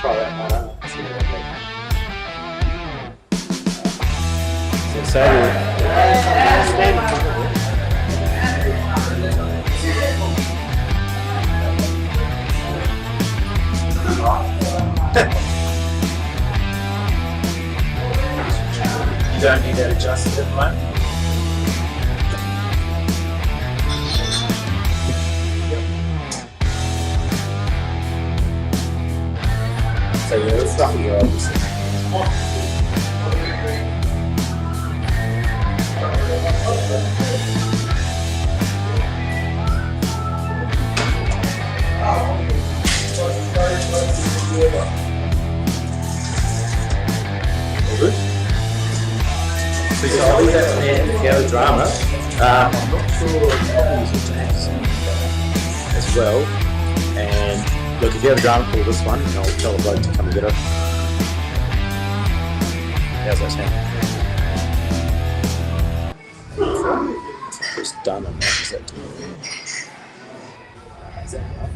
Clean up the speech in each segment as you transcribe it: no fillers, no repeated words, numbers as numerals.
Try that one out. See what you don't need that adjusted at the moment. So yeah, it's roughly here obviously. All good? So I'll leave that there for the other drama. I'm not sure if I'll use it as well. And look, if you have a drama, call this one, and I'll tell the bloke to come and get it. How's that sound? It's done on that. Is that too? Is that enough?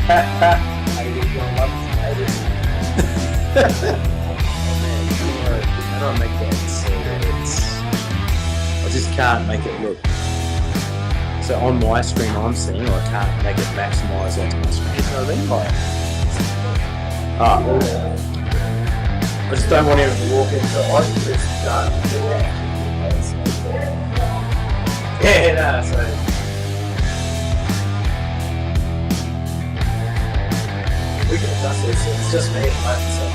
I don't make that so that I just can't make it look. So on my screen I'm seeing, I can't make it maximise onto my screen. You know what I mean? I just don't want him to walk into so. We can adjust it, it's just me at the moment, so.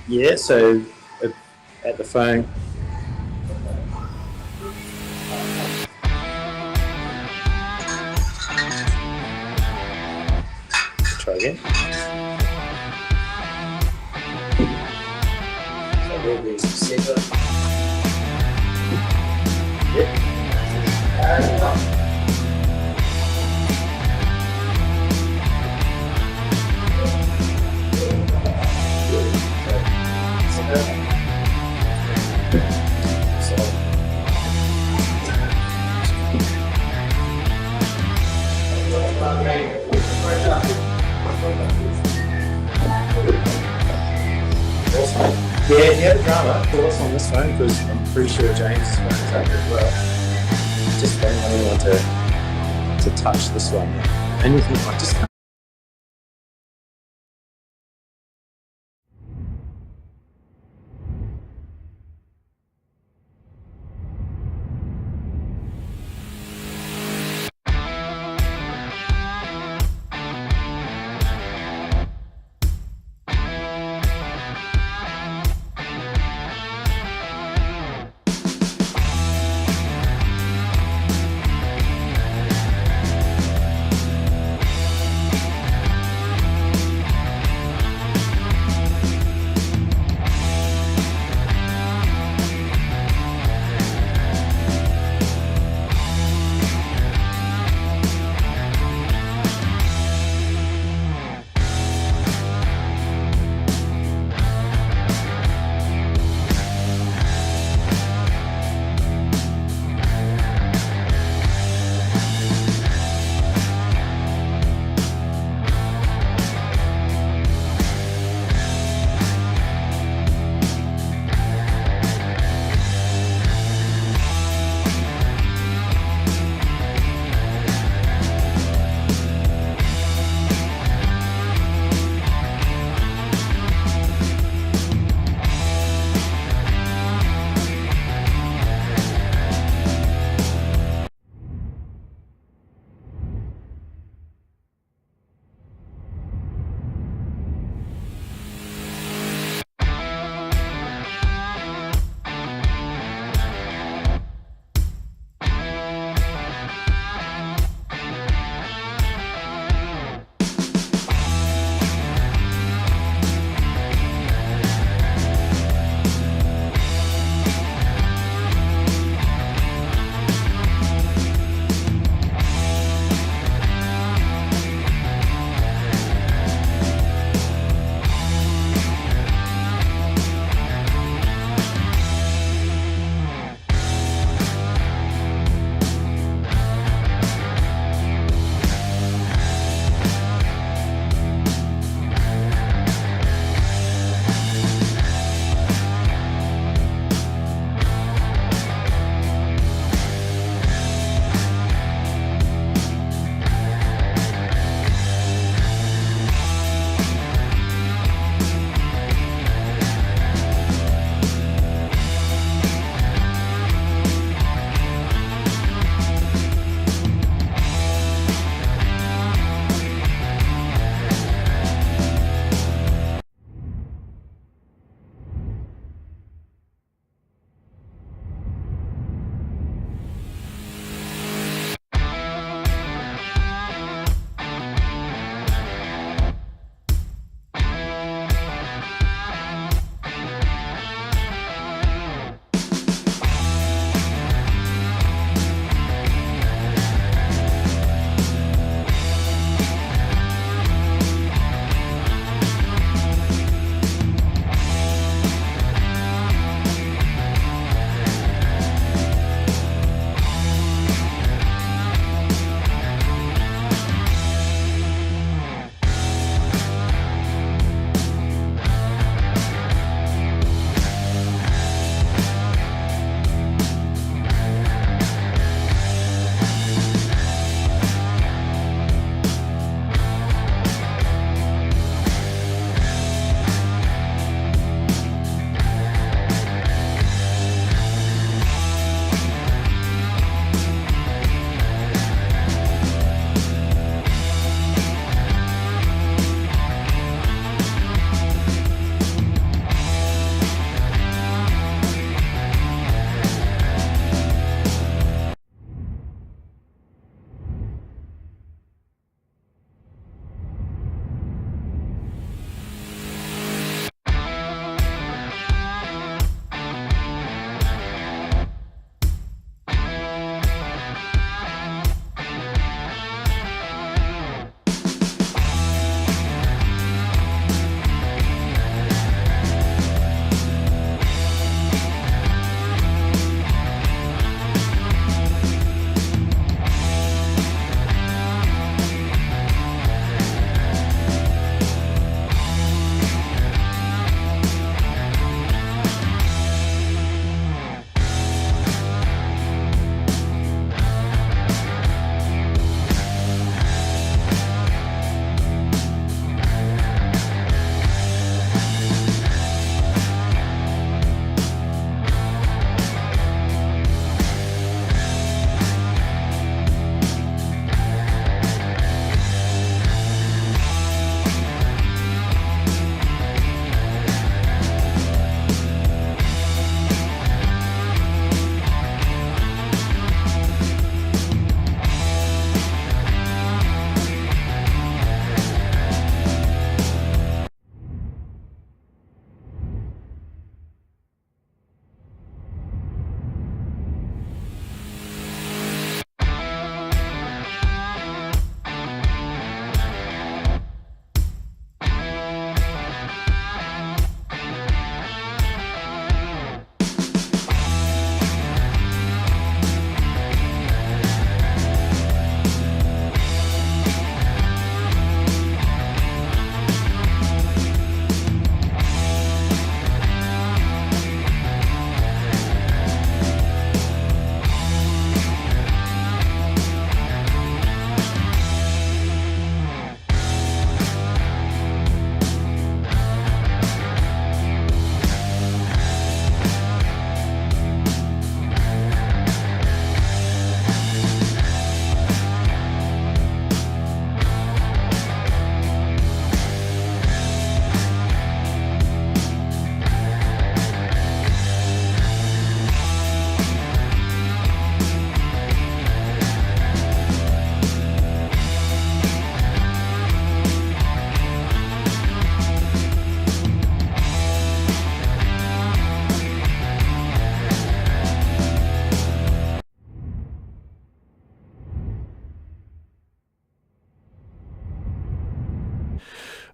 Yeah, so at the phone. Try again. So we'll be center. Yep. Yeah, if you have a drama, call us on this phone because I'm pretty sure James' phone is over as well. Just don't want anyone to touch this one. Anything, I just can't.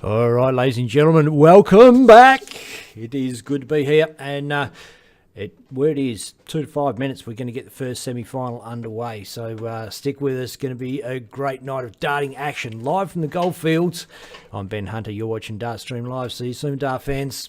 All right, ladies and gentlemen, welcome back. It is good to be here, and where it is 2 to 5 minutes, we're going to get the first semi-final underway. So stick with us. Going to be a great night of darting action live from the Goldfields. I'm Ben Hunter. You're watching Dartstream Live. See you soon, Dart fans.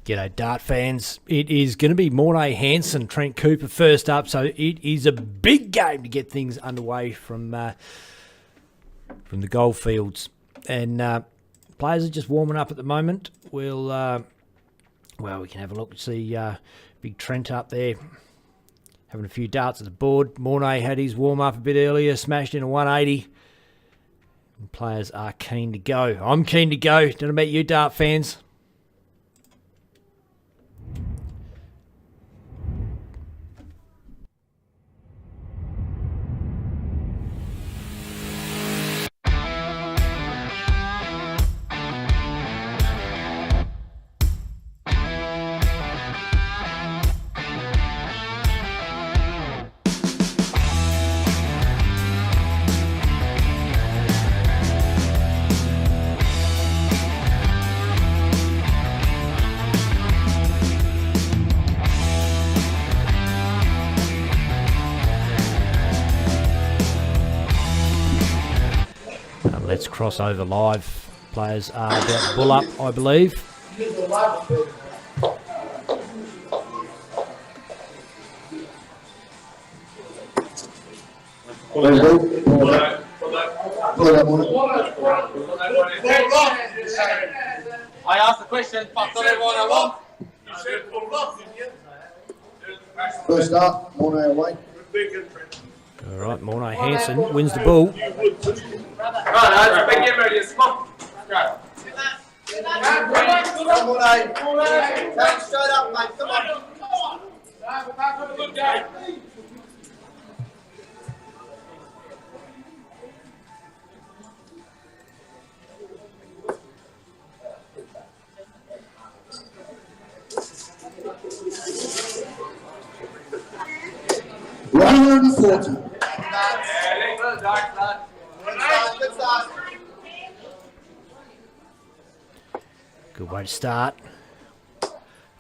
G'day, Dart fans. It is going to be Mornay Hansen, Trent Cooper first up, so it is a big game to get things underway from the goldfields. And players are just warming up at the moment. We'll, we can have a look and see big Trent up there having a few darts at the board. Mornay had his warm-up a bit earlier, smashed in a 180. And players are keen to go. I'm keen to go. Don't know about you, Dart fans. Let's cross over live. Players are about to bull up, I believe. I asked the question, fuck on everyone I want. First up, Mornay away. All right, Mornay Hansen wins the bull. Right, big game ready. Come on. Go. Come on, Mornay. Take it straight up, mate. Come on. We're back on a good game. $140. Good way to start.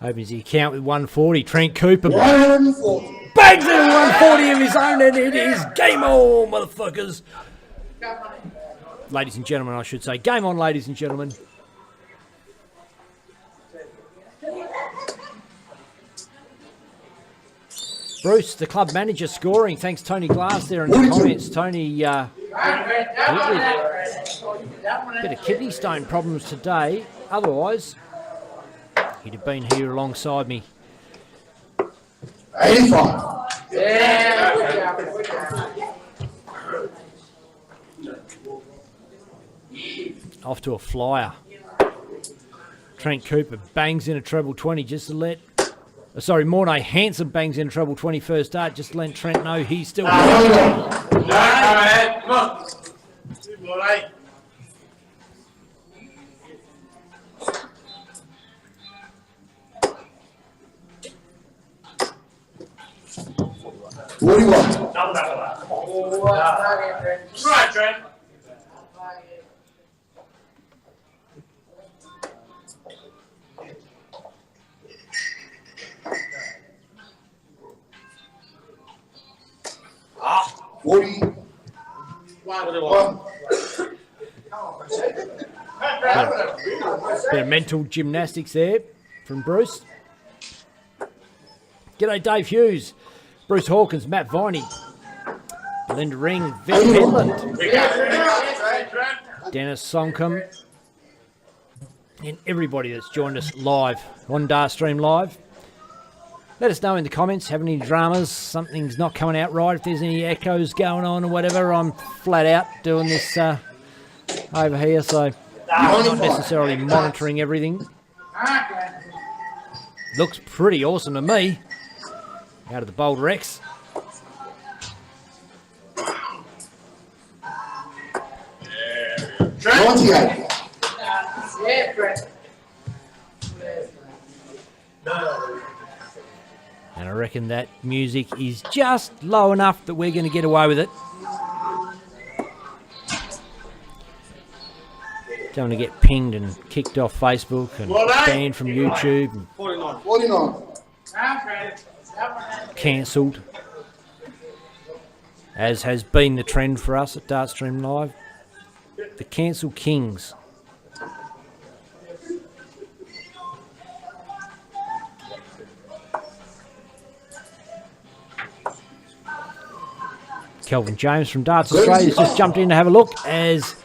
Opens the account with 140. Trent Cooper 140. bangs in 140 of his own, and it is game on, motherfuckers. Ladies and gentlemen, I should say. Game on, ladies and gentlemen. Bruce, the club manager, scoring. Thanks, Tony Glass, there in the comments. Tony, bit of kidney stone problems today. Otherwise, he'd have been here alongside me. 85. Off to a flyer. Trent Cooper bangs in a treble 20 just to let... Mornay Hansen bangs in a treble 20 first start, just to let Trent know he's still... Come on. Mornay. Right, Trent. Ah, 41. Bit of mental gymnastics there from Bruce. G'day, Dave Hughes, Bruce Hawkins, Matt Viney, Linda Ring, Vic Midland, Dennis Sonkum, and everybody that's joined us live on Dartstream Live. Let us know in the comments, have any dramas, something's not coming out right, if there's any echoes going on or whatever. I'm flat out doing this over here, so not necessarily monitoring everything. Looks pretty awesome to me. Out of the Boulder X. Yeah. 98. yeah, Trent. And I reckon that music is just low enough that we're going to get away with it. Don't want to get pinged and kicked off Facebook and banned from YouTube and 49. cancelled, as has been the trend for us at Dartstream Live. The Cancel Kings. Kelvin James from Darts Australia has just jumped in to have a look as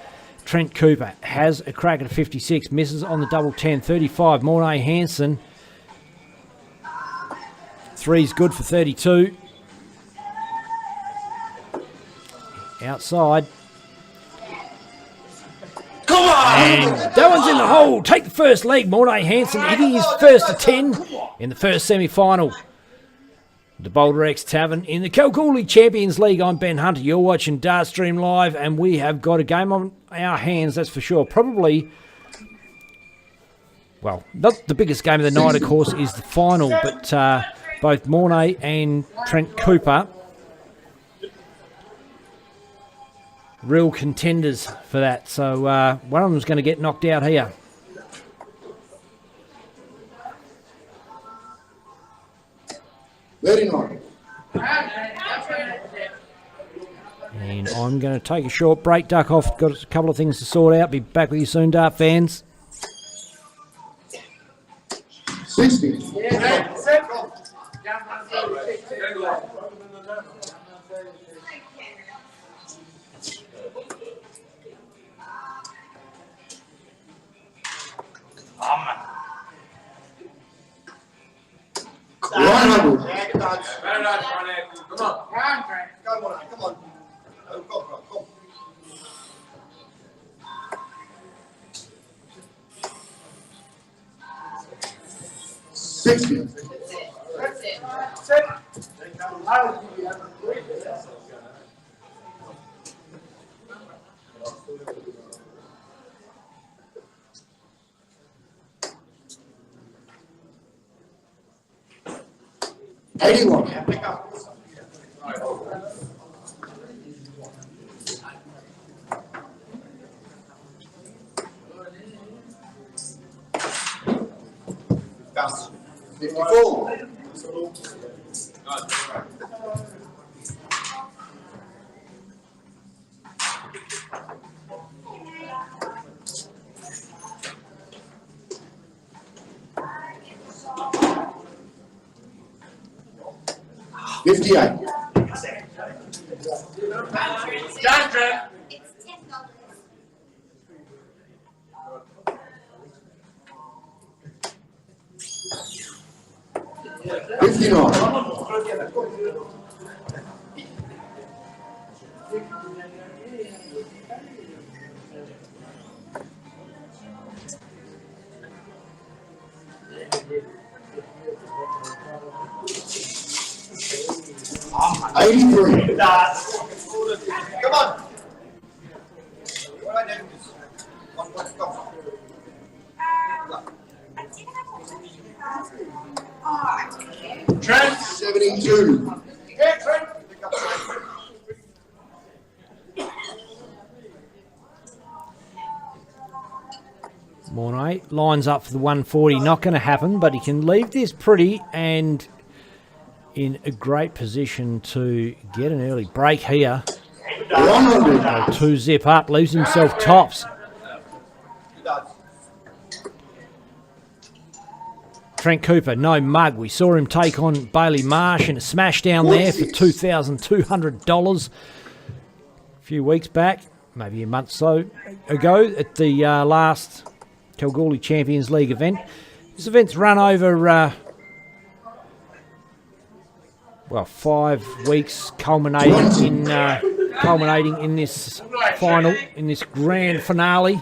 Trent Cooper has a crack at 56, misses on the double 10, 35. Mornay Hansen, three's good for 32. Outside. Come on! And that one's in the hole. Take the first leg. Mornay Hansen hitting his first of 10 in the first semi-final. The Boulder X Tavern in the Kalgoorlie Champions League. I'm Ben Hunter. You're watching Dartstream Live, and we have got a game on our hands, that's for sure. Probably, well, not the biggest game of the night, of course, is the final, but both Mornay and Trent Cooper, real contenders for that. So one of them's going to get knocked out here. And I'm going to take a short break, duck off. Got a couple of things to sort out. Be back with you soon, Dart fans. 60. Come on. Go. 60. 81. 54. 58. Come on. Trent 72. Yeah, Trent. Mornay lines up for the 140. Not going to happen, but he can leave this pretty and in a great position to get an early break here. 2-zip up, leaves himself tops. Trent Cooper, no mug. We saw him take on Bailey Marsh in a smash down there for $2,200 a few weeks back, maybe a month or so ago at the last Kalgoorlie Champions League event. This event's run over 5 weeks, culminating in this final, in this grand finale.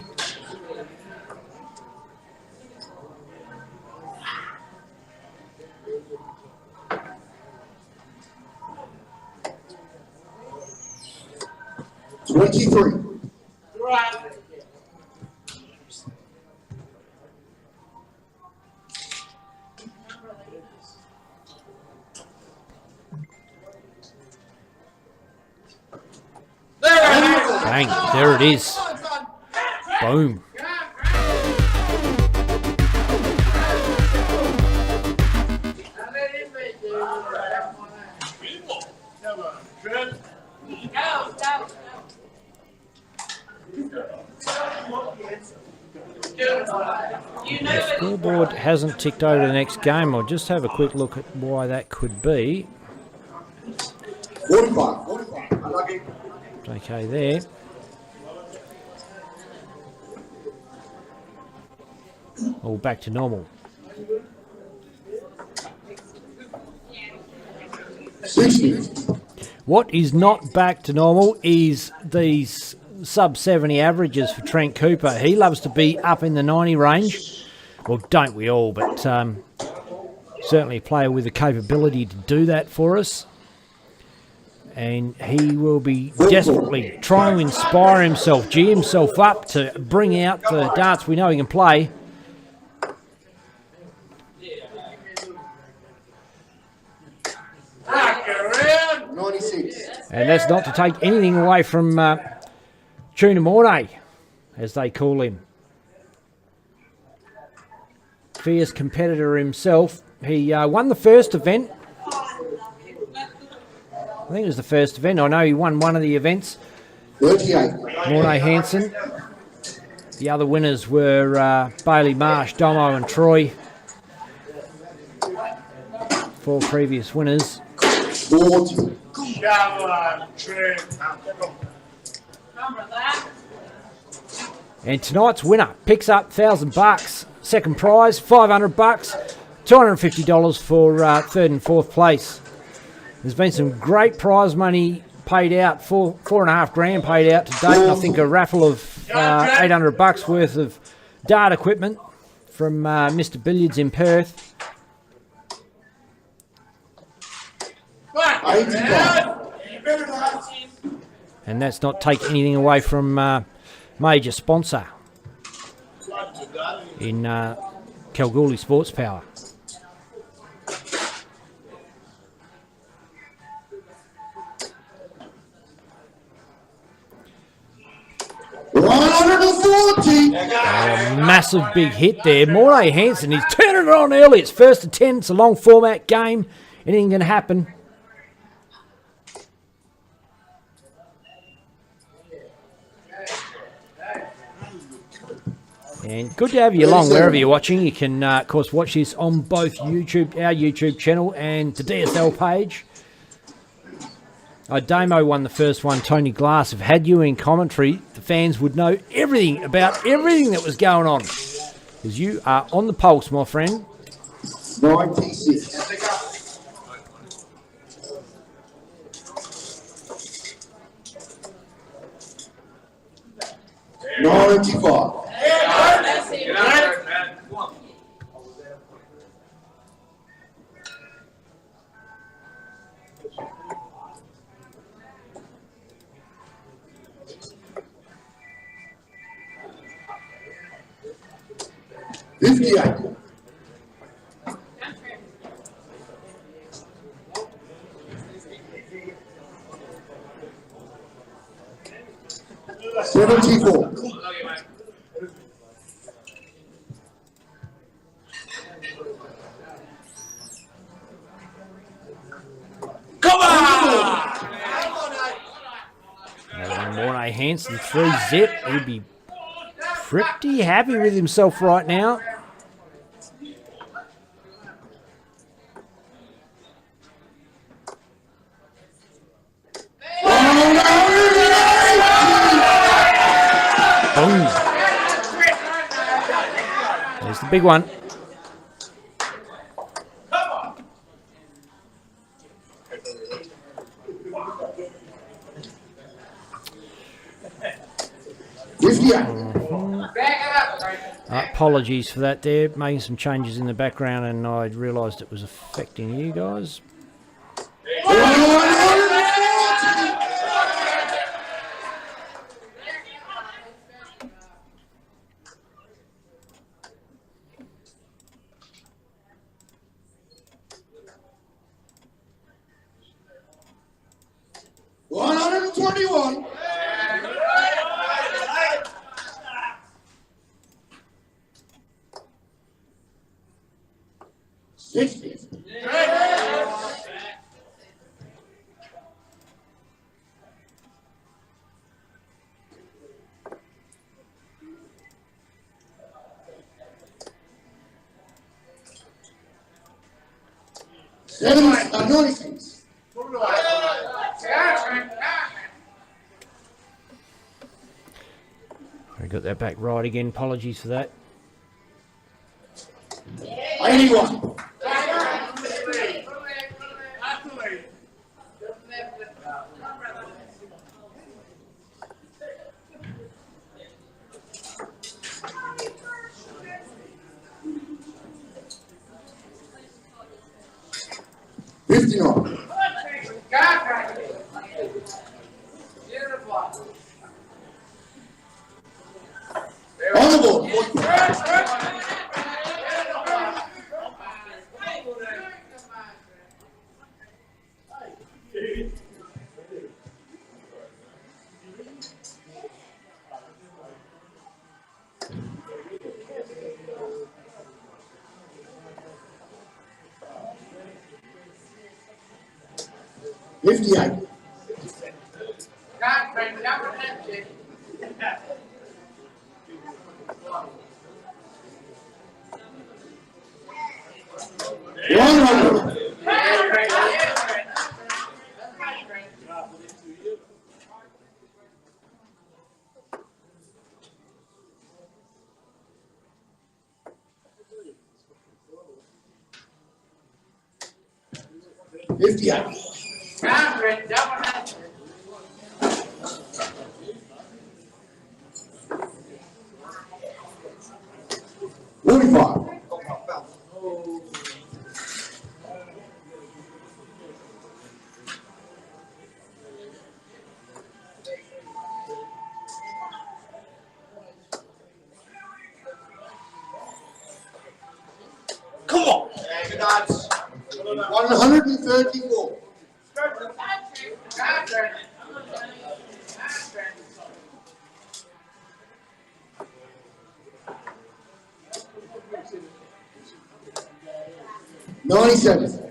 Bang, there it is. Boom. The scoreboard hasn't ticked over to the next game. I'll just have a quick look at why that could be. 45. Okay there. All back to normal. 60. What is not back to normal is these sub-70 averages for Trent Cooper. He loves to be up in the 90 range. Well, don't we all, but certainly a player with the capability to do that for us. And he will be desperately trying to inspire himself, G himself up to bring out the darts we know he can play. And that's not to take anything away from Tuna Mornay, as they call him. Fierce competitor himself. He won the first event. I think it was the first event. I know he won one of the events. 38. Mornay Hansen. The other winners were Bailey Marsh, Domo and Troy. 4 previous winners. 40. And tonight's winner picks up $1,000. Second prize, $500. $250 for third and fourth place. There's been some great prize money paid out, $4.5 grand paid out to date. And I think a raffle of $800 worth of dart equipment from Mr. Billiards in Perth. 85. And that's not taking anything away from major sponsor in Kalgoorlie Sports Power. Massive big hit there. Mornay Hansen, he's turning it on early. It's first to 10. It's a long format game. Anything can happen. And good to have you along wherever you're watching. You can, of course, watch this on both YouTube, our YouTube channel, and the DSL page. Damo won the first one, Tony Glass. If had you in commentary, the fans would know everything about everything that was going on. Because you are on the pulse, my friend. 96. 95. $74. Mornay Hansen, 3-zip. He'd be pretty happy with himself right now. Boom. There's the big one. Apologies for that there, making some changes in the background and I realised it was affecting you guys. $121. I got that back right again. Apologies for that. 81. $59. On the board. 58. Come on. 134. $97.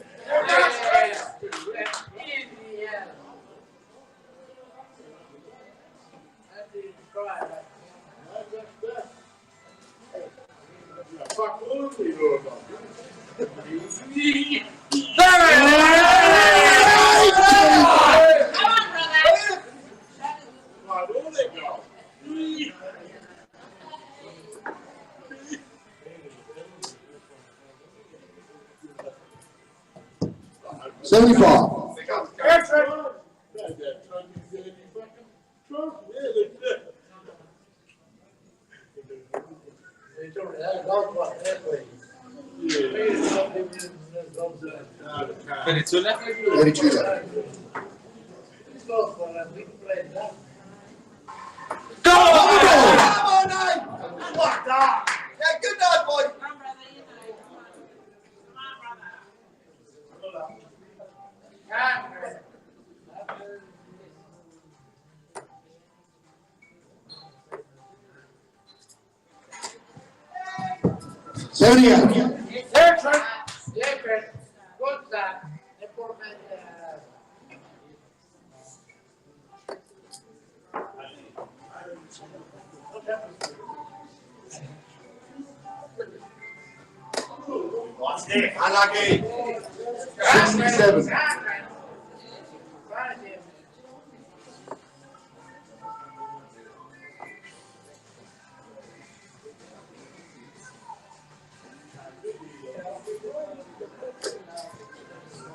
$75. Venezuela. 32 left. Yeah, good night, boy. $78. Unlucky. 67.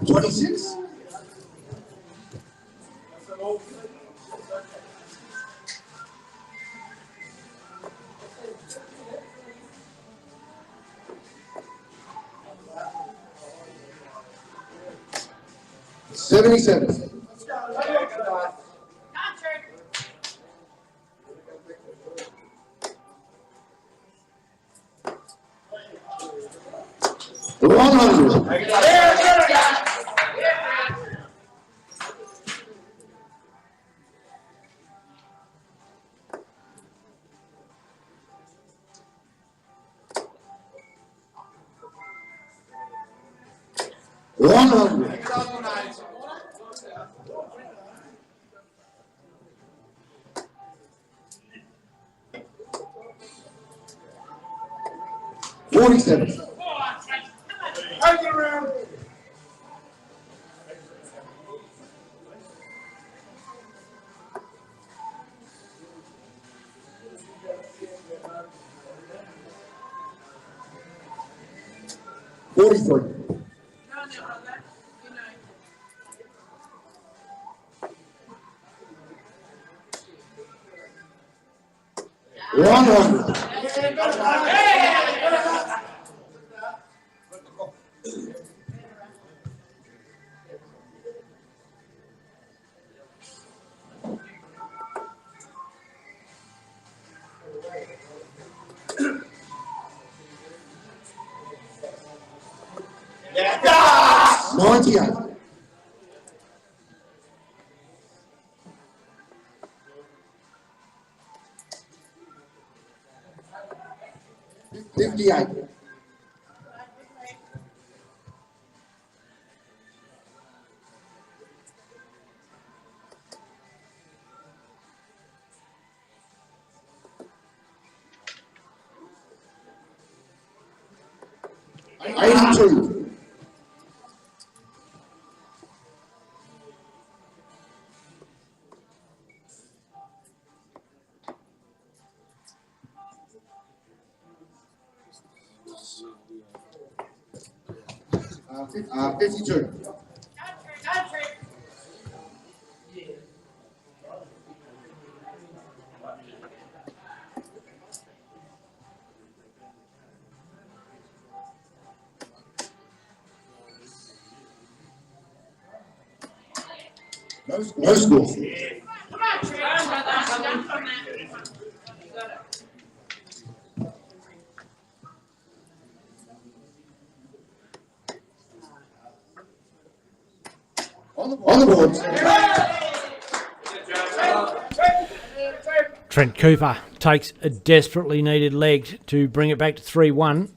$26. $77. $100. $47. 43. 100. Yeah. 98. 58. 82. 52. No score. On the board. Trent Cooper takes a desperately needed leg to bring it back to 3-1.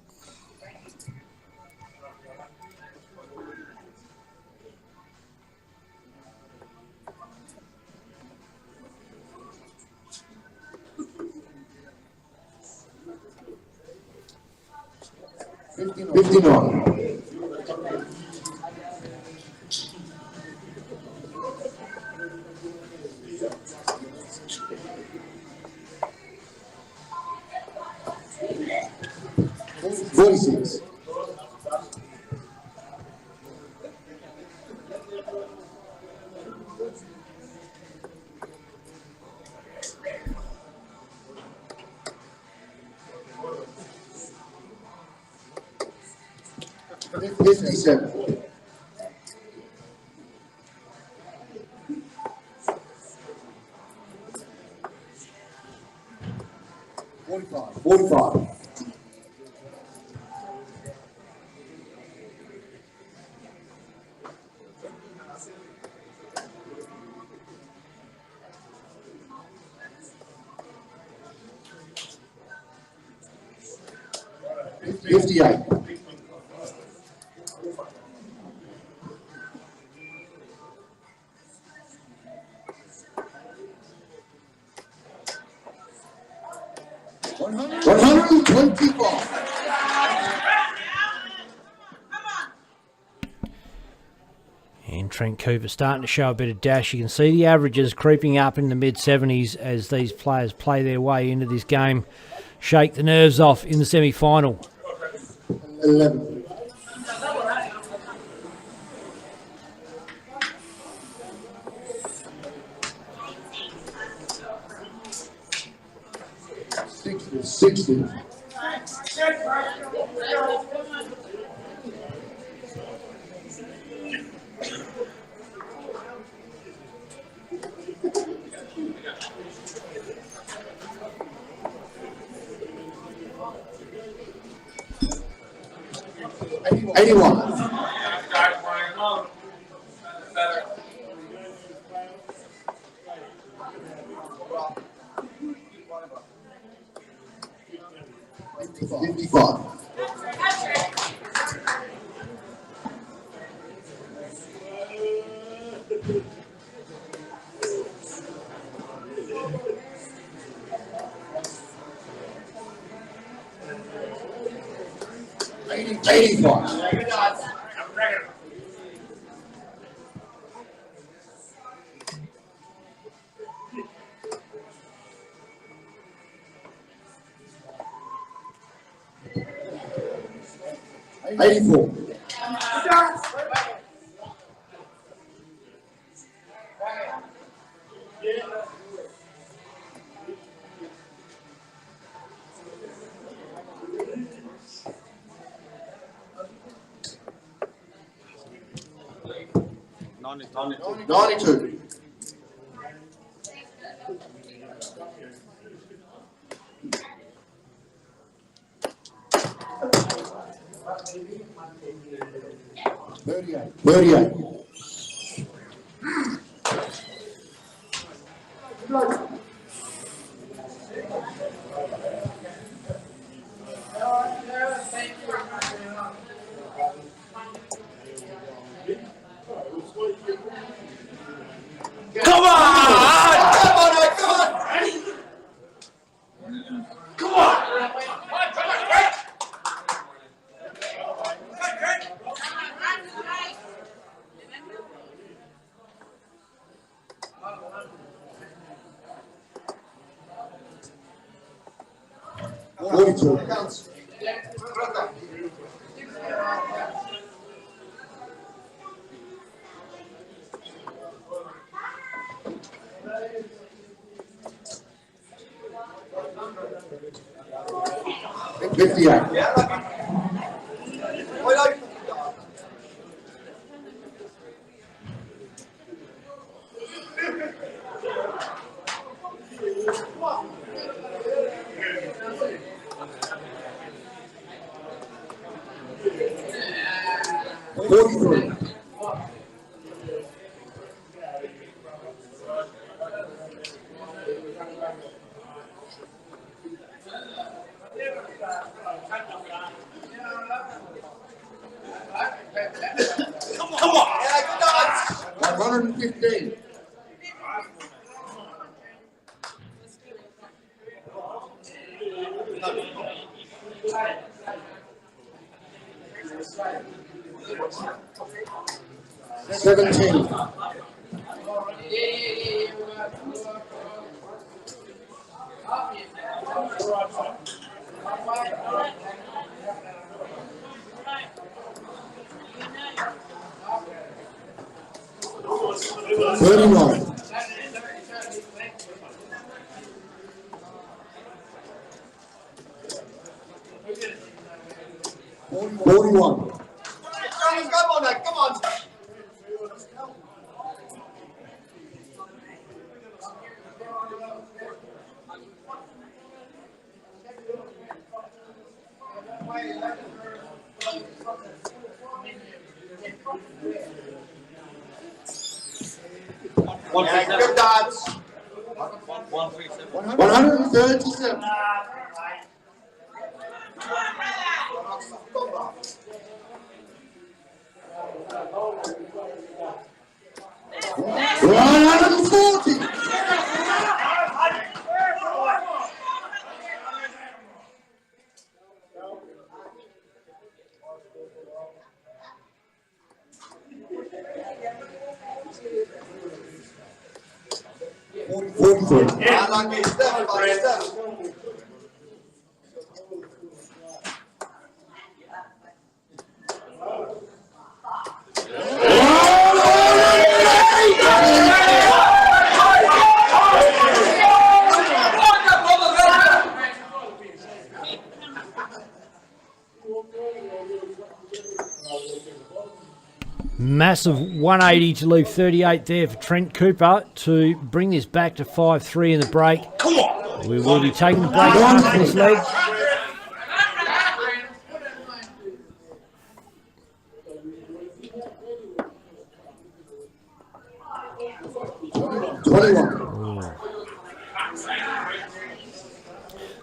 $59. 46. 57. 45. 58. 125. And Trent Cooper starting to show a bit of dash. You can see the averages creeping up in the mid-70s as these players play their way into this game. Shake the nerves off in the semi-final. 11. 60. 81. 55. 85. 85. 84. 92. 38. 42. 58. 43. 115. 17. 39. 41. Come on, Nick, come on. 137. Good dance. 137. 137. 140. 44. I like it, Steph, I like Steph. Massive 180 to leave 38 there for Trent Cooper to bring this back to 5-3 in the break. Come on. We will be taking the break after this leg.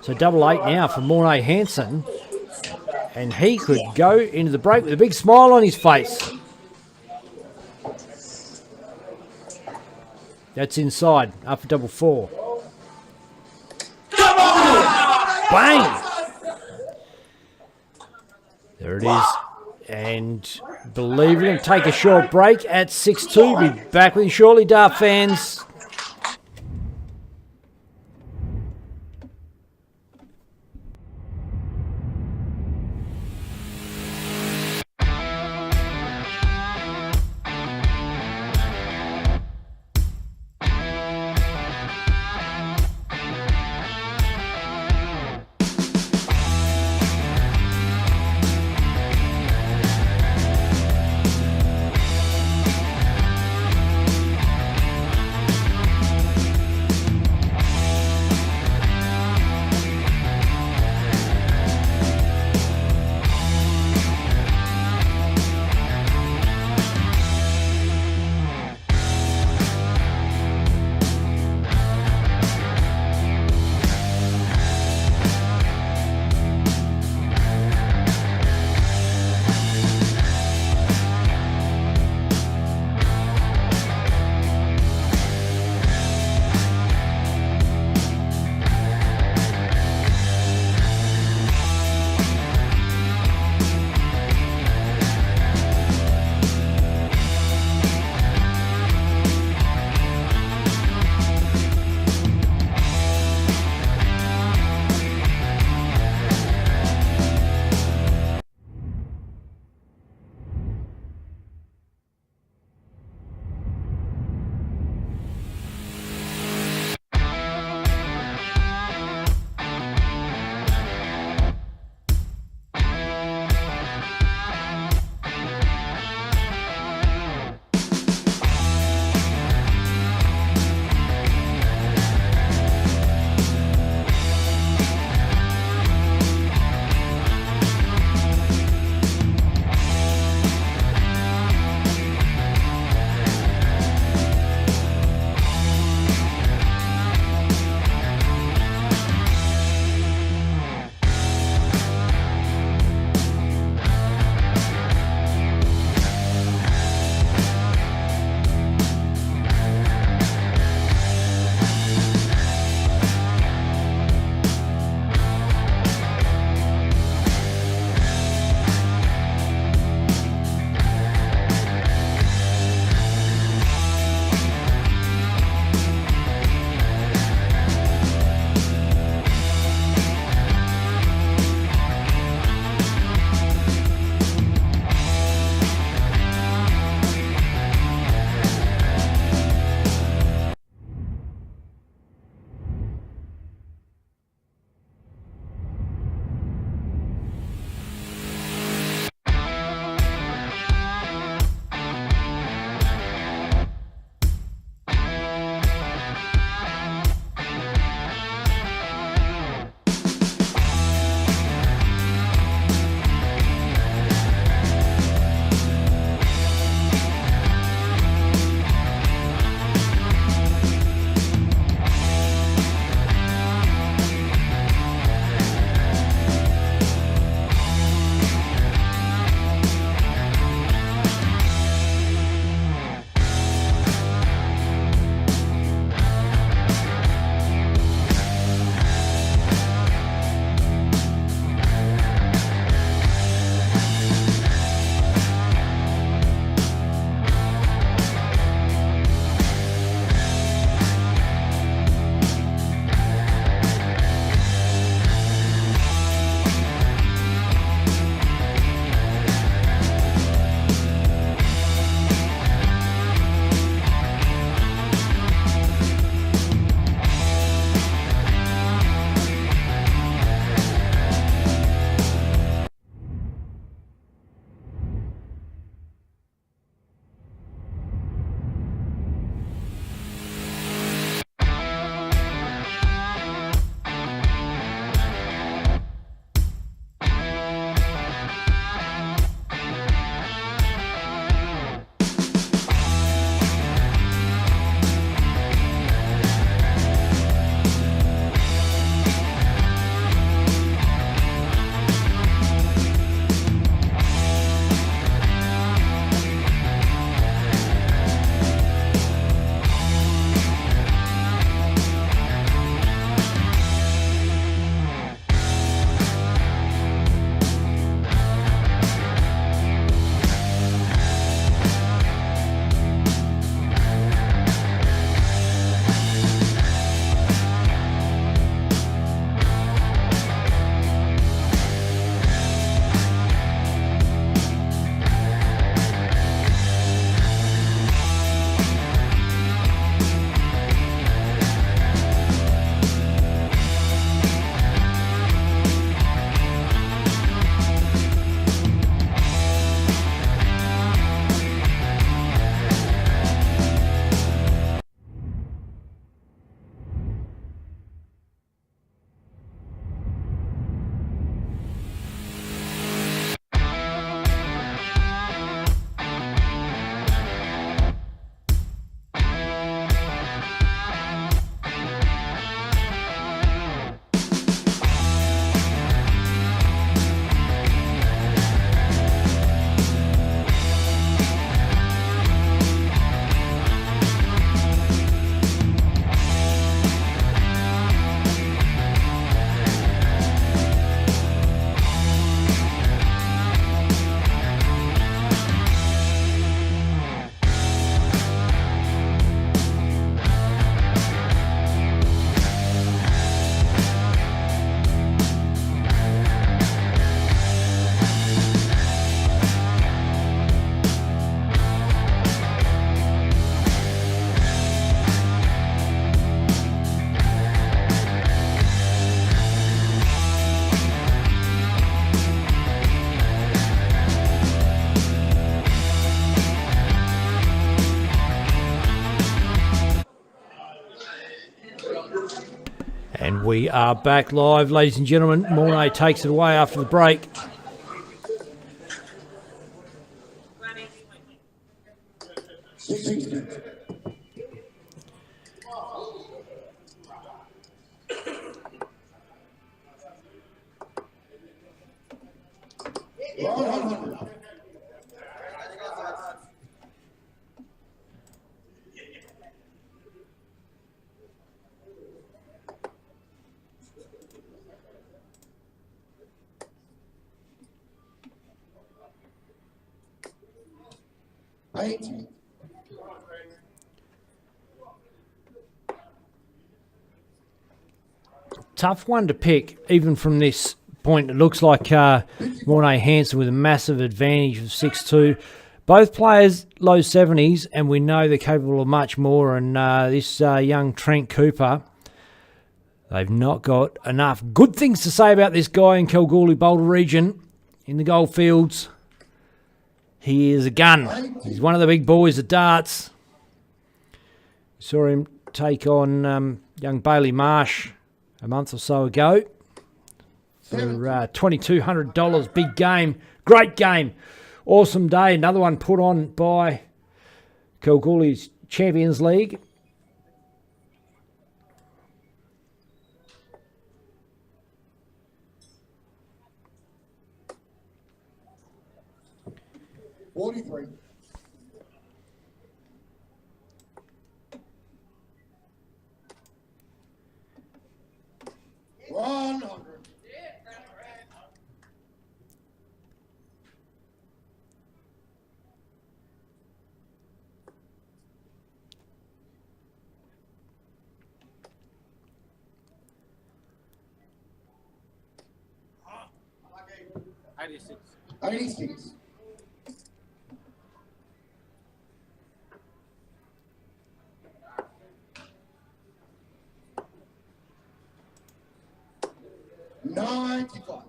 So double 8 now for Mornay Hansen. And he could go into the break with a big smile on his face. That's inside, up for double 4. Come on. Bang! There it is. And believe it, take a short break at 6-2. Be back with you shortly, Dart fans. And we are back live, ladies and gentlemen. Mornay takes it away after the break. Tough one to pick, even from this point. It looks like Mornay Hansen with a massive advantage of 6-2. Both players low 70s, and we know they're capable of much more. And this young Trent Cooper, they've not got enough good things to say about this guy in Kalgoorlie, Boulder region, in the goldfields. He is a gun. He's one of the big boys at darts. Saw him take on young Bailey Marsh a month or so ago for $2,200. Big game. Great game. Awesome day. Another one put on by Kalgoorlie's Champions League. $43. $100. $86. $95.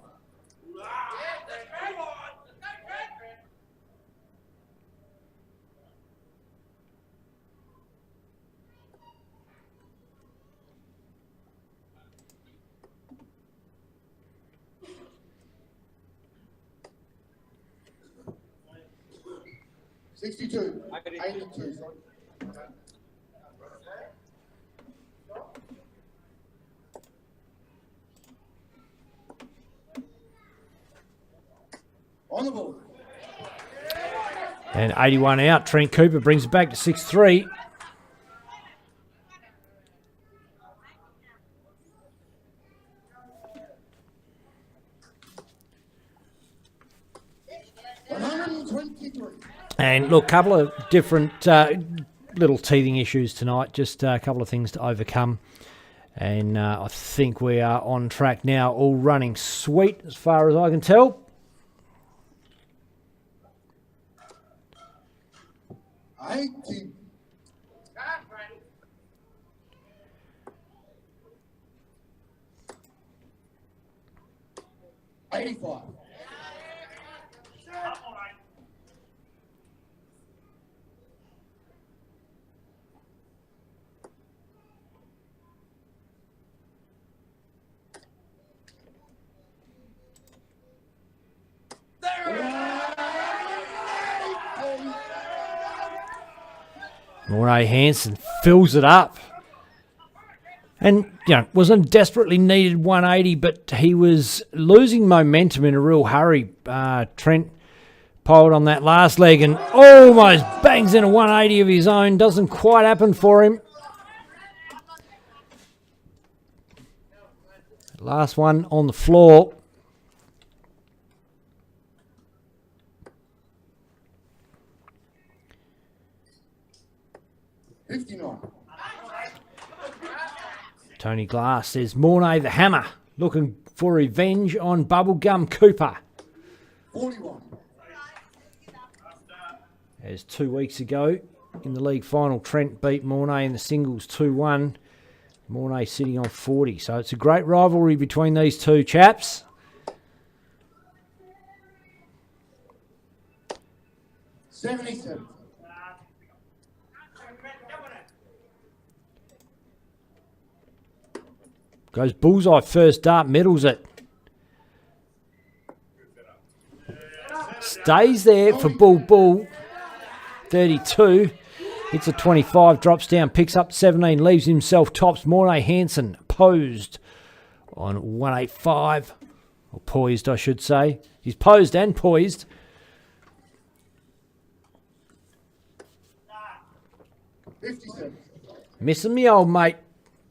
$62. $82, sorry. On the board. And 81 out. Trent Cooper brings it back to 6-3. And look, a couple of different little teething issues tonight. Just a couple of things to overcome. And I think we are on track now, all running sweet as far as I can tell. $85. Mornay Hansen fills it up. And, you know, wasn't desperately needed 180, but he was losing momentum in a real hurry. Trent piled on that last leg and almost bangs in a 180 of his own. Doesn't quite happen for him. Last one on the floor. $59. Tony Glass says, Mornay the Hammer looking for revenge on Bubblegum Cooper. 41. As 2 weeks ago in the league final, Trent beat Mornay in the singles 2-1. Mornay sitting on 40. So it's a great rivalry between these two chaps. $77. Goes bullseye first dart, medals it. Stays there for Bull. 32. Hits a 25, drops down, picks up 17, leaves himself tops. Mornay Hansen posed on 185. Or poised, I should say. He's posed and poised. Missing me old mate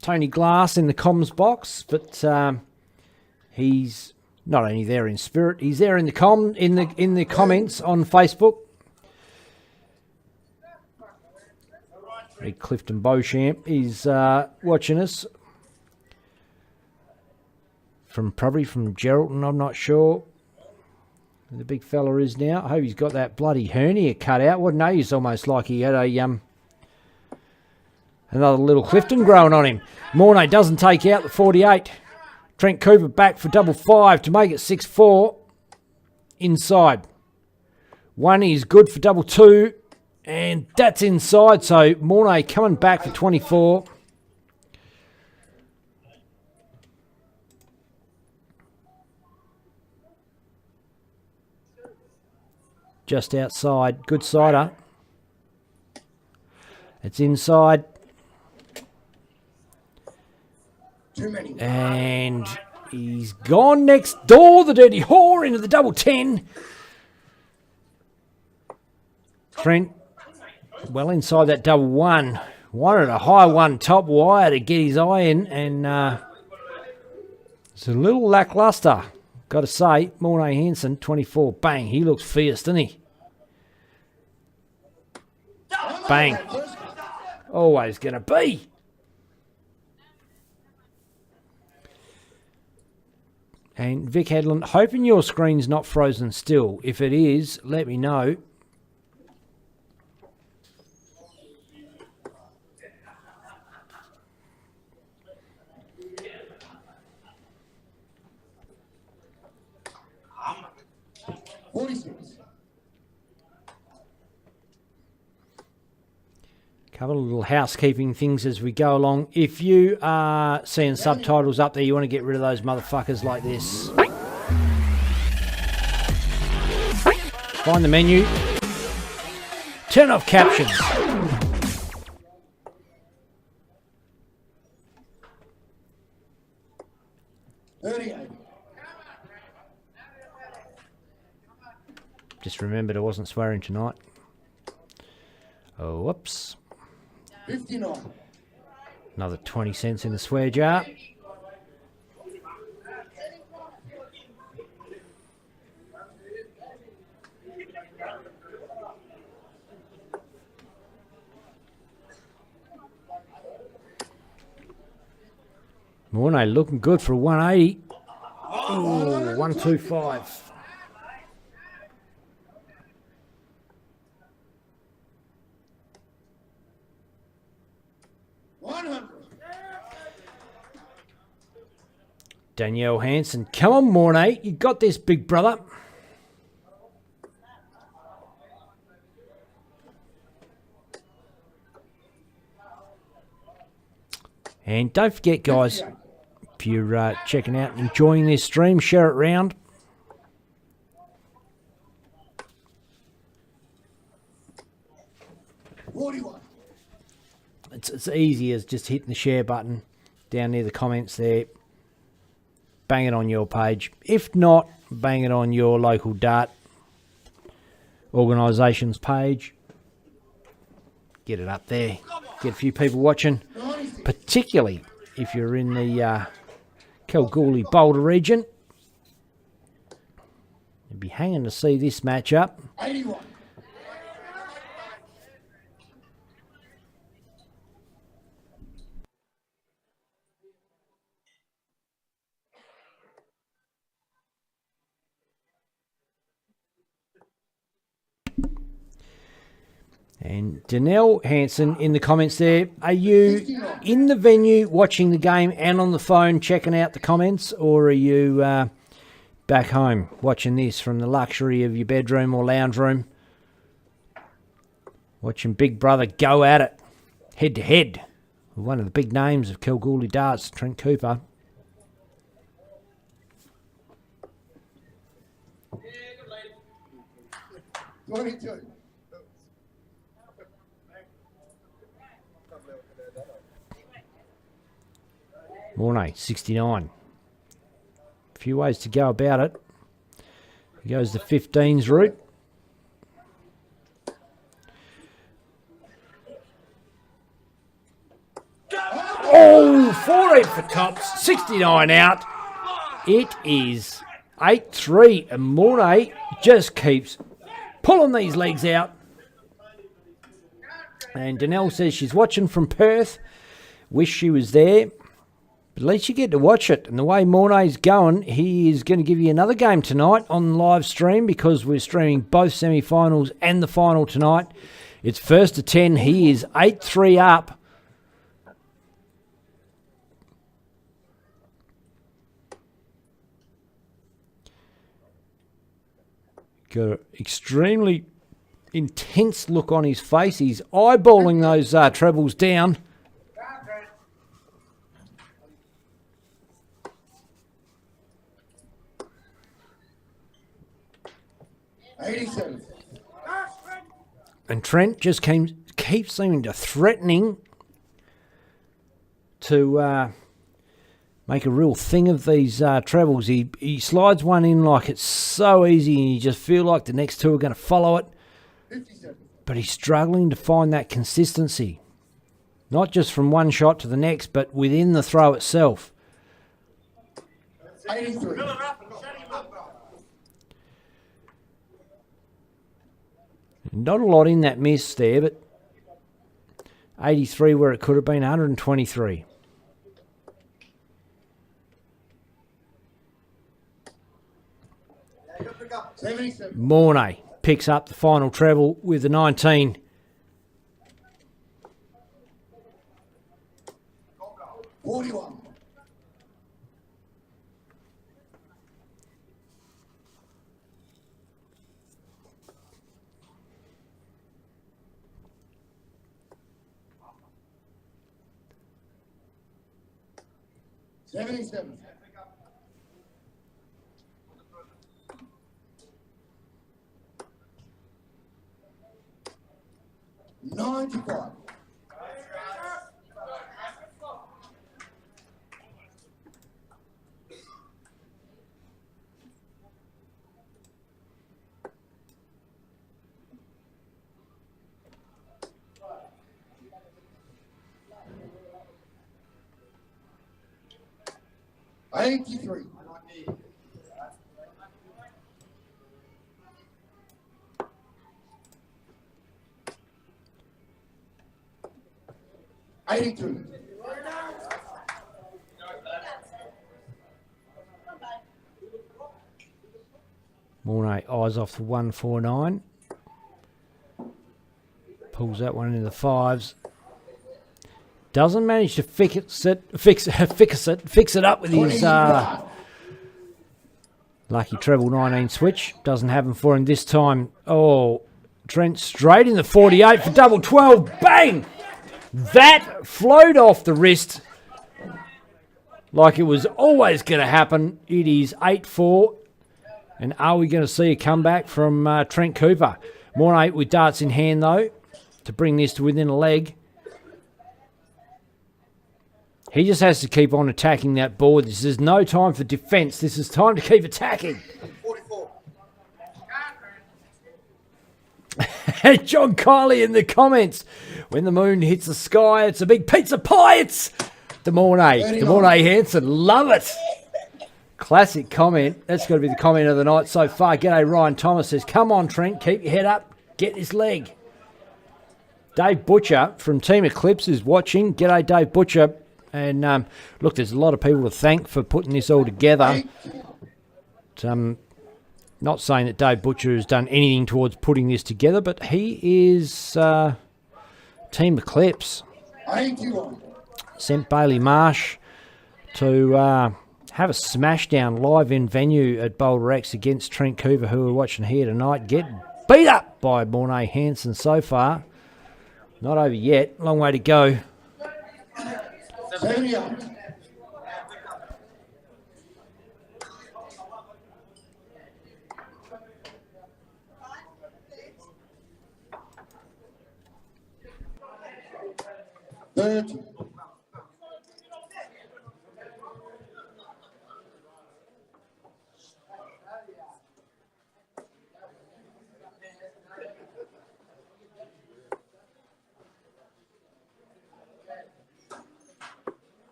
Tony Glass in the comms box, but he's not only there in spirit, he's there in the comments on Facebook. Clifton Beauchamp is watching us probably from Geraldton, I'm not sure. The big fella is now. I hope he's got that bloody hernia cut out. Wouldn't know, he's almost like he had another little Clifton growing on him. Mornay doesn't take out the 48. Trent Cooper back for double 5 to make it 6-4. Inside. 1 is good for double 2. And that's inside. So Mornay coming back for 24. Just outside. Good sider. It's inside. And he's gone next door. The dirty whore into the double 10. Trent well inside that double 1. Wanted a high 1 top wire to get his eye in. And it's a little lackluster. Got to say, Mornay Hansen, 24. Bang. He looks fierce, doesn't he? Bang. Always going to be. And Vic Hedlund, hoping your screen's not frozen still. If it is, let me know. Couple of little housekeeping things as we go along. If you are seeing subtitles up there, you want to get rid of those motherfuckers like this. Find the menu. Turn off captions. Just remembered I wasn't swearing tonight. Oh, whoops. 59. Another 20 cents in the swear jar. Mornay looking good for a 180. Oh, 125. Danielle Hansen. Come on, Mornay. You got this, big brother. And don't forget, guys, if you're checking out and enjoying this stream, share it round. It's easy as just hitting the share button down near the comments there. Bang it on your page. If not, bang it on your local dart organisation's page. Get it up there. Get a few people watching, particularly if you're in the Kalgoorlie Boulder region. You'll be hanging to see this matchup. 81. And Danelle Hansen in the comments there. Are you in the venue watching the game and on the phone checking out the comments, or are you back home watching this from the luxury of your bedroom or lounge room? Watching Big Brother go at it head to head with one of the big names of Kalgoorlie darts, Trent Cooper. 22. Mornay, 69. A few ways to go about it. He goes the 15s route. Oh, 14 for tops, 69 out. It is 8-3, and Mornay just keeps pulling these legs out. And Danelle says she's watching from Perth. Wish she was there. But at least you get to watch it. And the way Mornay's going, he is going to give you another game tonight on live stream because we're streaming both semi-finals and the final tonight. It's first to 10. He is 8-3 up. Got an extremely intense look on his face. He's eyeballing those trebles down. And Trent just keeps seeming to threatening to make a real thing of these trebles. He slides one in like it's so easy and you just feel like the next two are going to follow it. 57. But he's struggling to find that consistency. Not just from one shot to the next, but within the throw itself. 83. Not a lot in that miss there, but 83 where it could have been 123. Mornay picks up the final treble with the 19. $41. $77. $95. $83. $82. Mornay eyes off the 149. Pulls that one into the fives. Doesn't manage to fix it up with his lucky treble 19 switch. Doesn't happen for him this time. Oh, Trent straight in the 48 for double 12. Bang! That flowed off the wrist like it was always going to happen. It is 8-4. And are we going to see a comeback from Trent Cooper? Mornay with darts in hand, though, to bring this to within a leg. He just has to keep on attacking that board. This is no time for defence. This is time to keep attacking. 44. John Kiley in the comments. When the moon hits the sky, it's a big pizza pie. It's the Mornay. The Mornay Hansen. Love it. Classic comment. That's got to be the comment of the night so far. G'day, Ryan Thomas says, come on, Trent. Keep your head up. Get this leg. Dave Butcher from Team Eclipse is watching. G'day, Dave Butcher. And look, there's a lot of people to thank for putting this all together. But, not saying that Dave Butcher has done anything towards putting this together, but he is Team Eclipse. 81. Sent Bailey Marsh to have a smashdown live in venue at Boulder X against Trent Cooper, who we're watching here tonight. Get beat up by Mornay Hansen so far. Not over yet. Long way to go. 78. 30.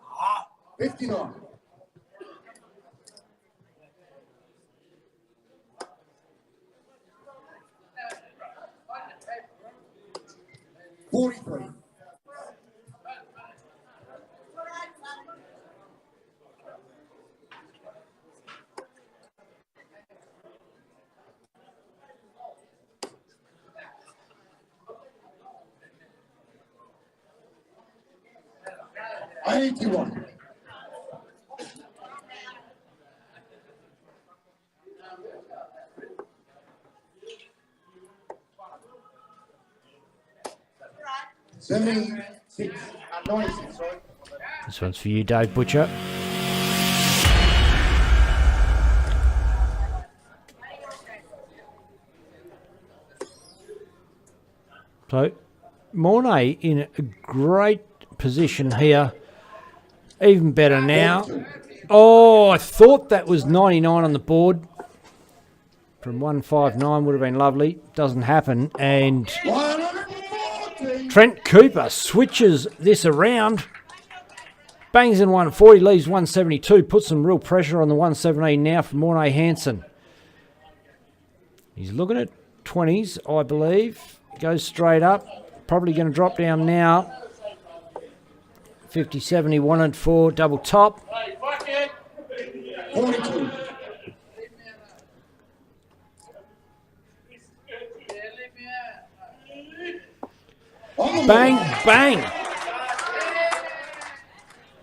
Ah, 59. 43. 81. 76. 96, sorry. This one's for you, Dave Butcher. So, Mornay in a great position here. Even better now. Oh, I thought that was 99 on the board. From 159 would have been lovely. Doesn't happen. And 140. Trent Cooper switches this around. Bangs in 140, leaves 172. Puts some real pressure on the 117 now for Mornay Hansen. He's looking at 20s, I believe. Goes straight up. Probably going to drop down now. 57 he wanted for double top. 42. Bang, bang.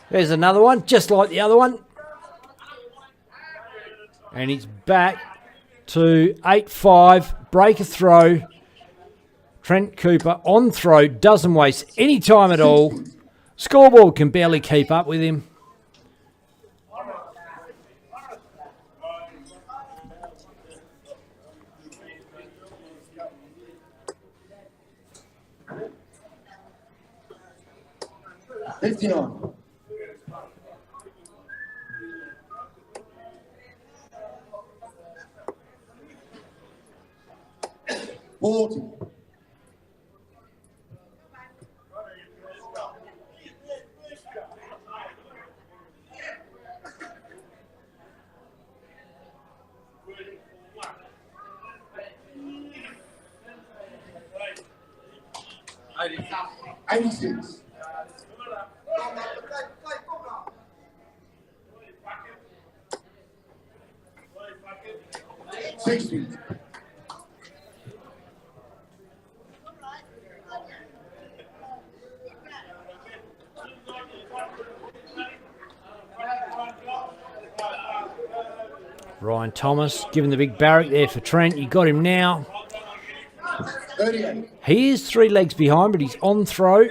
There's another one, just like the other one. And he's back to 8-5. Break a throw. Trent Cooper on throw. Doesn't waste any time at all. Scoreboard can barely keep up with him. $59. 40. 86. 60. Ryan Thomas giving the big barrack there for Trent. You got him now. 38. He is 3 legs behind, but he's on throw.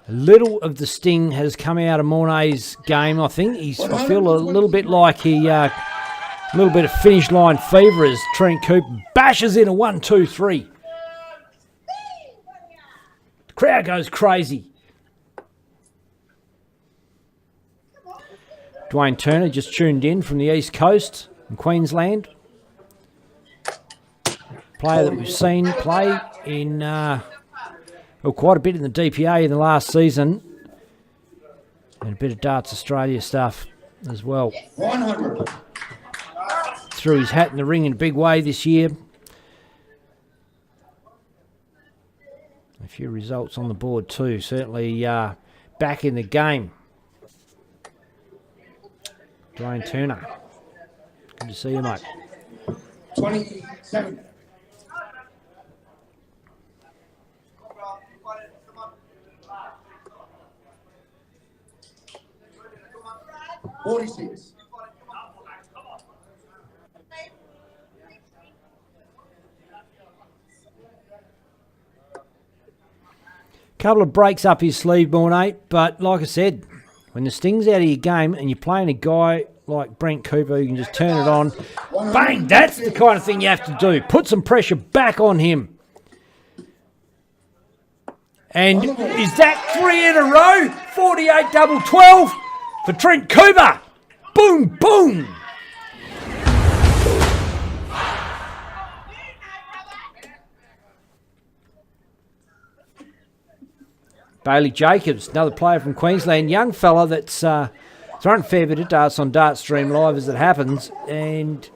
A little of the sting has come out of Mornay's game, I think. I feel a little bit like a little bit of finish line fever as Trent Cooper bashes in a 1-2-3. The crowd goes crazy. Dwayne Turner just tuned in from the East Coast in Queensland. Player that we've seen play in quite a bit in the DPA in the last season. And a bit of Darts Australia stuff as well. 100. Threw his hat in the ring in a big way this year. A few results on the board too. Certainly back in the game. Dwayne Turner. Good to see you, mate. 27. 46. Couple of breaks up his sleeve, Mornay, but like I said, when the sting's out of your game and you're playing a guy like Brent Cooper who can just turn it on, bang, that's the kind of thing you have to do. Put some pressure back on him. And is that 3 in a row? 48 double 12 for Trent Cooper. Boom, boom. Bailey Jacobs, another player from Queensland, young fella that's throwing a fair bit of darts on Dartstream Live as it happens, and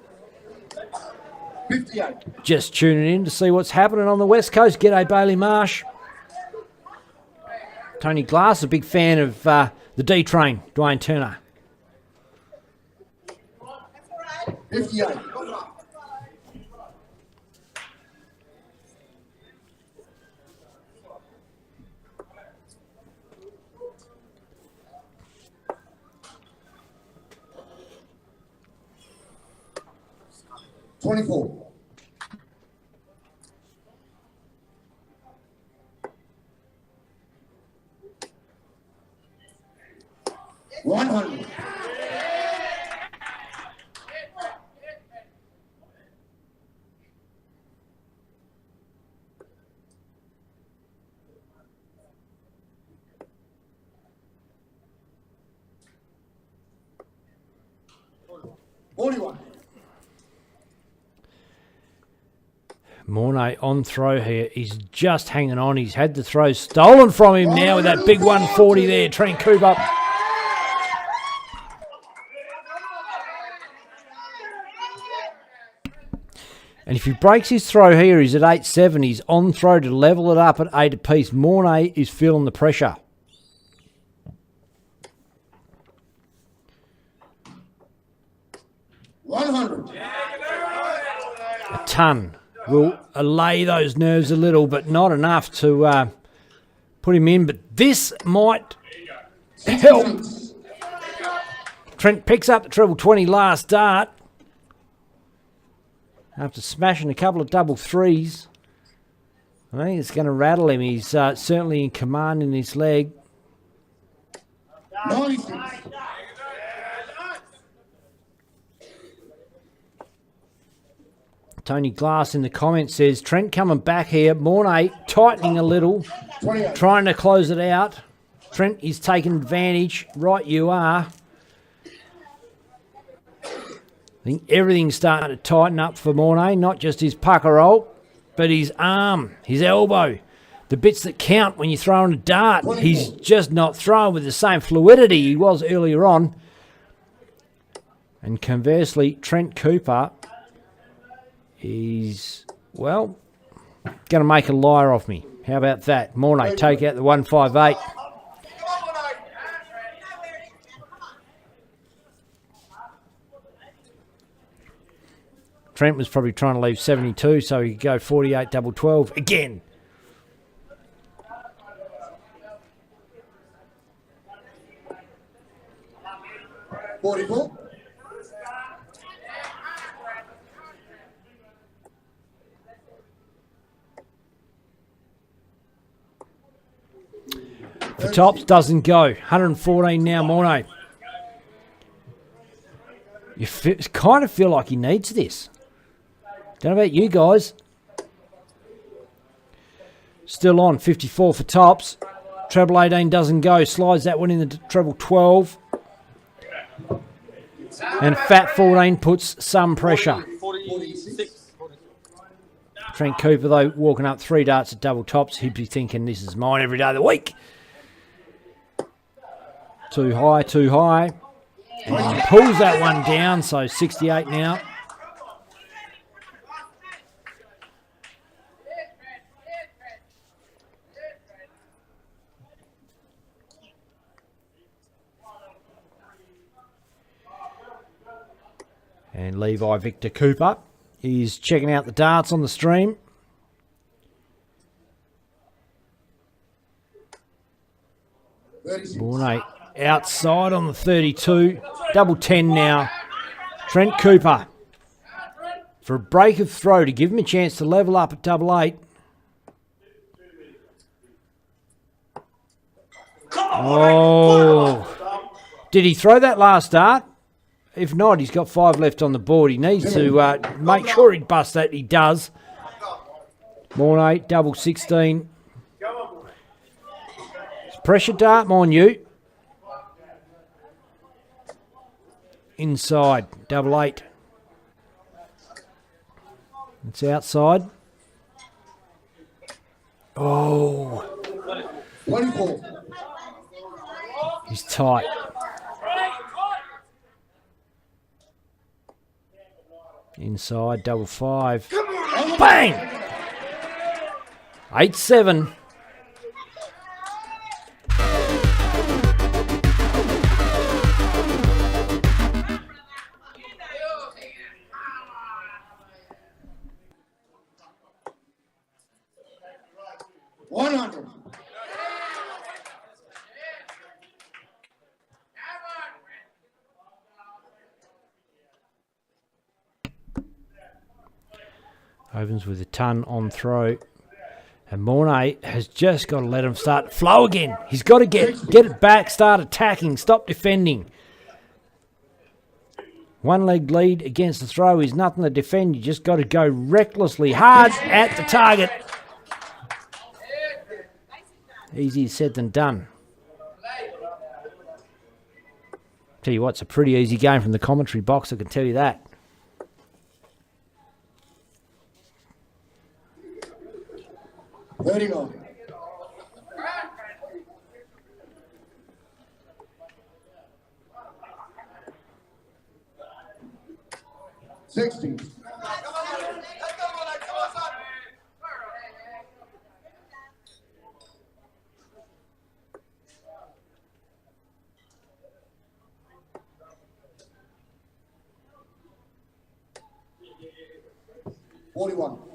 58. just tuning in to see what's happening on the West Coast. G'day, Bailey Marsh. Tony Glass, a big fan of the D-Train, Dwayne Turner. 58. 24. 100. 41. Mornay on throw here. He's just hanging on. He's had the throw stolen from him now with that big 140 there. Trent Cooper. And if he breaks his throw here, he's at 8-7. He's on throw to level it up at 8 apiece. Mornay is feeling the pressure. A ton will allay those nerves a little, but not enough to put him in. But this might help. Trent picks up the treble 20 last dart after smashing a couple of double threes. I think it's going to rattle him. He's certainly in command in his leg. 96. Tony Glass in the comments says, Trent coming back here. Mornay tightening a little, 28. trying to close it out. Trent is taking advantage. Right you are. I think everything's starting to tighten up for Mornay, not just his pucker roll, but his arm, his elbow, the bits that count when you're throwing a dart. He's just not throwing with the same fluidity he was earlier on. And conversely, Trent Cooper is, well, going to make a liar of me. How about that? Mornay, take out the 158. Trent was probably trying to leave 72 so he could go 48 double 12 again. $44. For tops, doesn't go. 114 now, Mornay. You kind of feel like he needs this. Don't know about you guys. Still on, 54 for tops. Treble 18 doesn't go. Slides that one in the treble 12. And fat 14 puts some pressure. 46. Trent Cooper, though, walking up 3 darts at double tops. He'd be thinking, this is mine every day of the week. Too high, too high. And he pulls that one down, so 68 now. And Levi Victor Cooper is checking out the darts on the stream. Mornay outside on the 32. Double 10 now. Trent Cooper for a break of throw to give him a chance to level up at double 8. Oh. Did he throw that last dart? If not, he's got 5 left on the board. He needs to make sure he'd bust that. He does. Mornay, double 16. Pressure Dartm on you. Inside, 88. It's outside. Oh, 24. he's tight. Inside, 55. Bang! 8-7. Opens with a ton on throw. And Mornay has just got to let him start to flow again. He's got to get it back, start attacking, stop defending. One leg lead against the throw is nothing to defend. You just got to go recklessly hard at the target. Easier said than done. Tell you what, it's a pretty easy game from the commentary box, I can tell you that. $39. $60. $41.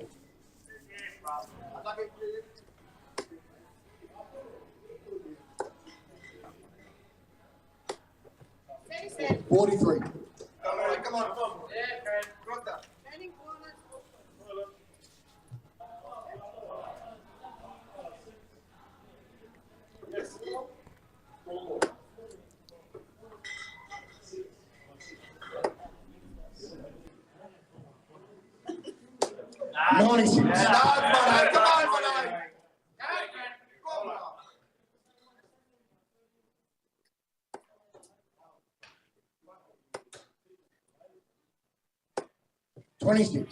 $43. Come on. $26.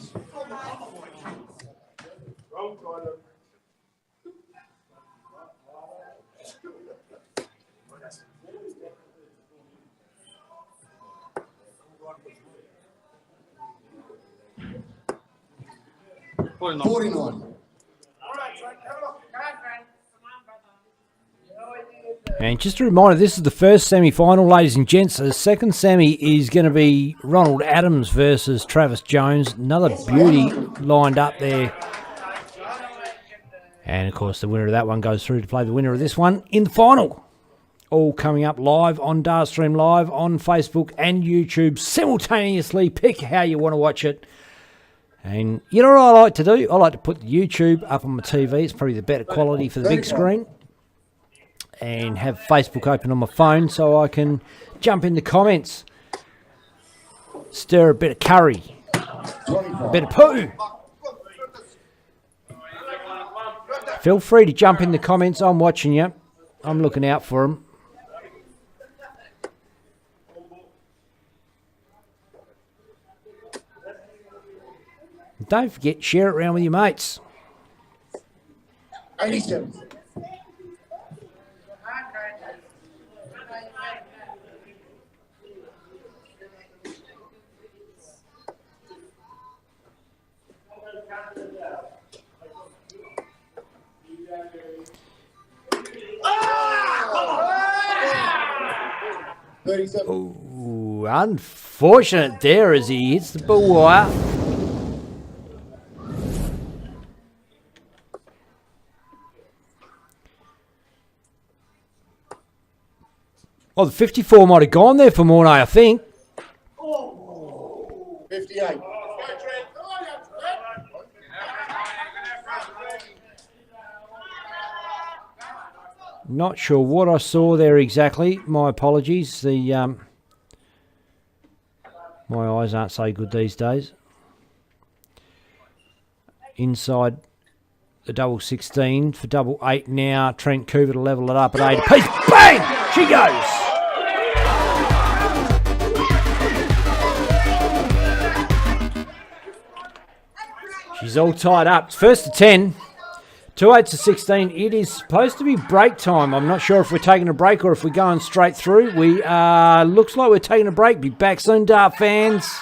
$49. And just a reminder, this is the first semi-final, ladies and gents. The second semi is going to be Ronald Adams versus Travis Jones. Another beauty lined up there. And, of course, the winner of that one goes through to play the winner of this one in the final. All coming up live on Darstream Live, on Facebook and YouTube. Simultaneously, pick how you want to watch it. And you know what I like to do? I like to put the YouTube up on my TV. It's probably the better quality for the big screen. And have Facebook open on my phone so I can jump in the comments. Stir a bit of curry. A bit of poo. Feel free to jump in the comments. I'm watching you. I'm looking out for them. Don't forget, share it around with your mates. 87. Ooh, unfortunate there as he hits the bull wire. Oh, the 54 might have gone there for Mornay, I think. 58. Not sure what I saw there exactly. My apologies. The my eyes aren't so good these days. Inside the double 16 for double 8 now. Trent Cooper to level it up at 8 apiece. Bang! She goes! She's all tied up. It's first to 10. 2 8s to 16. It is supposed to be break time. I'm not sure if we're taking a break or if we're going straight through. We looks like we're taking a break. Be back soon, Dart fans.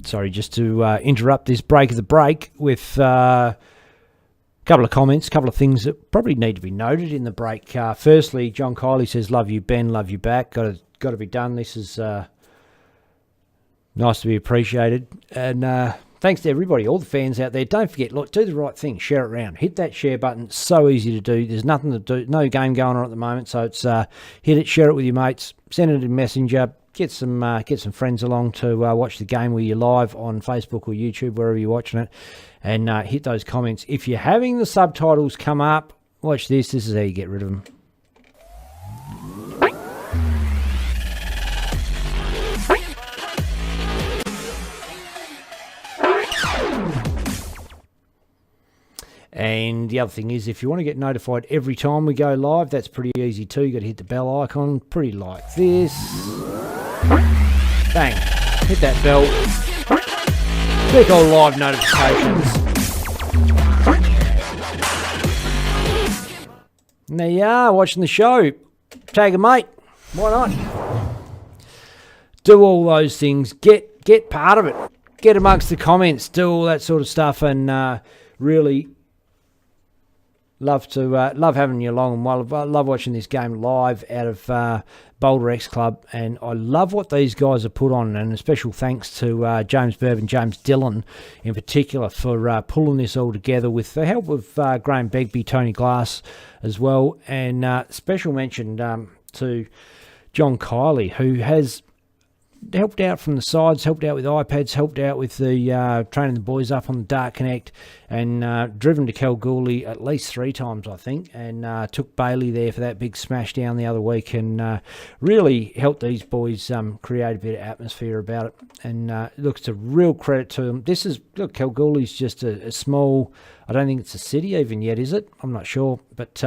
Sorry, just to interrupt this break of the break with a couple of comments, a couple of things that probably need to be noted in the break. Firstly, John Kiley says, "Love you, Ben. Love you back." Got to be done. This is nice to be appreciated. And thanks to everybody, all the fans out there. Don't forget, look, do the right thing. Share it around. Hit that share button. It's so easy to do. There's nothing to do. No game going on at the moment, so it's hit it, share it with your mates, send it in Messenger. Get some friends along to watch the game with you live on Facebook or YouTube, wherever you're watching it, and hit those comments. If you're having the subtitles come up, watch this. This is how you get rid of them. And the other thing is, if you want to get notified every time we go live, that's pretty easy too. You got to hit the bell icon, pretty like this. Bang. Hit that bell. Click all live notifications. And there you are, watching the show. Tag a mate. Why not? Do all those things. Get part of it. Get amongst the comments. Do all that sort of stuff, and really love having you along. And I love watching this game live out of Boulder X Club, and I love what these guys have put on, and a special thanks to James Bourbon, James Dillon in particular, for pulling this all together with the help of Graham Begbie, Tony Glass as well, and special mention to John Kiley, who has helped out from the sides, helped out with iPads, helped out with the training the boys up on the Dart Connect, and driven to Kalgoorlie at least 3 times, I think, and took Bailey there for that big smash down the other week, and really helped these boys create a bit of atmosphere about it. And look, it's a real credit to them. Kalgoorlie's just a small, I don't think it's a city even yet, is it? I'm not sure, but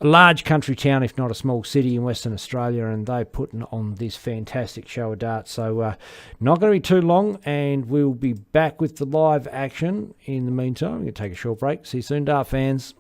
a large country town, if not a small city in Western Australia, and they're putting on this fantastic show of darts. So not going to be too long, and we'll be back with the live action. In the meantime, we're going to take a short break. See you soon, Dart fans.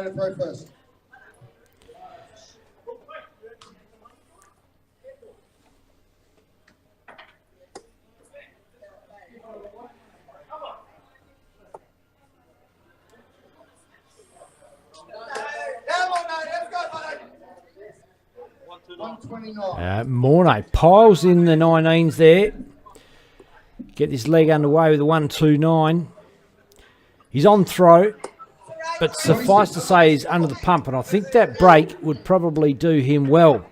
Mornay to throw first. Come on, mate. Let's go, buddy. 129. Mornay piles in the 19s there. Get this leg underway with a 1-2-9. He's on throw, but suffice to say he's under the pump, and I think that break would probably do him well.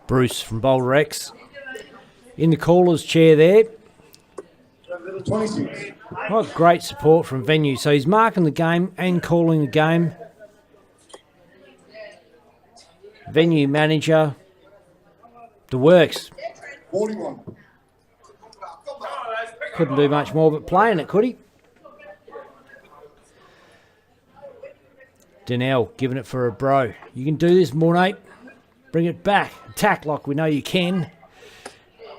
Bruce from Boulder X in the caller's chair there. 26. What great support from Venue. So he's marking the game and calling the game. Venue manager. The works. 41. Couldn't do much more but playing it, could he? Donnell giving it for a bro. You can do this, Mornay. Bring it back. Attack like we know you can.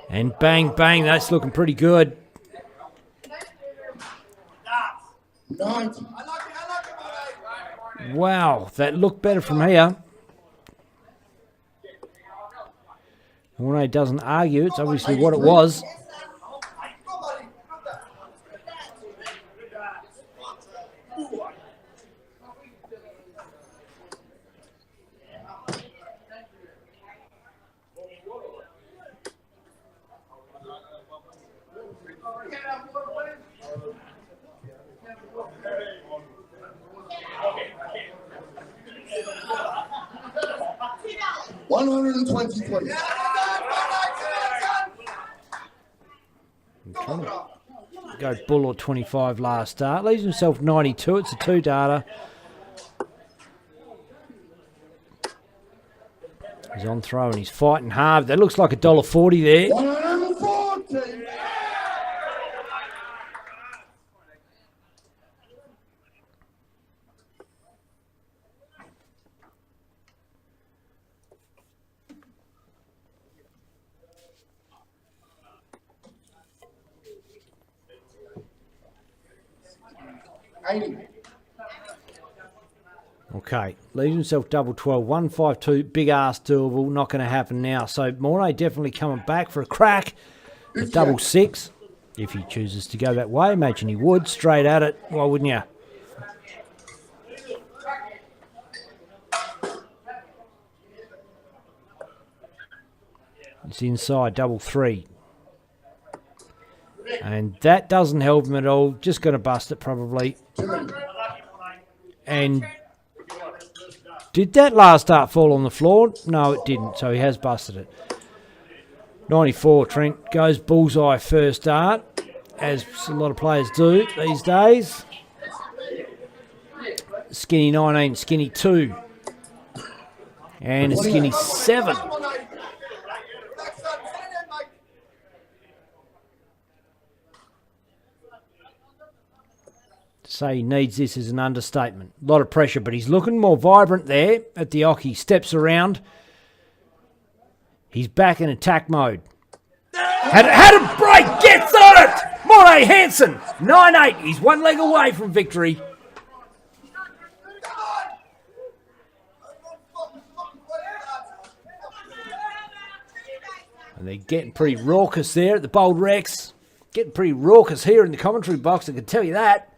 And bang, bang. That's looking pretty good. 90. Wow, that looked better from here. Mornay doesn't argue. It's obviously what it was. $123. Go Buller 25 last start. Leaves himself 92. It's a 2-darter. He's on throw and he's fighting hard. That looks like $1.40 there. 140. Okay, leaves himself double 12, 152, big ass doable, not going to happen now. So Mornay definitely coming back for a crack at double 6. If he chooses to go that way, imagine he would, straight at it. Why wouldn't you? It's inside, double 3. And that doesn't help him at all. Just going to bust it probably. And did that last dart fall on the floor? No, it didn't. So he has busted it. 94, Trent goes bullseye first dart, as a lot of players do these days. Skinny 19, skinny 2. And a skinny 7. Say he needs this as an understatement. A lot of pressure, but he's looking more vibrant there at the Ocky. Steps around. He's back in attack mode. Had a break. Gets on it. Mornay Hansen. 9-8. He's one leg away from victory. And they're getting pretty raucous there at the Boulder X. Getting pretty raucous here in the commentary box, I can tell you that.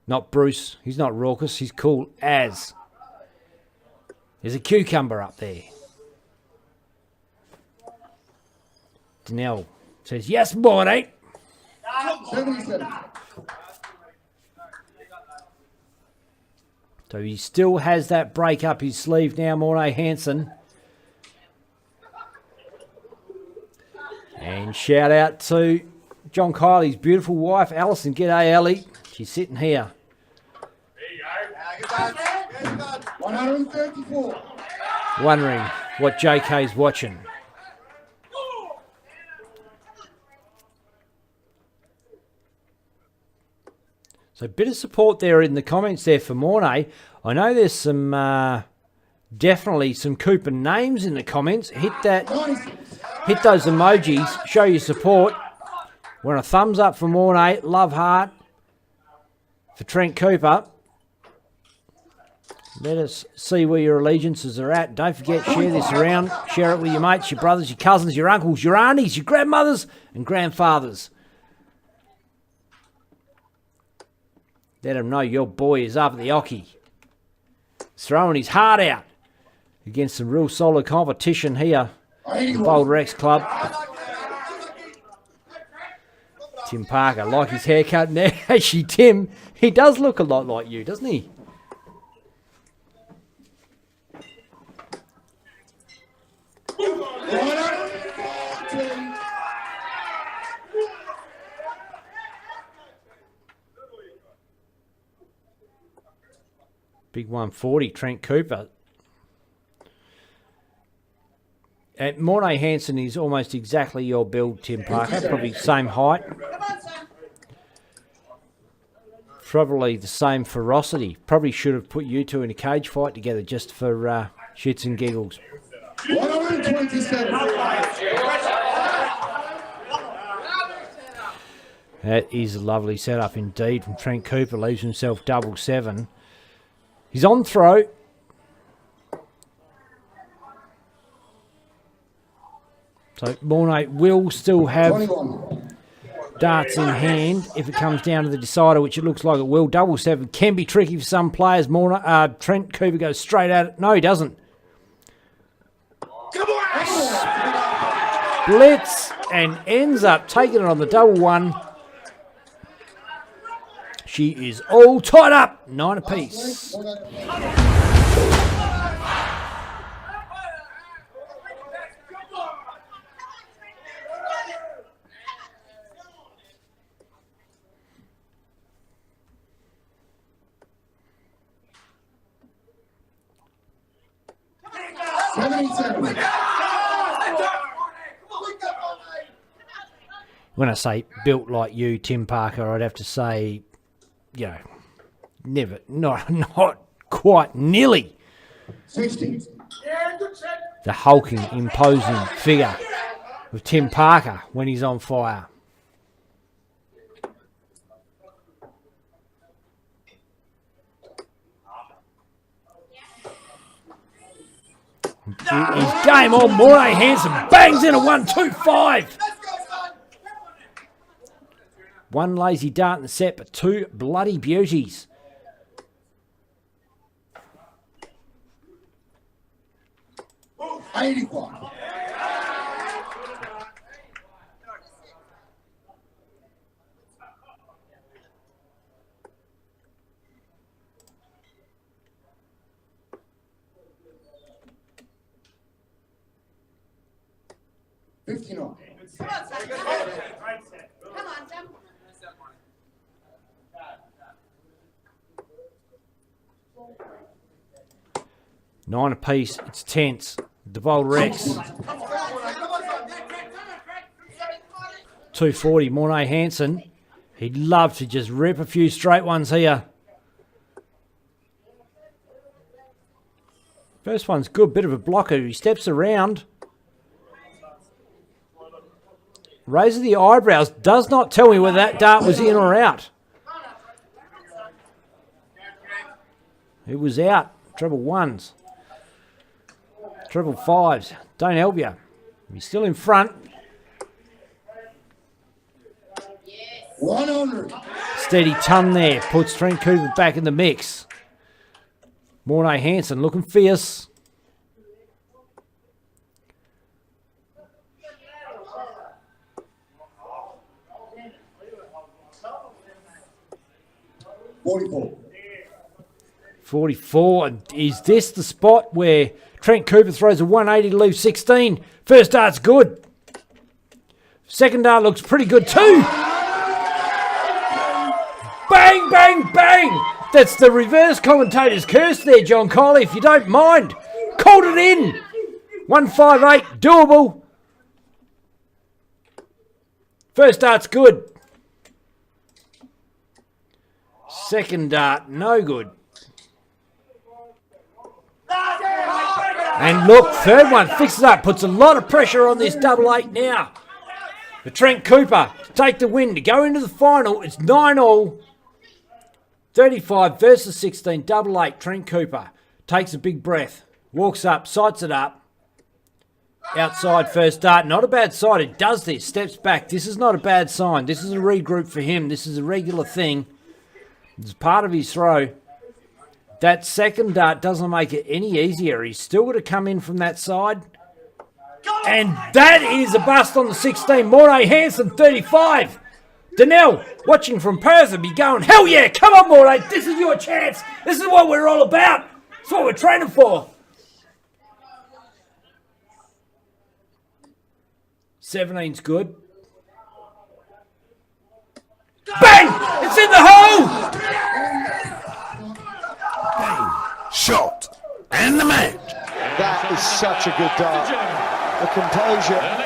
Not Bruce. He's not raucous. He's cool as. There's a cucumber up there. Donnell says, yes, Mornay. 77. So he still has that break up his sleeve now, Mornay Hansen. Shout out to John Kiley's beautiful wife, Alison. G'day, Ellie. She's sitting here. 134. Wondering what JK's watching. So a bit of support there in the comments there for Mornay. I know there's some, definitely some Cooper names in the comments. Hit those emojis, show your support. Want a thumbs up for Mornay, love heart for Trent Cooper. Let us see where your allegiances are at. Don't forget, share this around. Share it with your mates, your brothers, your cousins, your uncles, your aunties, your grandmothers and grandfathers. Let them know your boy is up at the hockey. He's throwing his heart out against some real solid competition here at the Boulder X Club. Tim Parker, like his haircut now. Actually, Tim, he does look a lot like you, doesn't he? Big 140, Trent Cooper. And Mornay Hansen is almost exactly your build, Tim Parker. Probably same height. Probably the same ferocity. Probably should have put you two in a cage fight together just for shits and giggles. 127. That is a lovely setup indeed from Trent Cooper. Leaves himself 7-7. He's on throw. So Mornay will still have 21. darts in hand if it comes down to the decider, which it looks like it will. 7-7 can be tricky for some players. Trent Cooper goes straight at it. No, he doesn't. Blitz and ends up taking it on the 1-1. She is all tied up. 9 apiece. When I say built like you, Tim Parker, I'd have to say, you know, never, not quite nearly 60. the hulking, imposing figure of Tim Parker when he's on fire. His game on. Mornay Hansen bangs in a 1-2-5. One lazy dart in the set, but two bloody beauties. Oh, 81. $59. Come on, Sam. Nine apiece. It's tense. The Boulder X. 240. Mornay Hansen. He'd love to just rip a few straight ones here. First one's good. Bit of a blocker. He steps around. Raises the eyebrows. Does not tell me whether that dart was in or out. It was out. Treble ones. Treble fives. Don't help you. He's still in front. 100. Steady ton there. Puts Trent Cooper back in the mix. Mornay Hansen looking fierce. $44. 44. Is this the spot where Trent Cooper throws a 180 to leave 16? First dart's good. Second dart looks pretty good too. Bang, bang, bang. That's the reverse commentator's curse there, John Coley, if you don't mind. Called it in. 158, doable. First dart's good. Second dart, no good. And look, third one fixes up, puts a lot of pressure on this double 8 now. For Trent Cooper to take the win, to go into the final. It's 9-all. 35 versus 16, double 8. Trent Cooper takes a big breath, walks up, sights it up. Outside first dart, not a bad side. It does this, steps back. This is not a bad sign. This is a regroup for him. This is a regular thing. It's part of his throw. That second dart doesn't make it any easier. He's still got to come in from that side. And that is a bust on the 16. Mornay Hansen, 35. Donnell, watching from Perth, and be going, hell yeah, come on, Mornay. This is your chance. This is what we're all about. It's what we're training for. 17's good. Bang! It's in the hole! Shot and the match. That is such a good dart. The composure.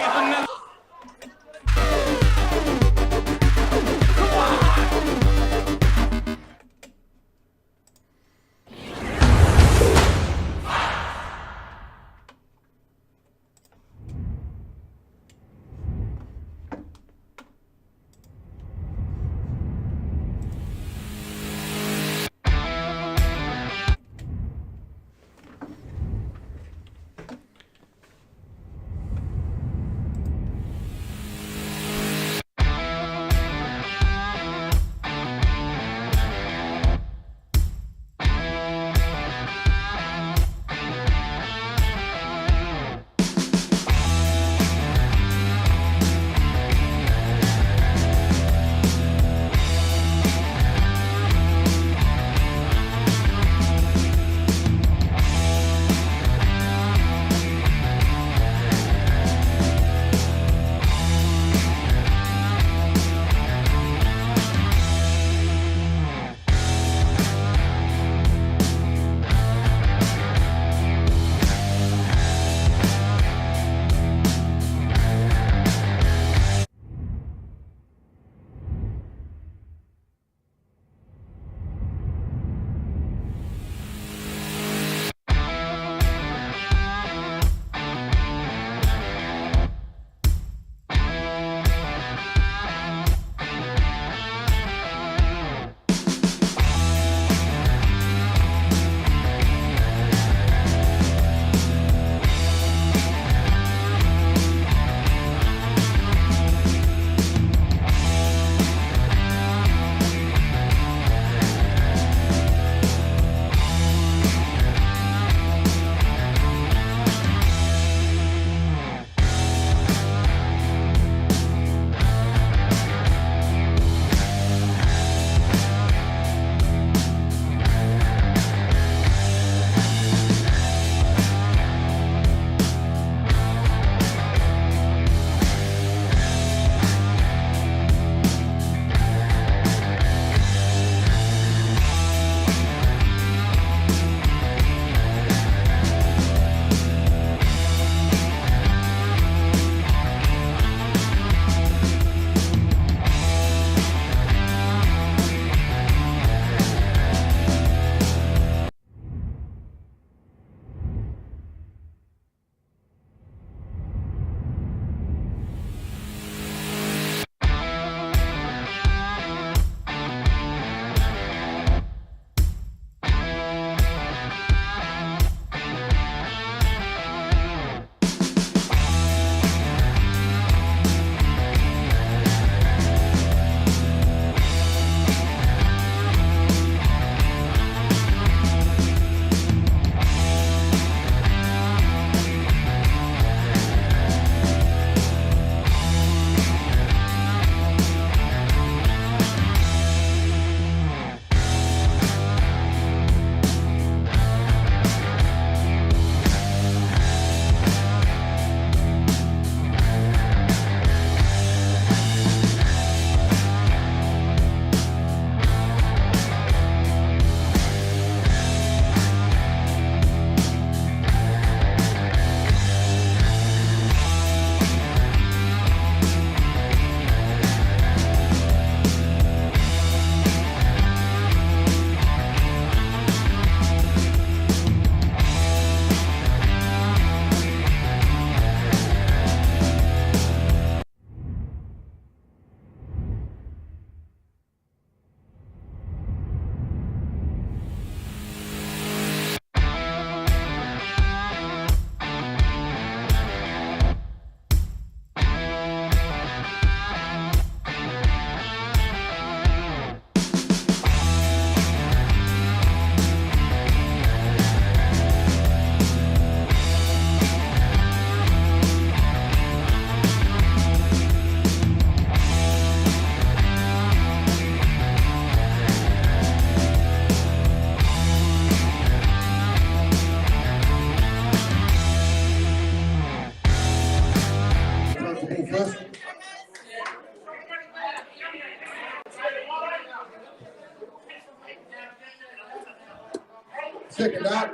Second up.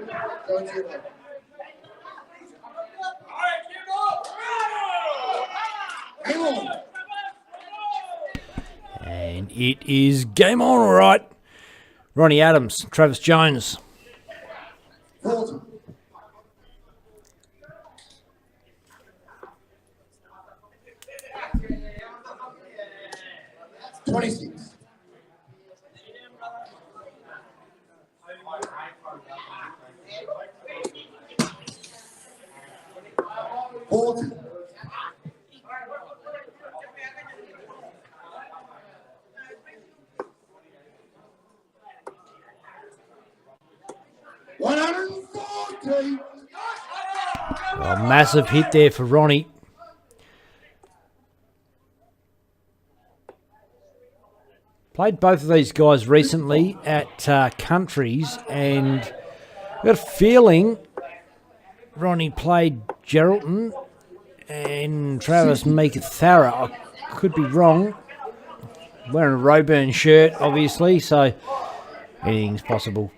Go to the Hang on. And it is game on, all right. Ronnie Adams, Travis Jones. 40. 26. 40. 140. A massive hit there for Ronnie. Played both of these guys recently at Countries, and I've got a feeling Ronnie played Geraldton and Travis Meekithara. I could be wrong. Wearing a Roburn shirt, obviously, so anything's possible.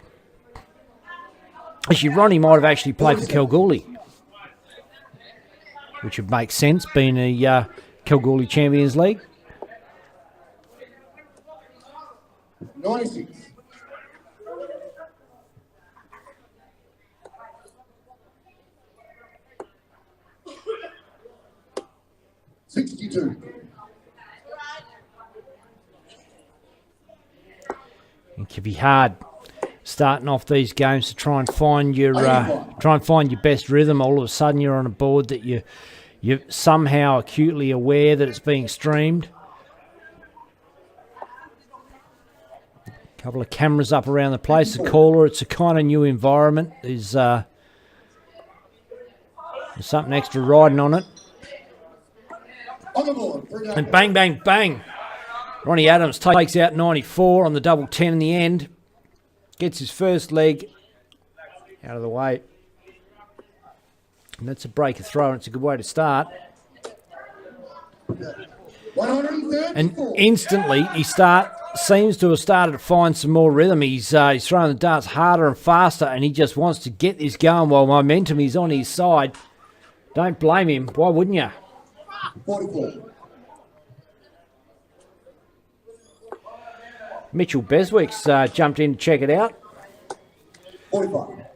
Actually, Ronnie might have actually played for Kalgoorlie, which would make sense, being a Kalgoorlie Champions League. 96. 62. It can be hard starting off these games to try and find your best rhythm. All of a sudden, you're on a board that you're somehow acutely aware that it's being streamed. A couple of cameras up around the place. The caller, it's a kind of new environment. There's something extra riding on it. On the board. And bang, bang, bang. Ronnie Adams takes out 94 on the double 10 in the end. Gets his first leg out of the way. And that's a breaker throw, and it's a good way to start. 134. And instantly he seems to have started to find some more rhythm. He's throwing the darts harder and faster, and he just wants to get this going while momentum is on his side. Don't blame him. Why wouldn't you? 44. Mitchell Beswick's jumped in to check it out. 45.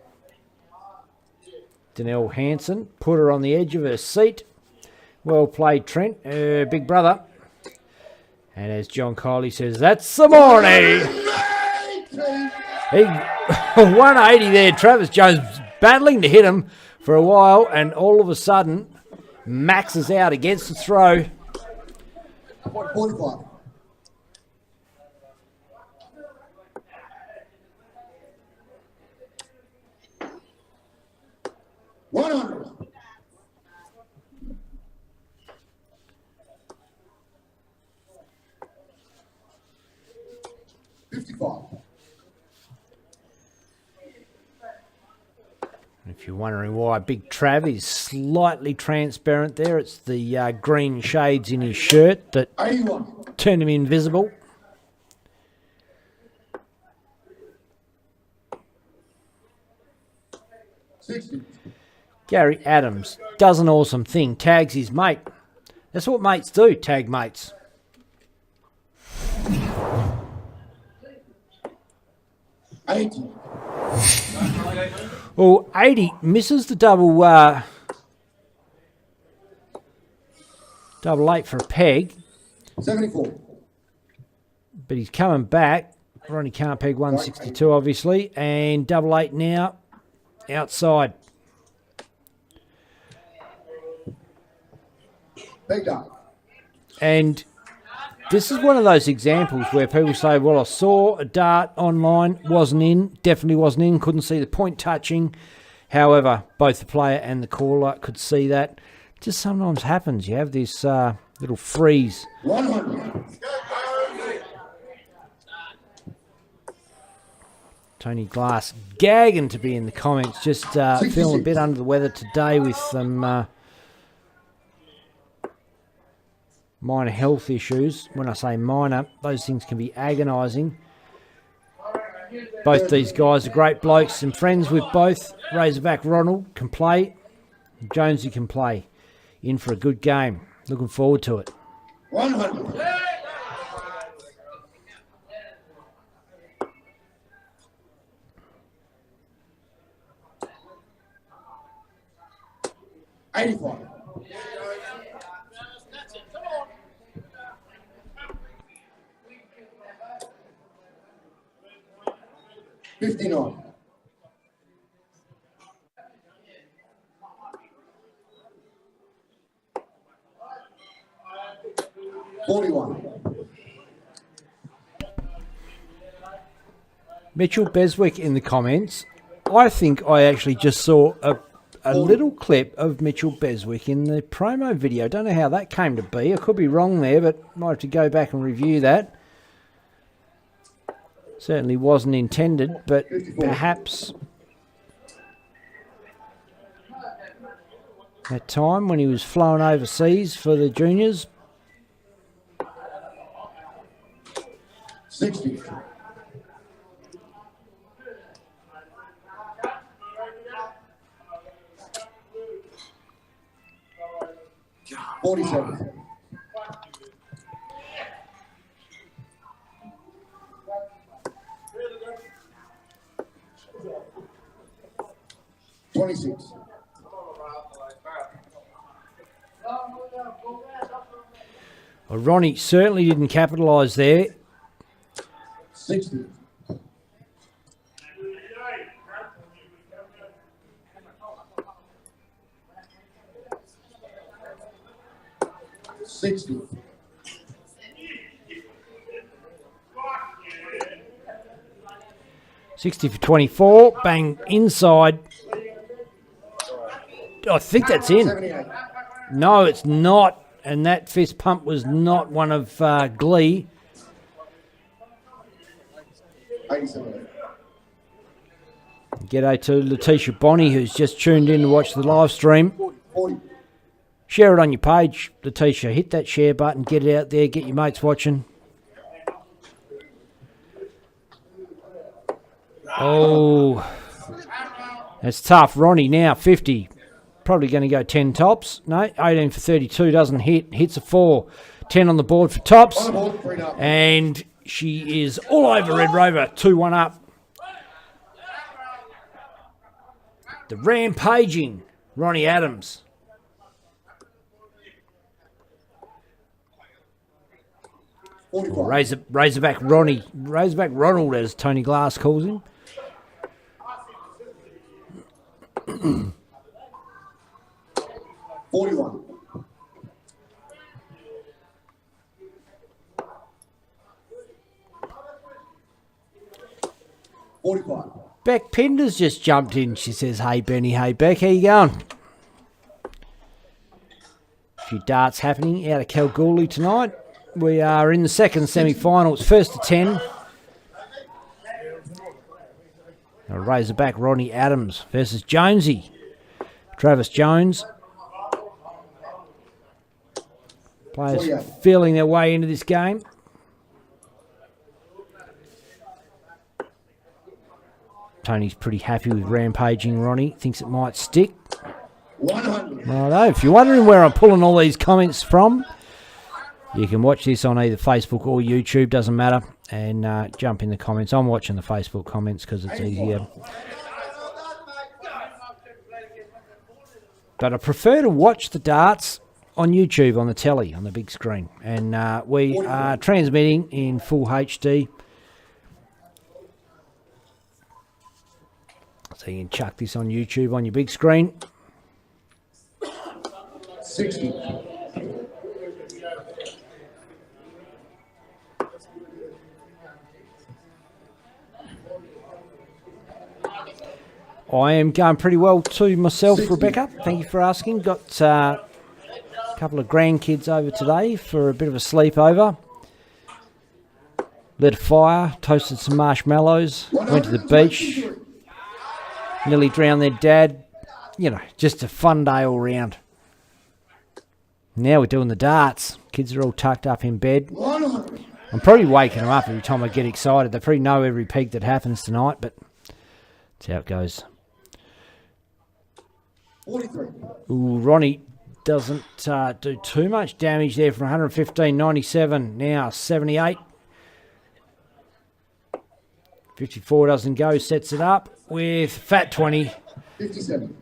Danelle Hansen put her on the edge of her seat. Well played, Trent, her big brother. And as John Kiley says, that's Simone. 180 there. Travis Jones battling to hit him for a while, and all of a sudden maxes out against the throw. 45. 100. 55. If you're wondering why Big Trav is slightly transparent there, it's the green shades in his shirt that 81. turn him invisible. Gary Adams does an awesome thing, tags his mate. That's what mates do, tag mates. Well, 80 misses the double 8 for a peg. 74. But he's coming back. Ronnie can't peg 162, obviously. And double 8 now, outside. Big up. And this is one of those examples where people say, well, I saw a dart online, wasn't in, definitely wasn't in, couldn't see the point touching. However, both the player and the caller could see that. Just sometimes happens. You have this little freeze. 100. Tony Glass gagging to be in the comments, just feeling a bit under the weather today with some minor health issues. When I say minor, those things can be agonising. Both these guys are great blokes and friends with both. Razorback Ronald can play. Jonesy can play. In for a good game. Looking forward to it. 100. $85. $59. $41. Mitchell Beswick in the comments. I think I actually just saw a little clip of Mitchell Beswick in the promo video. Don't know how that came to be. I could be wrong there, but might have to go back and review that. Certainly wasn't intended, but perhaps that time when he was flown overseas for the juniors. 60. $47. $26. Well, Ronnie certainly didn't capitalise there. 60. $60. $60 for 24. Bang inside. I think that's in. 78. No, it's not. And that fist pump was not one of Glee. 87. G'day to Letitia Bonney, who's just tuned in to watch the live stream. 40. Share it on your page, Letitia. Hit that share button, get it out there, get your mates watching. Oh, that's tough. Ronnie now, 50. Probably going to go 10 tops. No, 18 for 32, doesn't hit. Hits a 4. 10 on the board for tops. On the board, 3 up. And she is all over Red Rover. 2-1 up. The rampaging Ronnie Adams. 45. Razorback Ronnie. Razorback Ronald, as Tony Glass calls him. $41. $45. Beck Pinder's just jumped in. She says, hey, Benny. Hey, Beck. How you going? A few darts happening out of Kalgoorlie tonight. We are in the second semi-final. It's first to 10. A Razorback Ronnie Adams versus Jonesy. Travis Jones. Players feeling their way into this game. Tony's pretty happy with rampaging Ronnie. Thinks it might stick. 100. Righto. If you're wondering where I'm pulling all these comments from, you can watch this on either Facebook or YouTube. Doesn't matter. And jump in the comments. I'm watching the Facebook comments because it's easier. But I prefer to watch the darts on YouTube, on the telly, on the big screen. And we are transmitting in full HD. So you can chuck this on YouTube on your big screen. 60. I am going pretty well too myself, Rebecca. Thank you for asking. Got a couple of grandkids over today for a bit of a sleepover. Lit a fire, toasted some marshmallows, went to the beach, nearly drowned their dad. You know, just a fun day all round. Now we're doing the darts. Kids are all tucked up in bed. 100. I'm probably waking them up every time I get excited. They probably know every peg that happens tonight, but that's how it goes. 43. Ooh, Ronnie doesn't do too much damage there from 115, 97, now 78. 54 doesn't go, sets it up with fat 20. 57.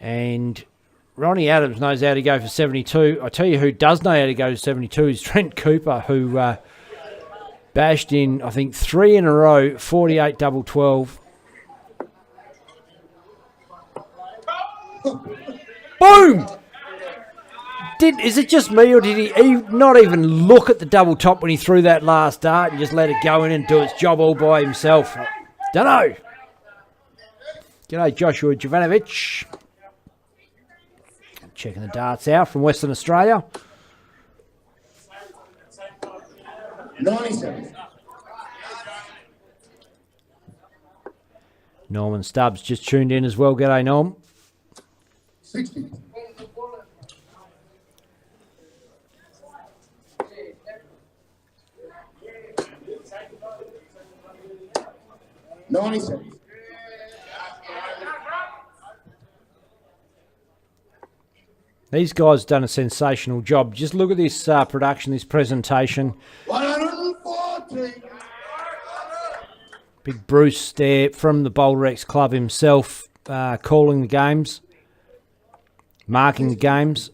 And Ronnie Adams knows how to go for 72. I tell you who does know how to go to 72 is Trent Cooper, who bashed in, I think, 3 in a row, 48 double 12. Boom! Is it just me, or did he not even look at the double top when he threw that last dart and just let it go in and do its job all by himself? Dunno. G'day, Joshua Jovanovic. Checking the darts out from Western Australia. 97. Norman Stubbs just tuned in as well. G'day, Norm. 60. 97. These guys have done a sensational job. Just look at this production, this presentation. 140. Big Bruce there from the Boulder X Club himself, calling the games, marking the games.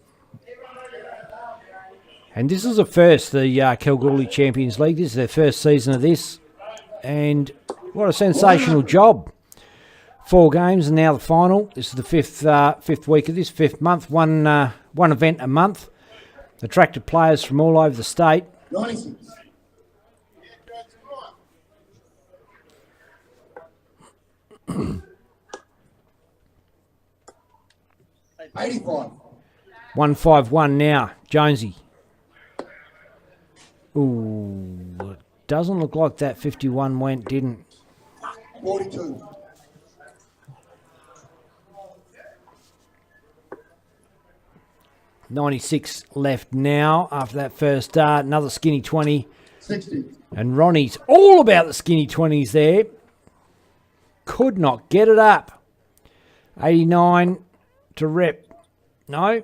And this is the first, the Kalgoorlie Champions League. This is their first season of this. And what a sensational job. 4 games and now the final. This is the fifth week of this, 5th month. One event a month. Attracted players from all over the state. 96. 85. 151 now. Jonesy. Ooh, it doesn't look like that 51 went, didn't. 42. 96 left now after that first start. Another skinny 20. 60. And Ronnie's all about the skinny 20s there. Could not get it up. 89 to rep. No,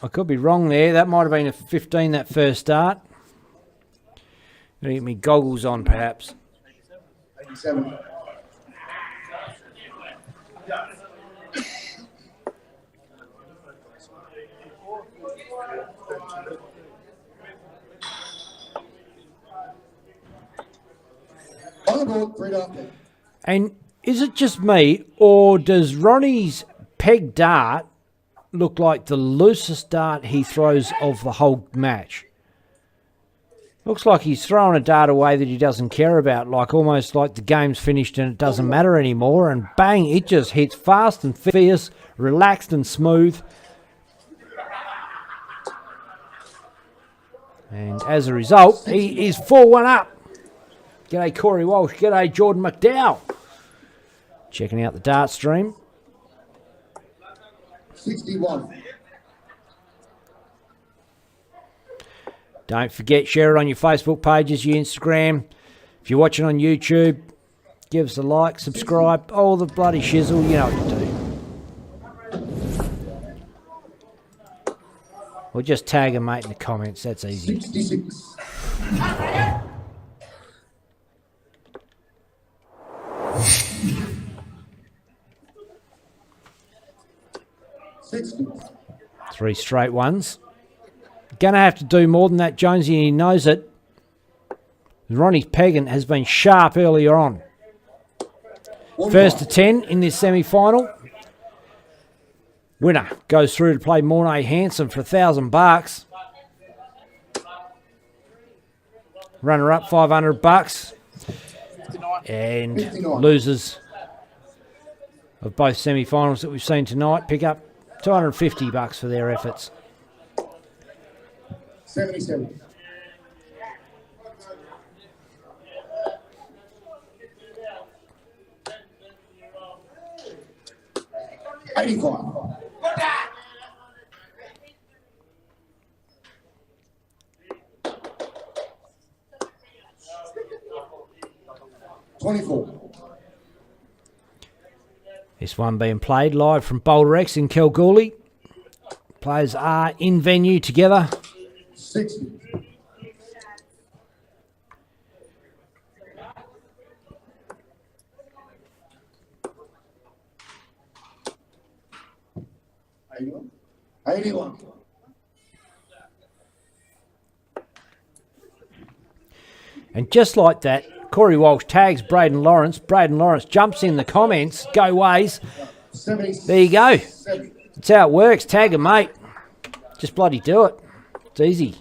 I could be wrong there. That might have been a 15 that first start. Gonna get me goggles on perhaps. 87. On the board, 3 up. And is it just me, or does Ronnie's peg dart look like the loosest dart he throws of the whole match? Looks like he's throwing a dart away that he doesn't care about, like almost like the game's finished and it doesn't matter anymore, and bang, it just hits fast and fierce, relaxed and smooth. And as a result, he is 4-1 up. G'day Corey Walsh, g'day Jordan McDowell. Checking out the dart stream. 61. Don't forget, share it on your Facebook pages, your Instagram. If you're watching on YouTube, give us a like, subscribe, all the bloody shizzle, you know what to do. Or just tag a mate in the comments, that's easy. 66. Three straight ones. Gonna have to do more than that, Jonesy, and he knows it. Ronnie Pegan has been sharp earlier on. First to 10 in this semi-final. Winner goes through to play Mornay Hanson for $1,000. Runner-up, $500. And 59. losers of both semi-finals that we've seen tonight pick up $250 for their efforts. 77. 85. 24. This one being played live from Boulder X in Kalgoorlie. Players are in venue together. 60. $81. $81. And just like that, Corey Walsh tags Braden Lawrence. Braden Lawrence jumps in the comments. Go ways. 70. There you go. That's how it works. Tag him, mate. Just bloody do it. It's easy.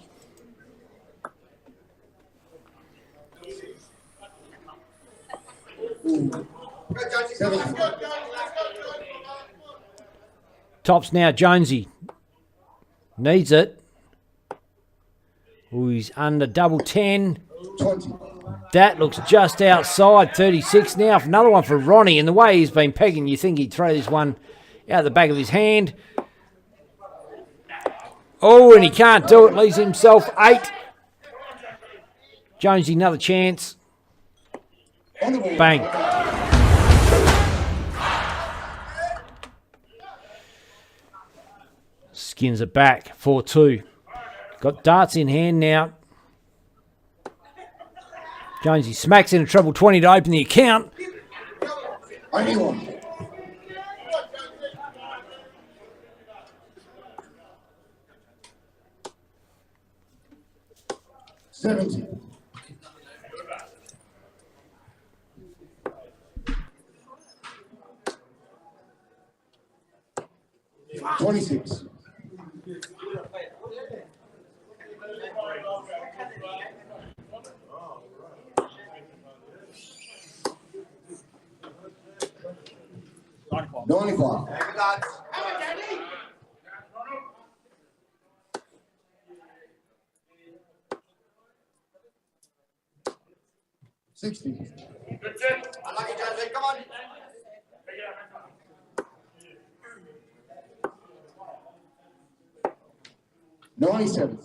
Tops now, Jonesy. Needs it. Oh, he's under double 10. 20. That looks just outside 36 now. Another one for Ronnie. And the way he's been pegging, you think he'd throw this one out the back of his hand. Oh, and he can't do it. Leaves himself 8. Jonesy, another chance. Bang. Skins it back. 4-2. Got darts in hand now. Jonesy smacks in a treble 20 to open the account. 81. $70. $26. $95. $60. Unlucky, Jonesy. Come on. $97.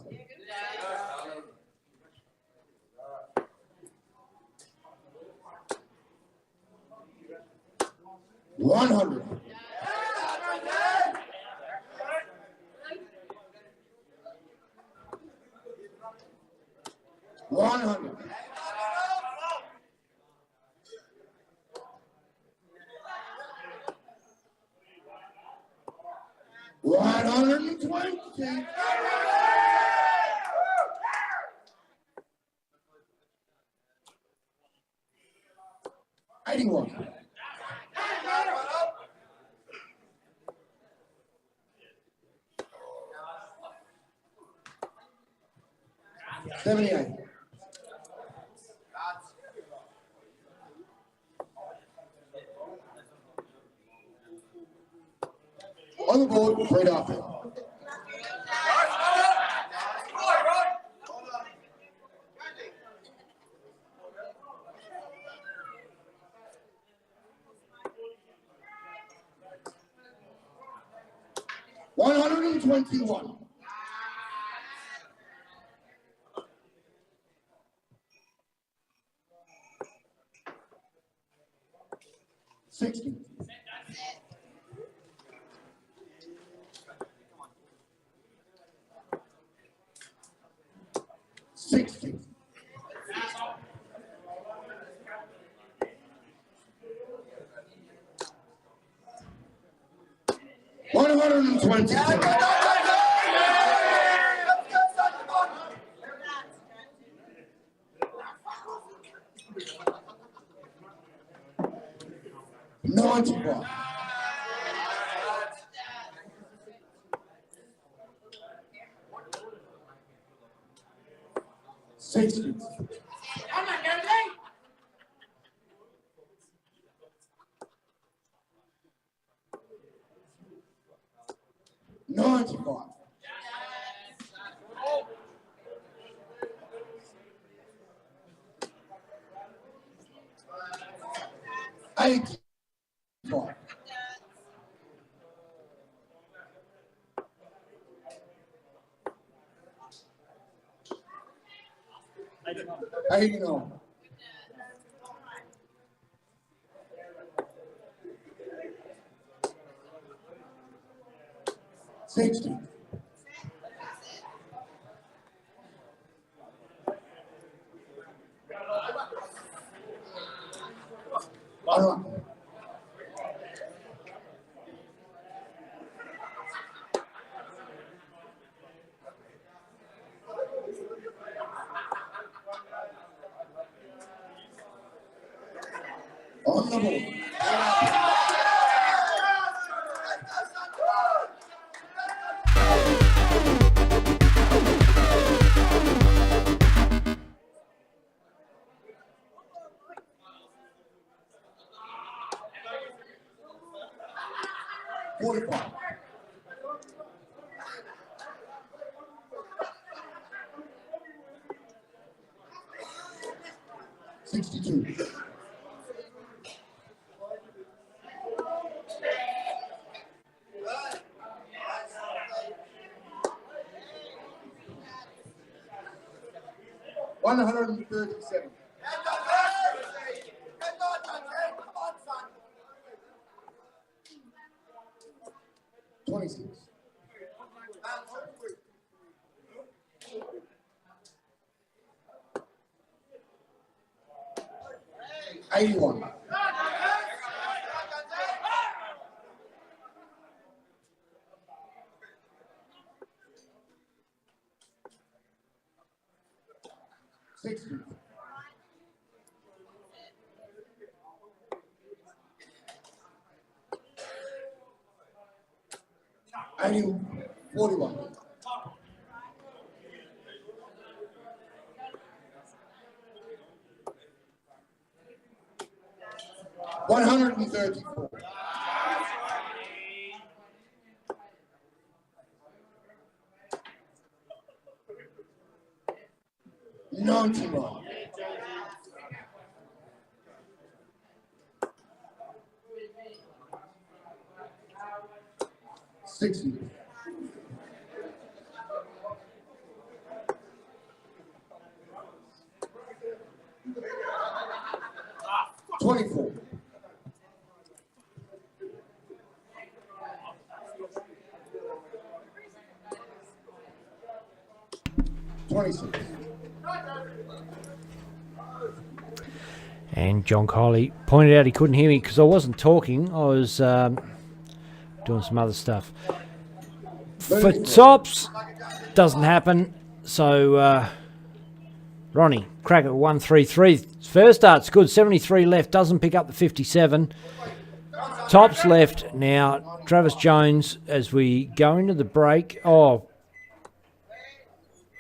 $100. $100. $120. $81. $78. On the board, right after. $121. $60. $60. $120. $91. $60. $95. $85. $89. 60. All right. On the board. $45. $62. $137. 26. 81. 60. 41. 134. 91. 60. 24. 26. And John Kiley pointed out he couldn't hear me because I wasn't talking. I was doing some other stuff. For tops, doesn't happen. So, Ronnie, crack at 133. First start's good. 73 left. Doesn't pick up the 57. Tops left now. Travis Jones as we go into the break. Oh,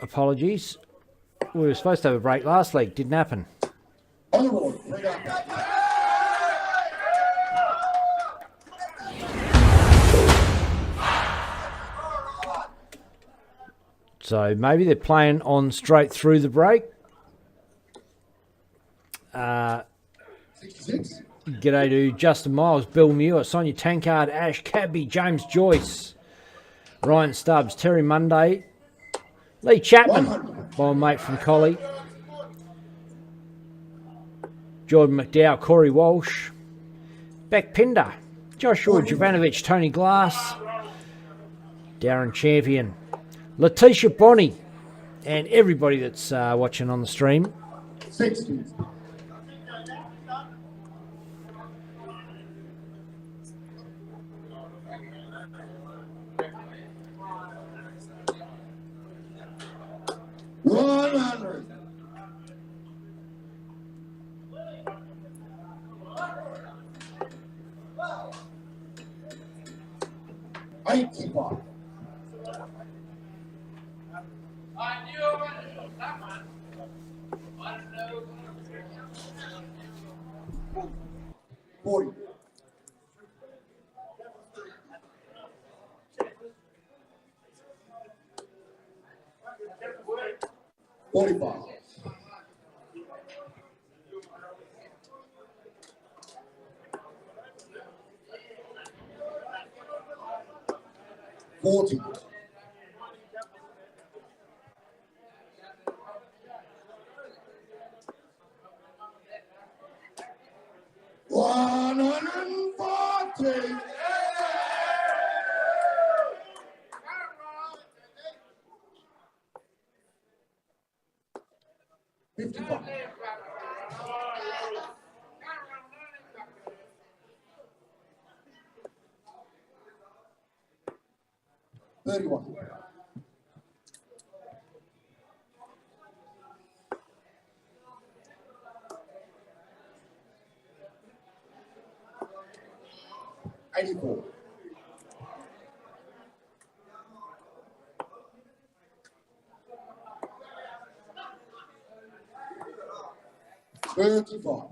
apologies. We were supposed to have a break last week. Didn't happen. On the board. So maybe they're playing on straight through the break. 66. G'day to Justin Miles, Bill Muir, Sonia Tankard, Ash Cabby, James Joyce, Ryan Stubbs, Terry Monday, Lee Chapman, my mate from Collie, Jordan McDowell, Corey Walsh, Beck Pinder, Joshua Jovanovic, Tony Glass, Darren Champion, Letitia Bonney, and everybody that's watching on the stream. 60. 100. 85. $40. 45. 40. 140. 55. 31. 84. 35.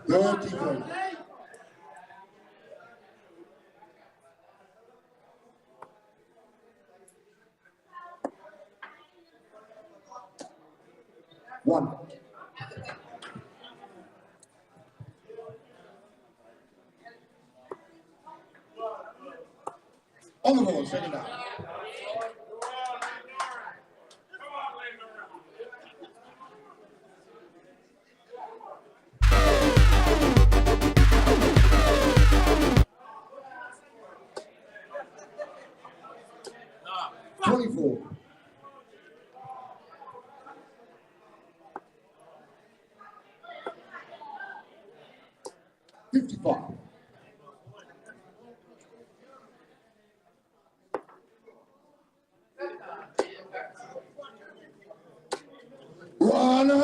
33. 1. On the ball, second down. Twenty-four. 55. 140.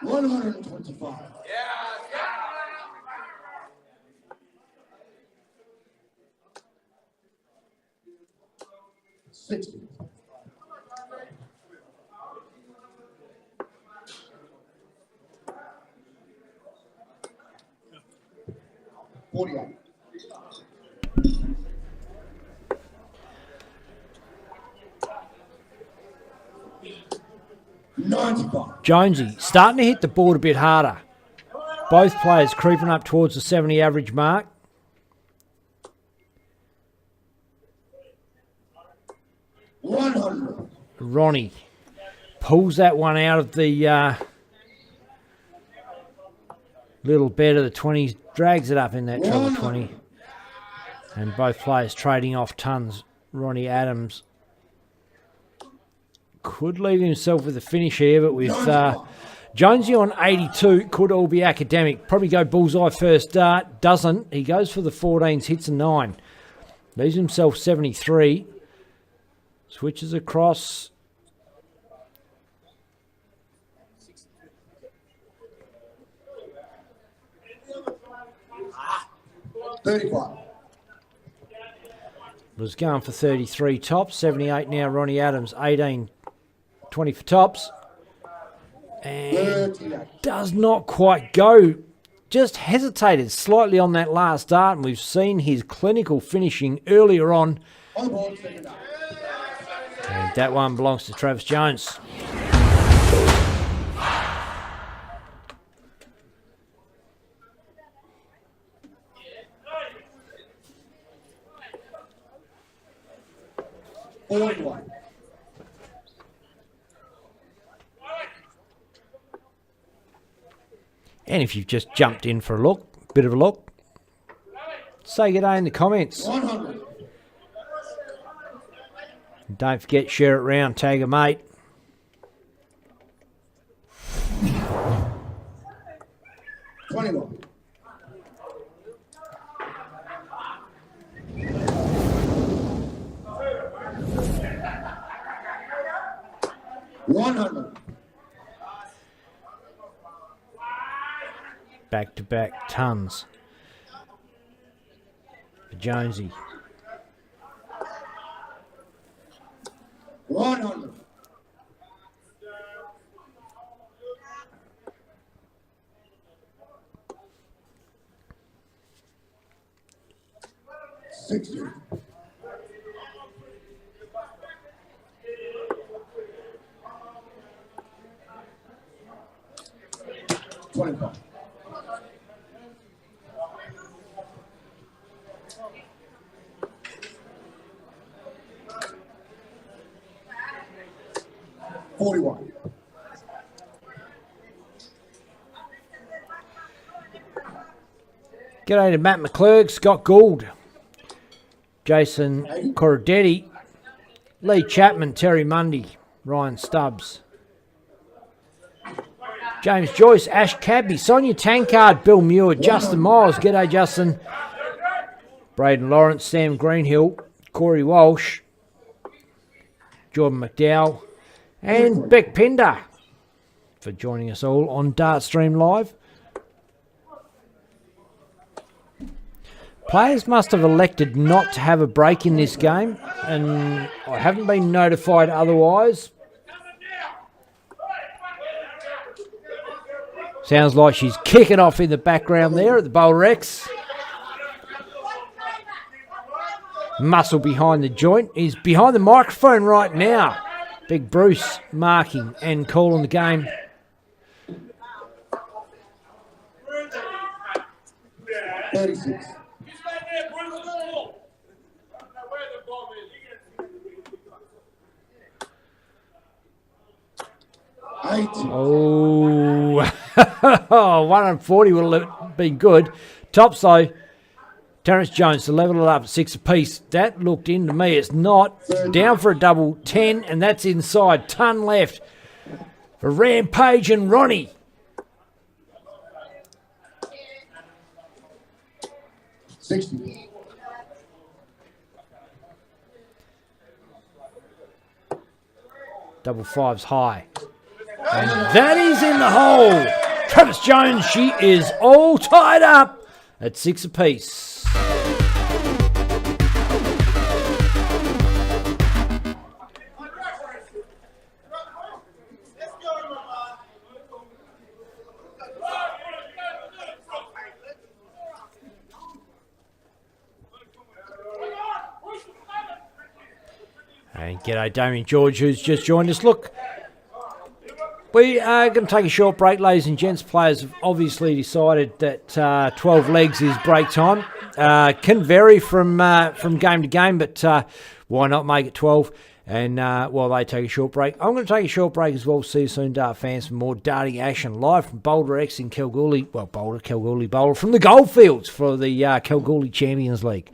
125. 60. 48. 95. Jonesy starting to hit the board a bit harder. Both players creeping up towards the 70 average mark. 100. Ronnie pulls that one out of the little bed of the 20s, drags it up in that treble 20. And both players trading off tons. Ronnie Adams could leave himself with a finish here, but with Jonesy on 82, could all be academic. Probably go bullseye first dart. Doesn't. He goes for the 14s, hits a 9. Leaves himself 73. Switches across. 35. Was going for 33 tops. 78 now, Ronnie Adams. 18, 20 for tops. And 38. does not quite go. Just hesitated slightly on that last dart, and we've seen his clinical finishing earlier on. On the ball, second down. And that one belongs to Travis Jones. Forty-one. And if you've just jumped in for a look, bit of a look, say good day in the comments. 100. And don't forget, share it round, tag a mate. $21. 100. Back-to-back tons for Jonesy. 100. 60. 25. 100. 41. G'day to Matt McClurg, Scott Gould, Jason Corradetti, Lee Chapman, Terry Mundy, Ryan Stubbs, James Joyce, Ash Cabby, Sonia Tankard, Bill Muir, Justin Miles, g'day Justin, Braden Lawrence, Sam Greenhill, Corey Walsh, Jordan McDowell, and Beck Pender for joining us all on Dartstream Live. Players must have elected not to have a break in this game, and I haven't been notified otherwise. Sounds like she's kicking off in the background there at the Boulder X. Muscle behind the joint. He's behind the microphone right now. Big Bruce marking and calling the game. $36. Oh, 140 would have been good. Tops though, Terrence Jones to level it up at 6 apiece. That looked into me. It's not. Down for a double 10, and that's inside. Ton left for Rampage and Ronnie. $60. Double fives high. And that is in the hole. Travis Jones, she is all tied up at 6 apiece. And g'day Damien George, who's just joined us. Look, we are going to take a short break, ladies and gents. Players have obviously decided that 12 legs is break time. Can vary from game to game, but why not make it 12? And while they take a short break, I'm going to take a short break as well. See you soon, Dart fans, for more darting action live from Boulder X in Kalgoorlie. Well, Boulder from the Goldfields for the Kalgoorlie Champions League.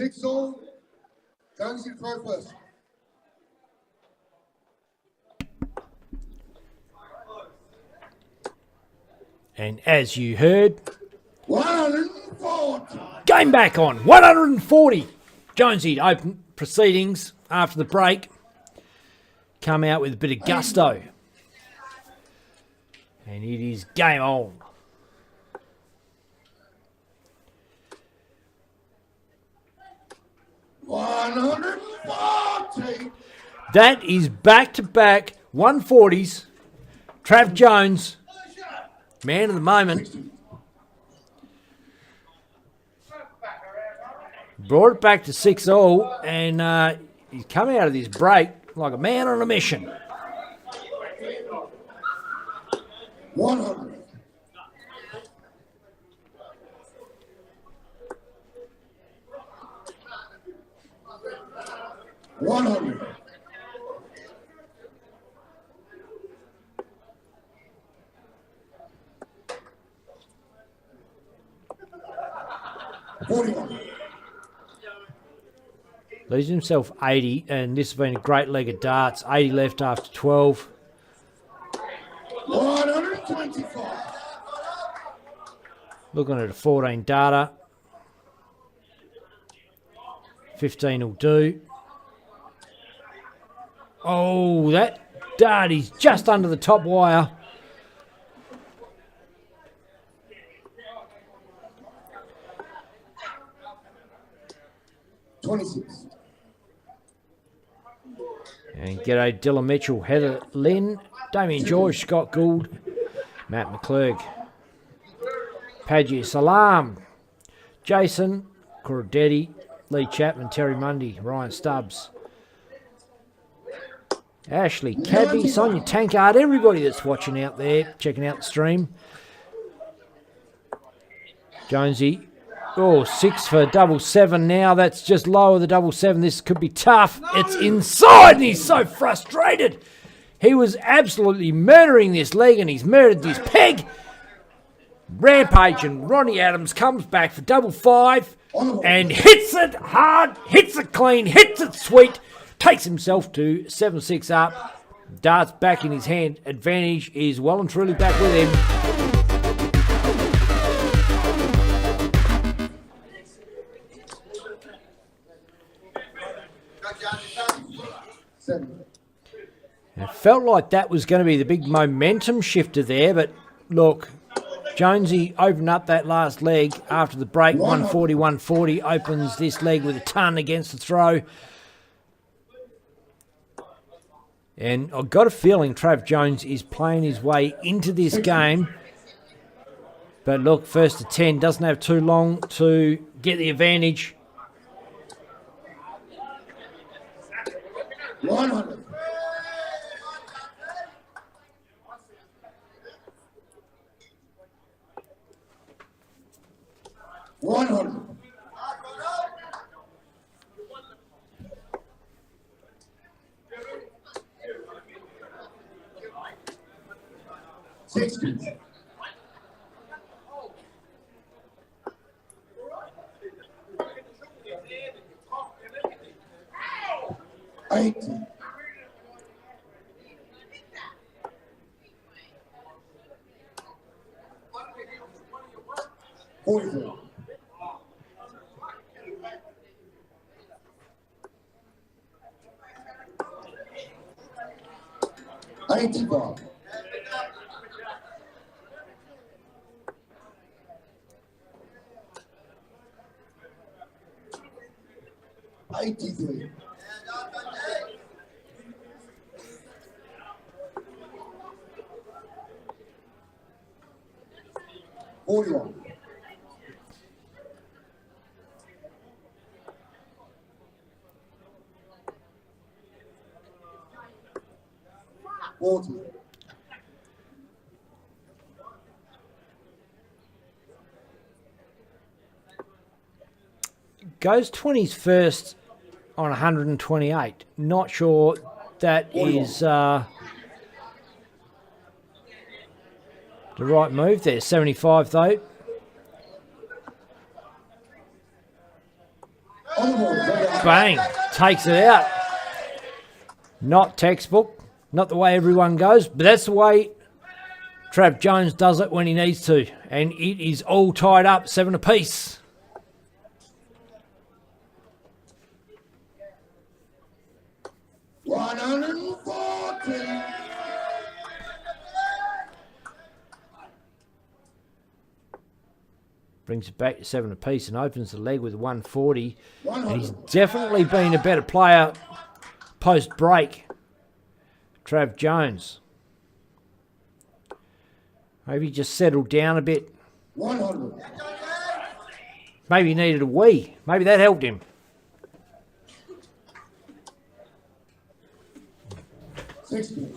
6 all. Jones in throw first. And as you heard, 140. game back on 140. Jonesy open proceedings after the break. Come out with a bit of gusto. And it is game on. $140. That is back-to-back 140s. Trav Jones, man of the moment. Brought it back to 6-all, and he's come out of this break like a man on a mission. 100. 100. 41. Leaves himself 80, and this has been a great leg of darts. 80 left after 12. 125. Looking at a 14 data. 15 will do. Oh, that dart is just under the top wire. $26. And g'day Dylan Mitchell, Heather Lynn, Damien George, Scott Gould, Matt McClurg, Padgy Salam, Jason Cordetti, Lee Chapman, Terry Mundy, Ryan Stubbs, Ashley Cadby, Sonia Tankard, everybody that's watching out there, checking out the stream. Jonesy, oh, 6 for double 7 now. That's just lower the double 7. This could be tough. It's inside, and he's so frustrated. He was absolutely murdering this leg, and he's murdered this peg. Rampage, and Ronnie Adams comes back for double 5 and hits it hard, hits it clean, hits it sweet, takes himself to 7-6 up. Darts back in his hand. Advantage is well and truly back with him. It felt like that was going to be the big momentum shifter there, but look, Jonesy opened up that last leg after the break, 140-140, opens this leg with a ton against the throw. And I've got a feeling Trav Jones is playing his way into this game. But look, first to 10, doesn't have too long to get the advantage. 100. 100. 60. 80. 44. 85. 83. 41. 40. 'Goes 20s first on 128. Not sure that is the right move there. 75 though. On the ball. Bang. Takes it out. Not textbook. Not the way everyone goes, but that's the way Trav Jones does it when he needs to. And it is all tied up, 7 apiece. $140. Brings it back to 7 apiece and opens the leg with 140. And he's definitely been a better player post-break. Trav Jones. Maybe just settled down a bit. 100. Maybe he needed a wee. Maybe that helped him. 60.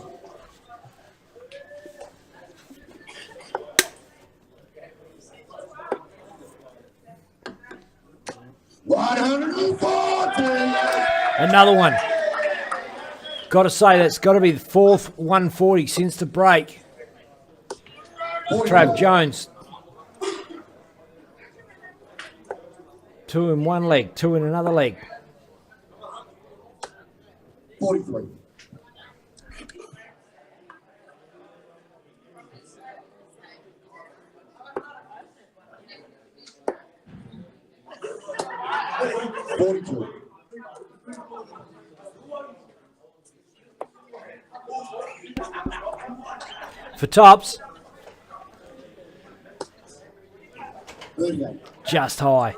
$140. Another one. Got to say, that's got to be the fourth 140 since the break. Trav Jones. 2 in one leg, 2 in another leg. 43.42. For tops, 38. just high.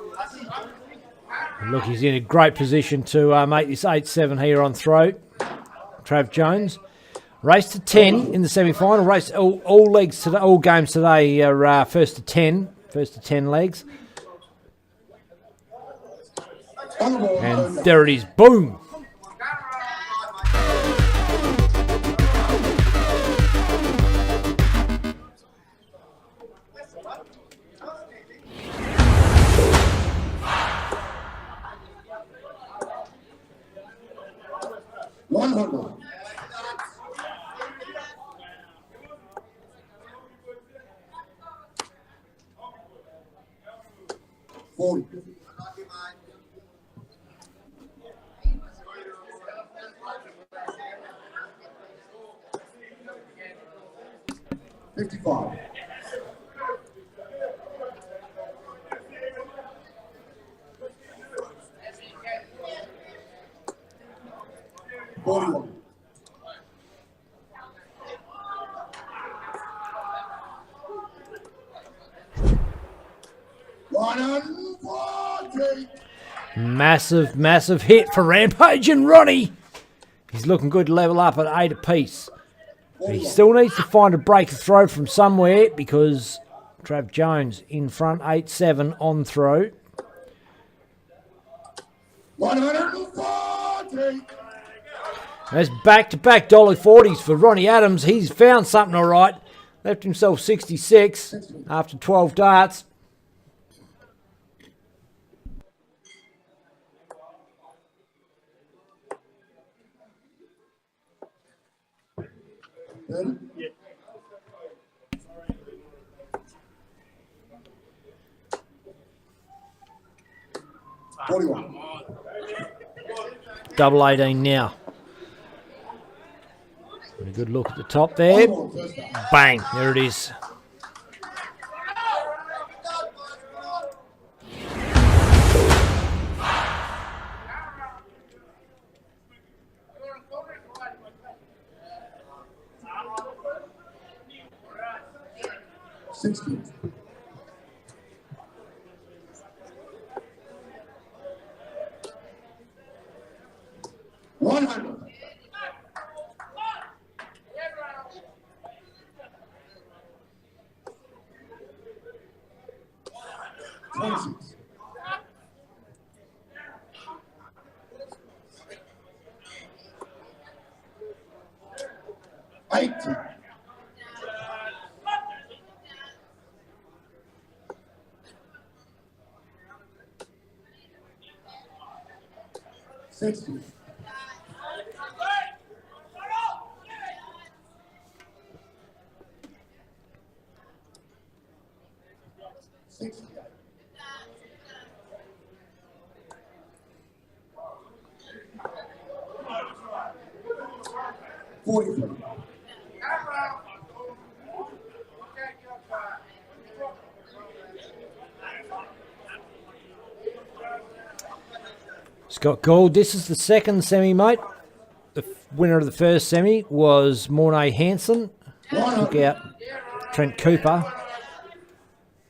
And look, he's in a great position to make this 8-7 here on throw. Trav Jones. Race to 10 in the semi-final. Race all legs today, all games today are first to 10 legs. And there it is. Boom. $100. $40. $55. $41. $140. Massive hit for Rampage and Ronnie. He's looking good to level up at 8 apiece. But he still needs to find a break of throw from somewhere because Trav Jones in front 8-7 on throw. $140. There's back-to-back $40s for Ronnie Adams. He's found something all right. Left himself 66 after 12 darts. Yeah. $41. Double 18 now. And a good look at the top there. Bang, there it is. $60. $100. $26. $18. $60. $60. 43. Scott Gould, this is the second semi, mate. The winner of the first semi was Mornay Hansen. Took out Trent Cooper.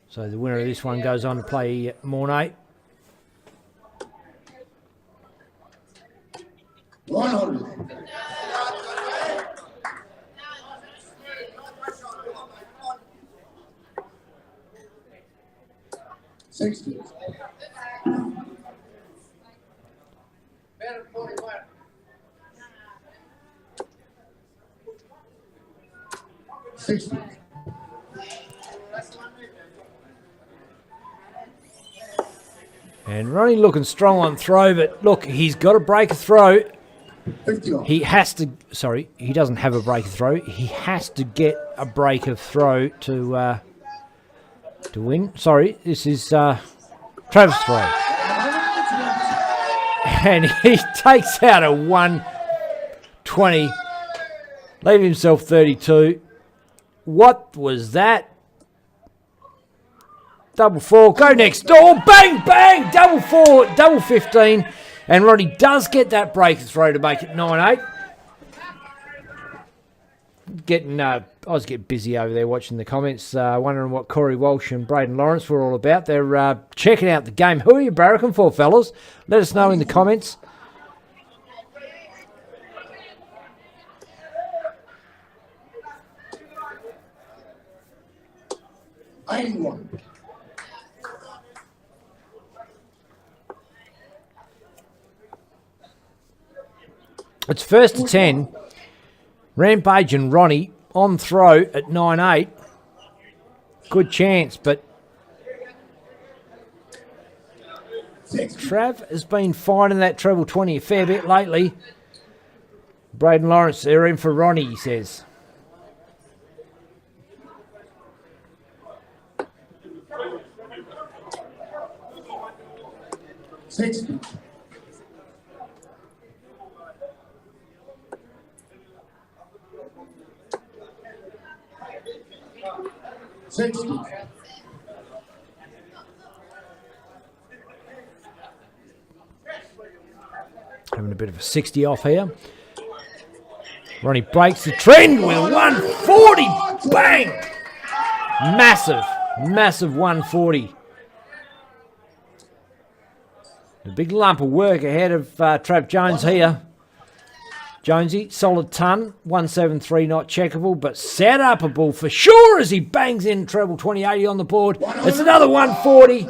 So the winner of this one goes on to play Mornay. 100. 60. 60. And Ronnie looking strong on throw, but look, he's got to break a throw. 50. He has to, sorry, he doesn't have a break of throw. He has to get a break of throw to win. Sorry, this is Travis' throw. And he takes out a 120, leave himself 32. What was that? Double four, go next door, bang, bang, double four, double 15. And Ronnie does get that break throw to make it 9-8. I was getting busy over there watching the comments, wondering what Corey Walsh and Braden Lawrence were all about. They're checking out the game. Who are you barracking for, fellas? Let us know in the comments. Anyone. It's first to 10. Rampage and Ronnie on throw at 9-8. Good chance, but Trav has been finding that treble 20 a fair bit lately. Braden Lawrence, they're in for Ronnie, he says. $60. 60. Having a bit of a 60 off here. Ronnie breaks the trend with 140. Bang! Massive, massive 140. A big lump of work ahead of Trav Jones here. Jonesy, solid ton, 173 not checkable, but set upable for sure as he bangs in treble 2080 on the board. It's another 140.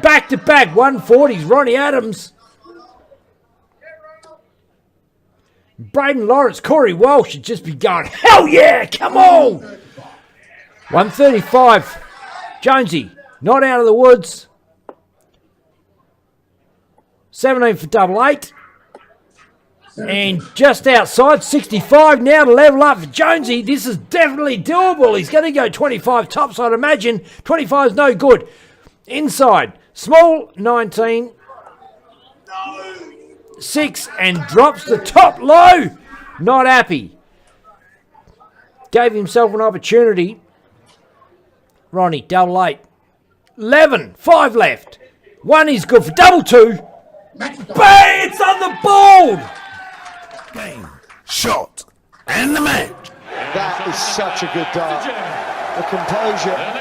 Back to back 140s. Ronnie Adams. Braden Lawrence, Corey Walsh should just be going, hell yeah, come on. 135. Jonesy, not out of the woods. 17 for double 8. And just outside, 65 now to level up for Jonesy. This is definitely doable. He's going to go 25 tops, I'd imagine. 25 is no good. Inside, small 19. 6 and drops the top low. Not happy. Gave himself an opportunity. Ronnie, double 8. 11, 5 left. 1 is good for double 2. Bang! It's on the board! Game, shot, and the match. That is such a good dart. The composure.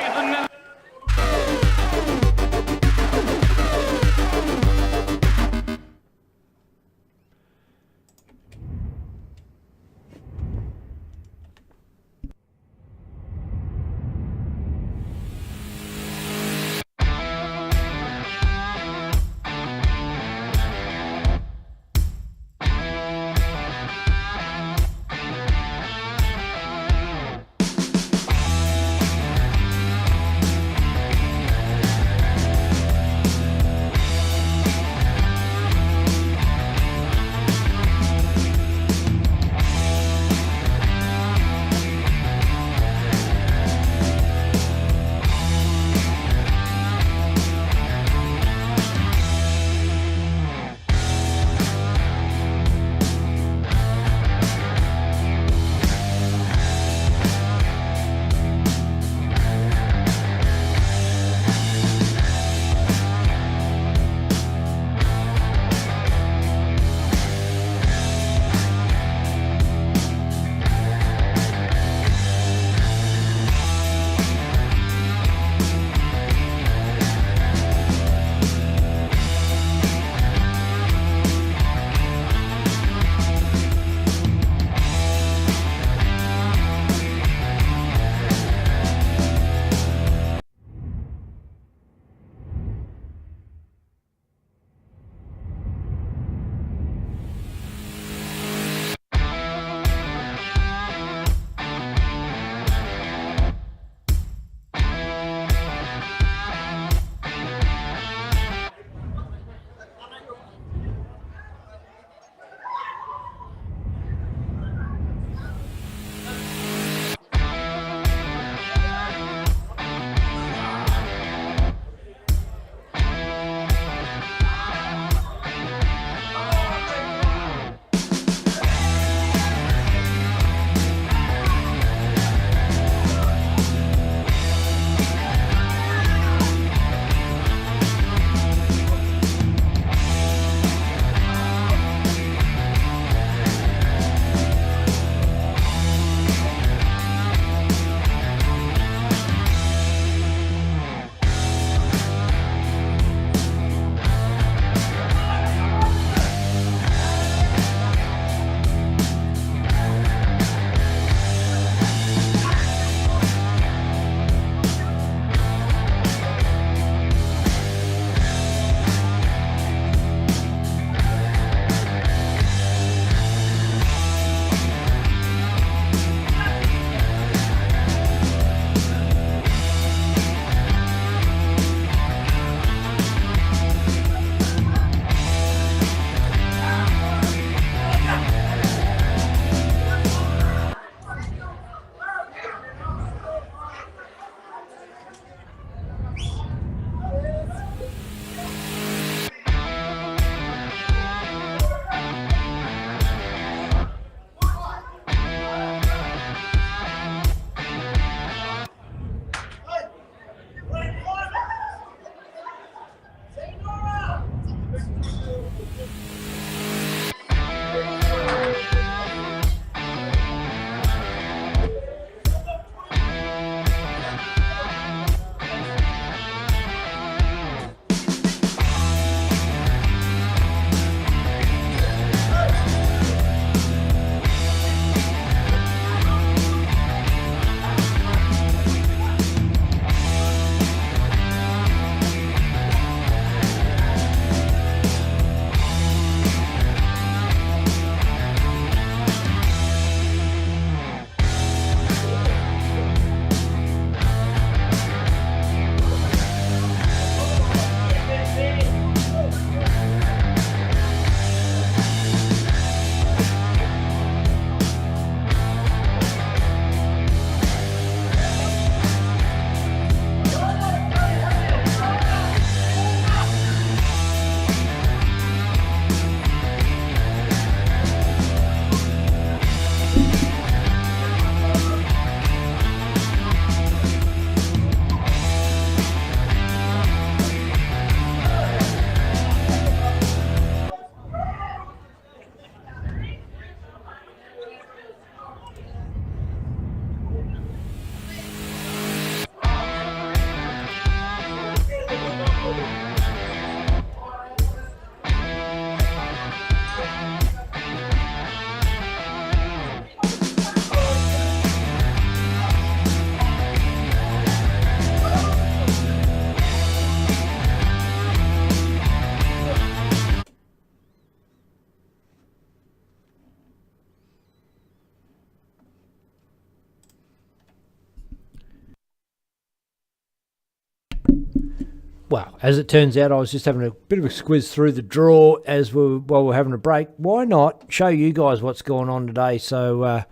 well, as it turns out, I was just having a bit of a squiz through the draw while we're having a break. Why not show you guys what's going on today? So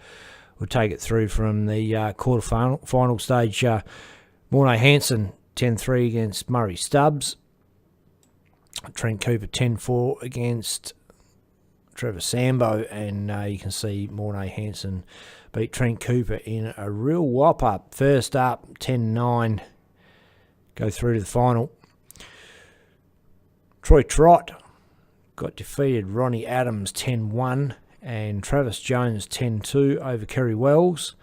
we'll take it through from the quarter-final stage. Morné Hansen 10-3 against Murray Stubbs. Trent Cooper 10-4 against Trevor Sambo, and you can see Morné Hansen beat Trent Cooper in a real whopper. First up, 10-9, go through to the final. Troy Trott got defeated Ronnie Adams 10-1, and Travis Jones 10-2 over Kerry Wells.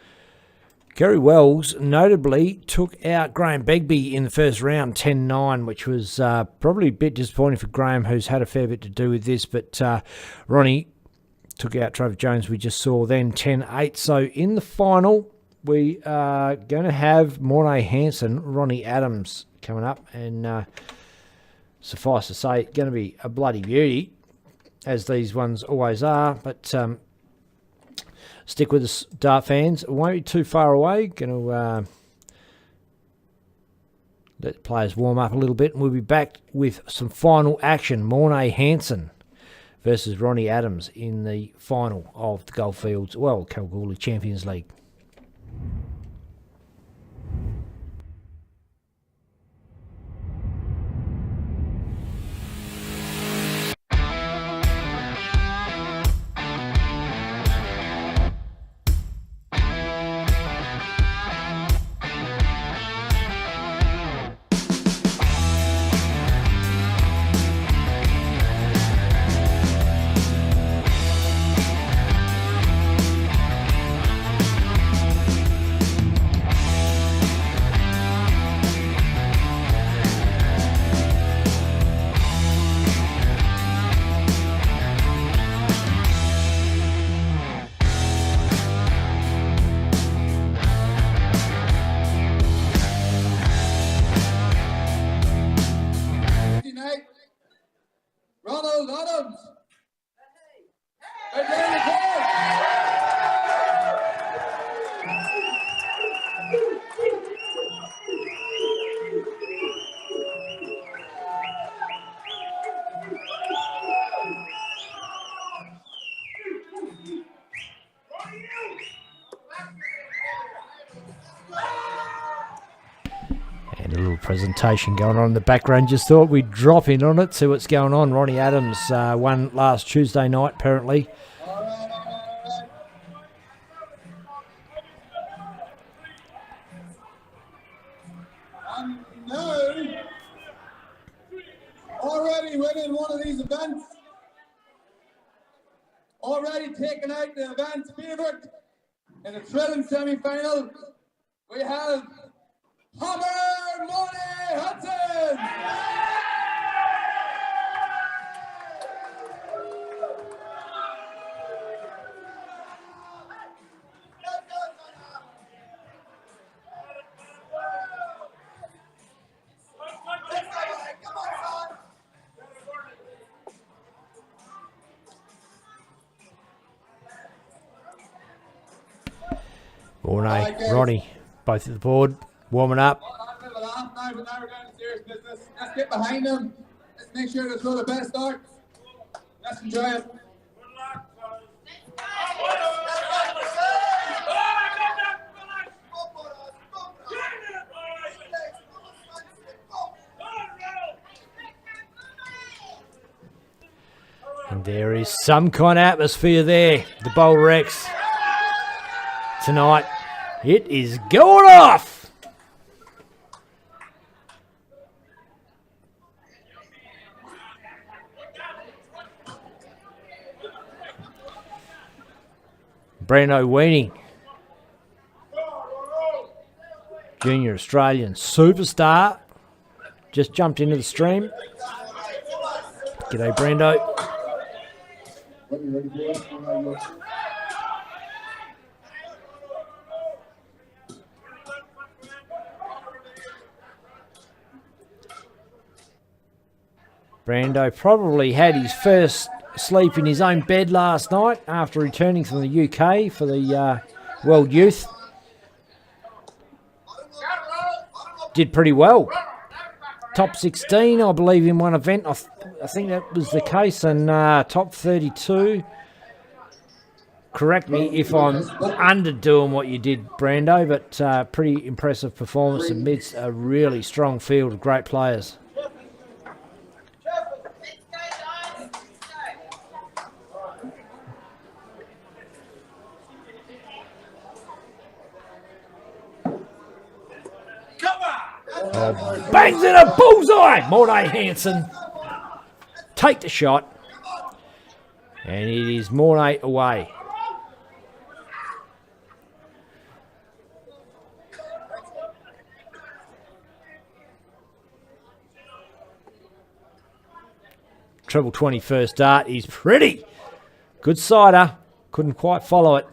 Kerry Wells notably took out Graham Begbie in the first round, 10-9, which was probably a bit disappointing for Graham, who's had a fair bit to do with this. But Ronnie took out Travis Jones, we just saw then, 10-8. So in the final, we are going to have Morné Hansen, Ronnie Adams coming up. And suffice to say, it's going to be a bloody beauty, as these ones always are. But stick with us, dart fans. It won't be too far away. Going to let the players warm up a little bit, and we'll be back with some final action. Morné Hansen versus Ronnie Adams in the final of the Goldfields, Kalgoorlie Champions League. Presentation going on in the background. Just thought we'd drop in on it, see what's going on. Ronnie Adams won last Tuesday night, apparently. No, already winning one of these events, already taken out the event's favourite in the thrilling semi-final. We have Hammer Morné Hansen! Morné, Ronnie, both at the board, warming up. Now we're going to serious business. Let's get behind them. Let's make sure to throw the best darts. Let's enjoy it. And there is some kind of atmosphere there. The Boulder X tonight. It is going off. Brando Weenie, junior Australian superstar, just jumped into the stream. G'day, Brando. Brando probably had his first sleep in his own bed last night after returning from the UK for the World Youth. Did pretty well. top 16, I believe, in one event. I think that was the case, and top 32. Correct me if I'm underdoing what you did, Brando, but pretty impressive performance amidst a really strong field of great players. Bangs in a bullseye! Mornay Hansen take the shot, and it is Mornay away. Treble 20 first dart is pretty. Good sider. Couldn't quite follow it.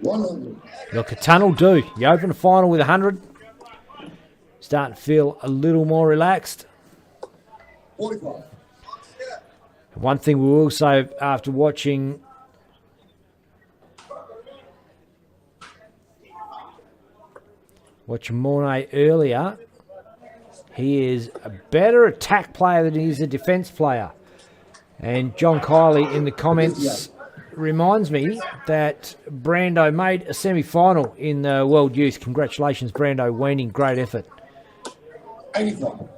100. Look, a ton will do. You open the final with 100. Starting to feel a little more relaxed. 45. One thing we will say after watching Mornay earlier, he is a better attack player than he is a defence player. And John Kiley in the comments reminds me that Brando made a semi-final in the World Youth. Congratulations, Brando, winning. Great effort. 85.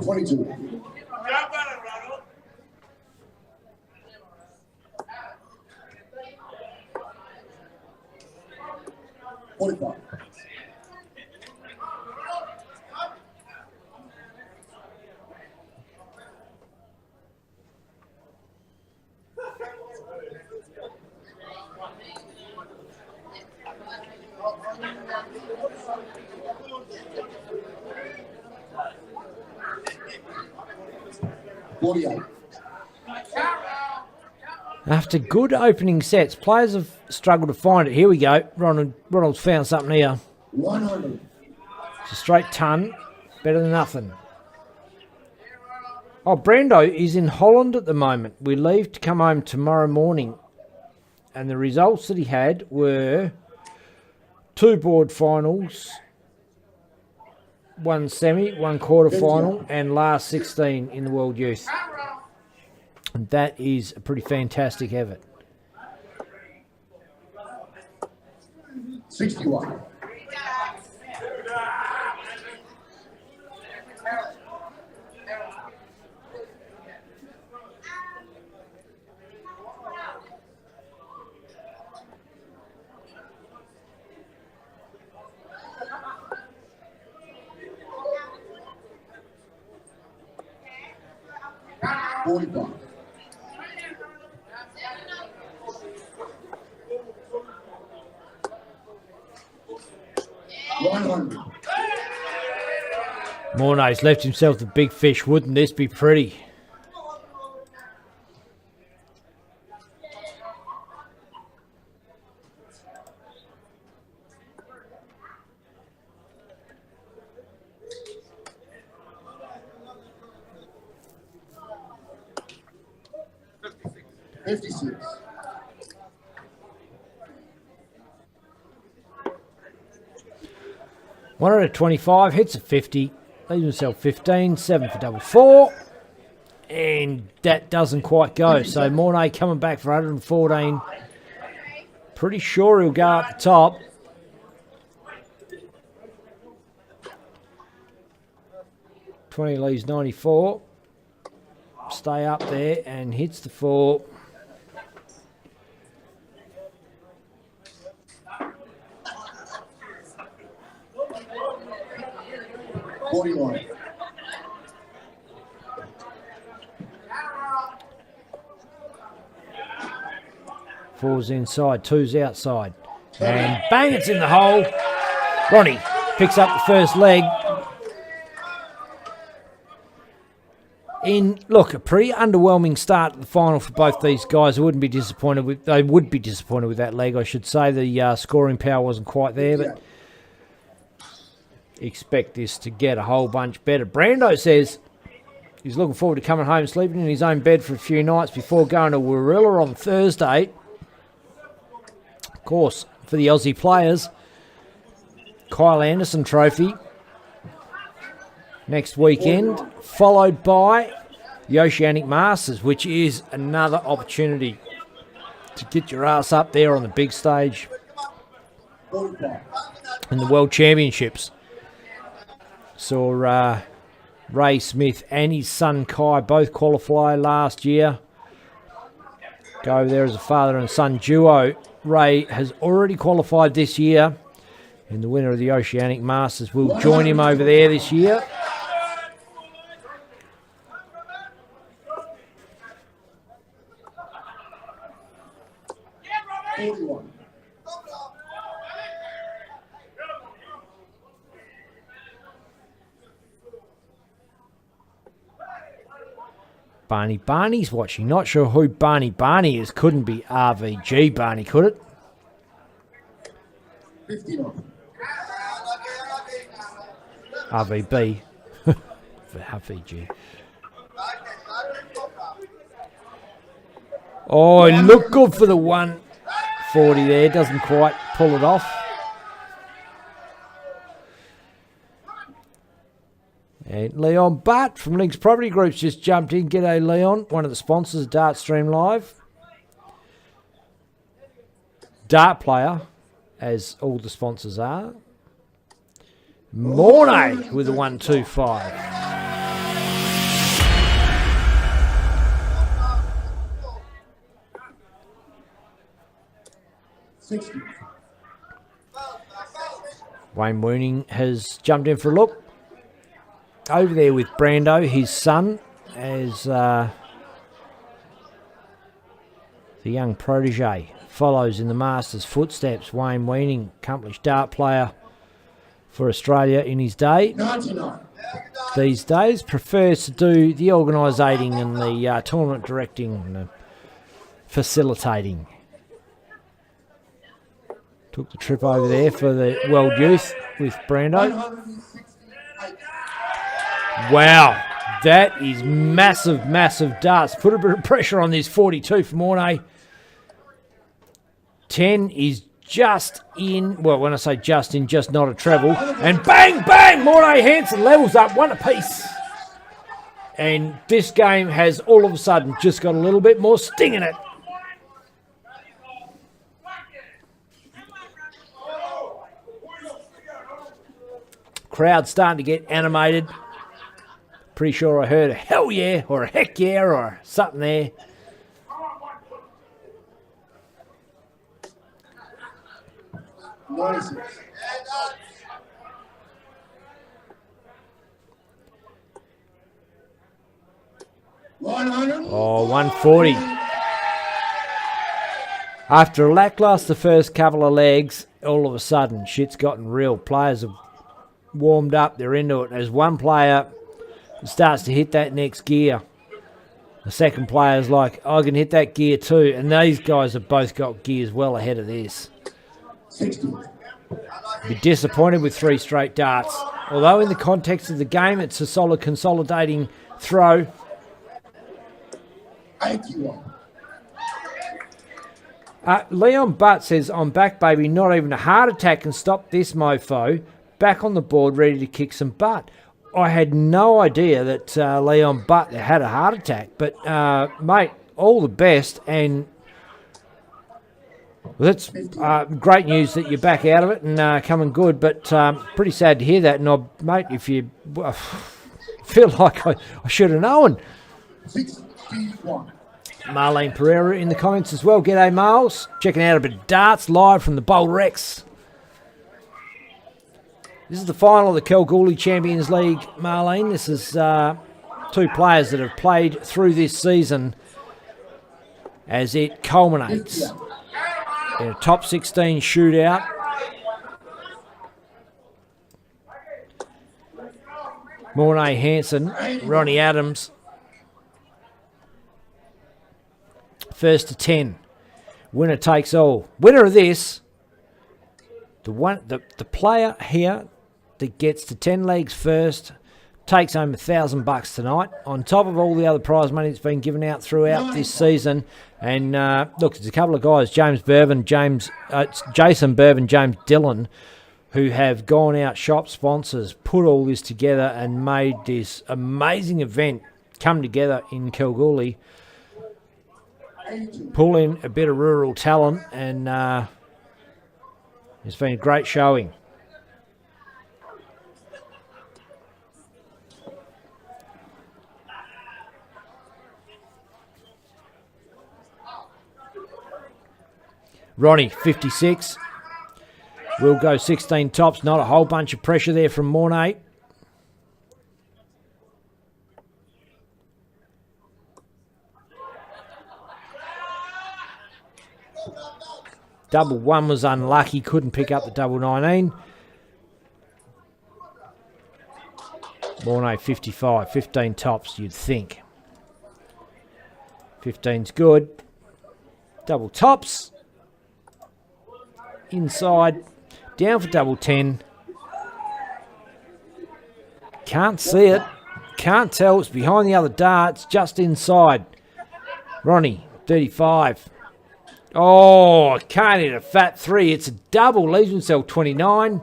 $22. 45. After good opening sets, players have struggled to find it. Here we go. Ronald's found something here. 100. It's a straight ton. Better than nothing. Oh, Brando is in Holland at the moment. We leave to come home tomorrow morning. And the results that he had were 2 board finals, 1 semi, 1 quarter final, and last 16 in the World Youth. And that is a pretty fantastic effort. 61. $45. Mornay's left himself the big fish. Wouldn't this be pretty? $56. 125, hits a 50, leaves himself 15, 7 for double 4, and that doesn't quite go. So Mornay coming back for 114. Pretty sure he'll go up the top. $20 leaves 94. Stay up there and hits the 4. $41. Four's inside, 2's outside. And bang, it's in the hole. Ronnie picks up the first leg. Look, a pretty underwhelming start to the final for both these guys. They would be disappointed with that leg, I should say. The scoring power wasn't quite there, but expect this to get a whole bunch better. Brando says he's looking forward to coming home, sleeping in his own bed for a few nights before going to Warilla on Thursday. Of course, for the Aussie players, Kyle Anderson Trophy next weekend, followed by the Oceanic Masters, which is another opportunity to get your ass up there on the big stage in the World Championships. Saw Ray Smith and his son Kai both qualify last year. Go over there as a father and son duo. Ray has already qualified this year, and the winner of the Oceanic Masters will join him over there this year. Barney's watching. Not sure who Barney is. Couldn't be RVG Barney, could it? 59. RVB. For RVG. Oh, it looked good for the 140 there. Doesn't quite pull it off. And Leon Butt from Lynx Property Group's just jumped in. G'day, Leon. One of the sponsors of Dartstream Live. Dart player, as all the sponsors are. Mornay with a 125. Wayne Wooning has jumped in for a look. Over there with Brando, his son, as the young protege follows in the Masters' footsteps. Wayne Weening, accomplished dart player for Australia in his day. 99. These days, prefers to do the organisating and the tournament directing and the facilitating. Took the trip over there for the World Youth with Brando. 168. Wow, that is massive, massive darts. Put a bit of pressure on this 42 for Mornay. 10 is just in, well, when I say just in, just not a treble. And bang, bang, Mornay Hansen levels up, one apiece. And this game has all of a sudden just got a little bit more sting in it. Crowd starting to get animated. Pretty sure I heard a hell yeah or a heck yeah or something there. Oh, 140. After a lackluster first couple of legs, all of a sudden shit's gotten real. Players have warmed up, they're into it. As one player starts to hit that next gear, the second player's like, I can hit that gear too. And these guys have both got gears well ahead of this. 60. Be disappointed with 3 straight darts. Although in the context of the game, it's a solid consolidating throw. 81. Leon Butt says, I'm back, baby. Not even a heart attack can stop this mofo. Back on the board, ready to kick some butt. I had no idea that Leon Butt had a heart attack. But, mate, all the best. And well, that's great news that you're back out of it and coming good. But pretty sad to hear that. And, mate, if you feel like I should have known. 61. Marlene Pereira in the comments as well. G'day, Miles. Checking out a bit of darts live from the Boulder X. This is the final of the Kalgoorlie Champions League, Marlene. This is 2 players that have played through this season as it culminates in a top 16 shootout. Mornay Hansen, Ronnie Adams. First to 10. Winner takes all. Winner of this, the player here that gets to 10 legs first takes home $1,000 tonight, on top of all the other prize money that's been given out throughout this season. And look, there's a couple of guys, Jason Burvin, James Dillon, who have gone out shop sponsors, put all this together and made this amazing event come together in Kalgoorlie. Pull in a bit of rural talent, and it's been a great showing. Ronnie, 56. We'll go 16 tops. Not a whole bunch of pressure there from Mornay. Double 1 was unlucky. Couldn't pick up the double 19. Mornay, 55. 15 tops, you'd think. 15's good. Double tops. Inside. Down for double 10. Can't see it. Can't tell. It's behind the other darts. Just inside. Ronnie, 35. Oh, can't hit a fat 3. It's a double. Leaves himself 29.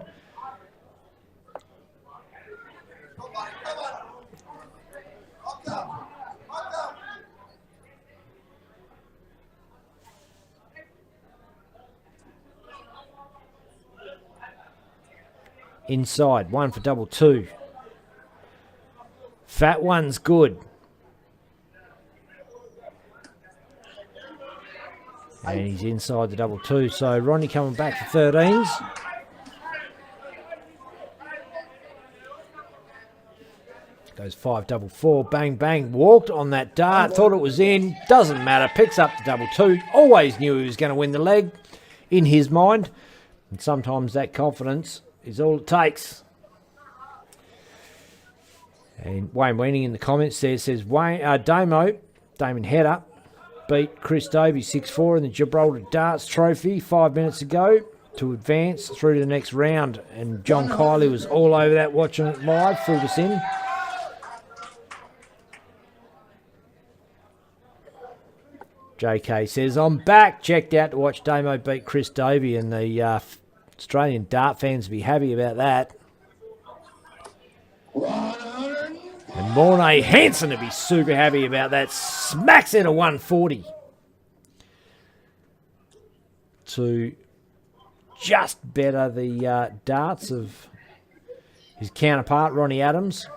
Inside, 1 for double 2. Fat 1's good. And he's inside the double 2. So Ronnie coming back for 13s. Goes 5 double 4. Bang, bang. Walked on that dart. Thought it was in. Doesn't matter. Picks up the double 2. Always knew he was going to win the leg in his mind. And sometimes that confidence is all it takes. And Wayne Weaning in the comments there says, Damon Hedder beat Chris Davey 6-4 in the Gibraltar Darts Trophy 5 minutes ago to advance through to the next round. And John Kiley was all over that watching it live, filled us in. JK says, I'm back. Checked out to watch Damo beat Chris Davey, and the Australian dart fans will be happy about that. And Mornay Hansen to be super happy about that. Smacks in a 140. To just better the darts of his counterpart, Ronnie Adams.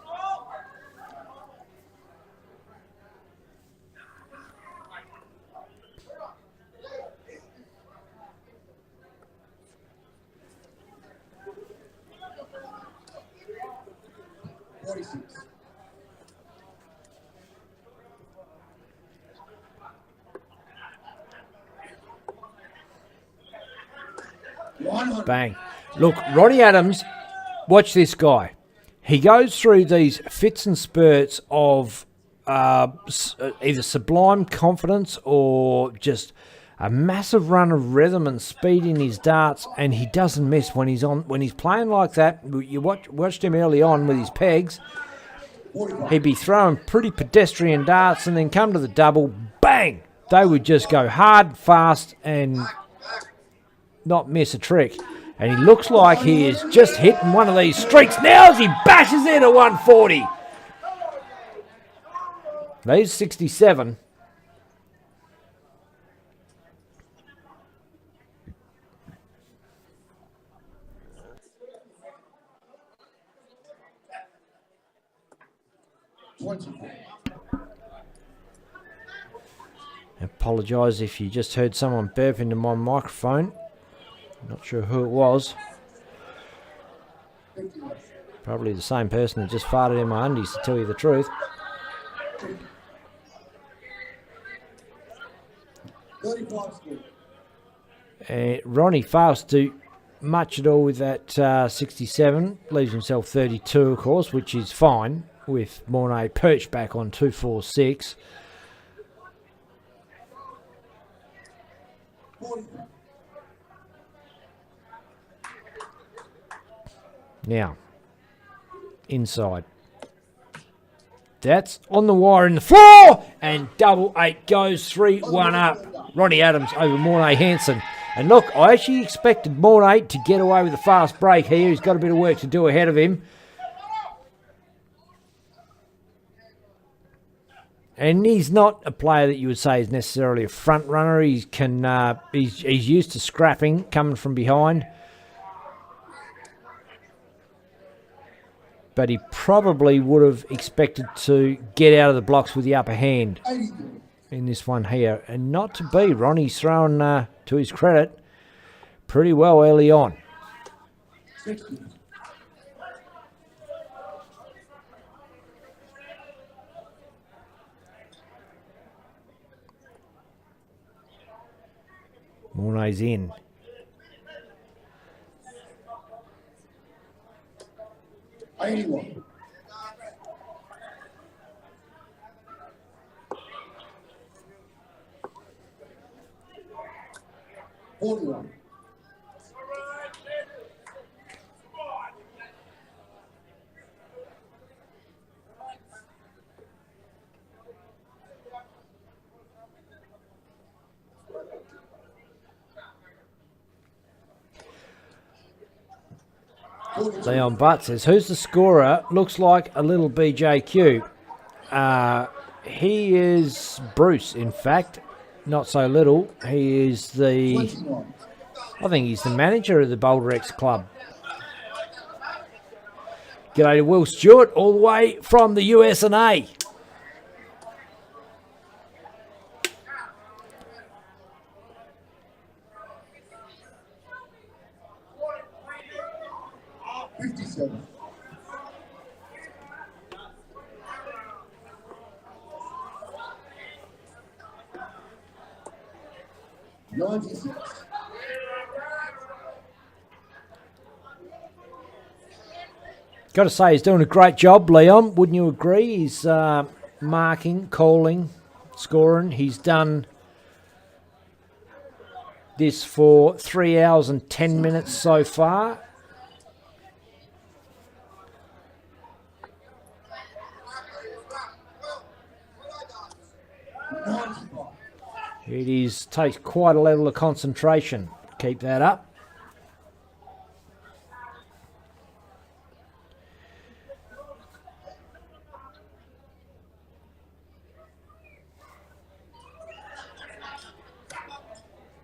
Bang. Look, Ronnie Adams, watch this guy. He goes through these fits and spurts of either sublime confidence or just a massive run of rhythm and speed in his darts, and he doesn't miss when he's playing like that. You watched him early on with his pegs. He'd be throwing pretty pedestrian darts and then come to the double, bang! They would just go hard, fast, and not miss a trick. And he looks like he is just hitting one of these streaks now as he bashes in a 140. He's 67. I apologise if you just heard someone burp into my microphone. Not sure who it was. Probably the same person that just farted in my undies, to tell you the truth. Ronnie fails to do much at all with that 67. Leaves himself 32, of course, which is fine, with Mornay perched back on 246. Now, inside. That's on the wire in the floor, and double 8 goes 3-1 up. Ronnie Adams over Mornay Hanson. And look, I actually expected Mornay to get away with a fast break here. He's got a bit of work to do ahead of him. And he's not a player that you would say is necessarily a front runner. He's used to scrapping, coming from behind. But he probably would have expected to get out of the blocks with the upper hand in this one here. And not to be. Ronnie's thrown, to his credit, pretty well early on. 60. Mornay's in. $81. $41. Leon Butt says, who's the scorer? Looks like a little BJQ. He is Bruce, in fact. Not so little. He is I think he's the manager of the Boulder X Club. G'day to Will Stewart, all the way from the US&A. $57. $96. Got to say, he's doing a great job, Leon. Wouldn't you agree? He's marking, calling, scoring. He's done this for 3 hours and 10 minutes so far. It takes quite a level of concentration. Keep that up.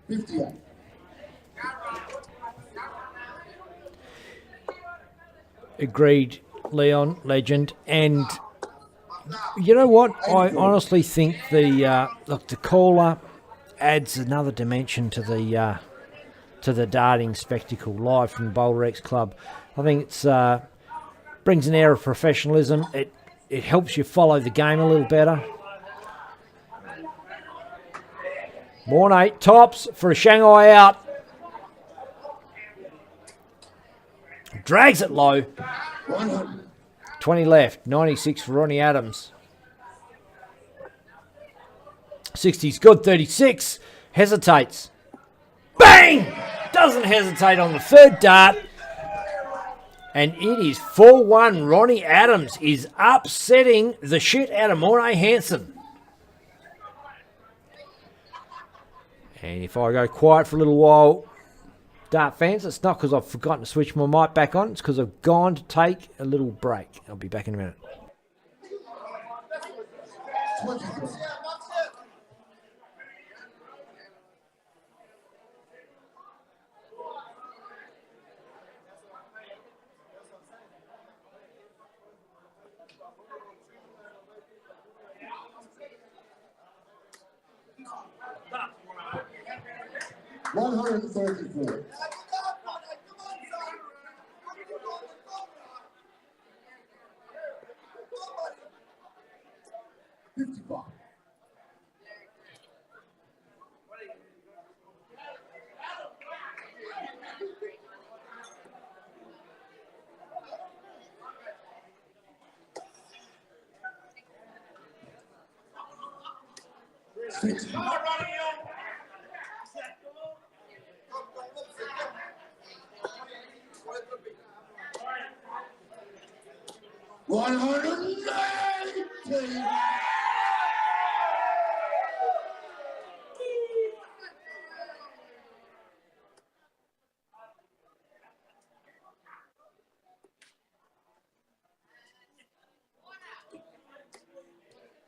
$58. Agreed, Leon, legend. And you know what? I honestly think the caller adds another dimension to the darting spectacle live from the Boulder X Club. I think it's brings an air of professionalism. It helps you follow the game a little better. Mornay tops for a Shanghai out. Drags it low. 100. 20 left. 96 for Ronnie Adams. 60's good. 36. Hesitates. Bang! Doesn't hesitate on the third dart. And it is 4-1. Ronnie Adams is upsetting the shit out of Mornay Hanson. And if I go quiet for a little while, dart fans, it's not because I've forgotten to switch my mic back on. It's because I've gone to take a little break. I'll be back in a minute. 24. $134. $55. $60. 190.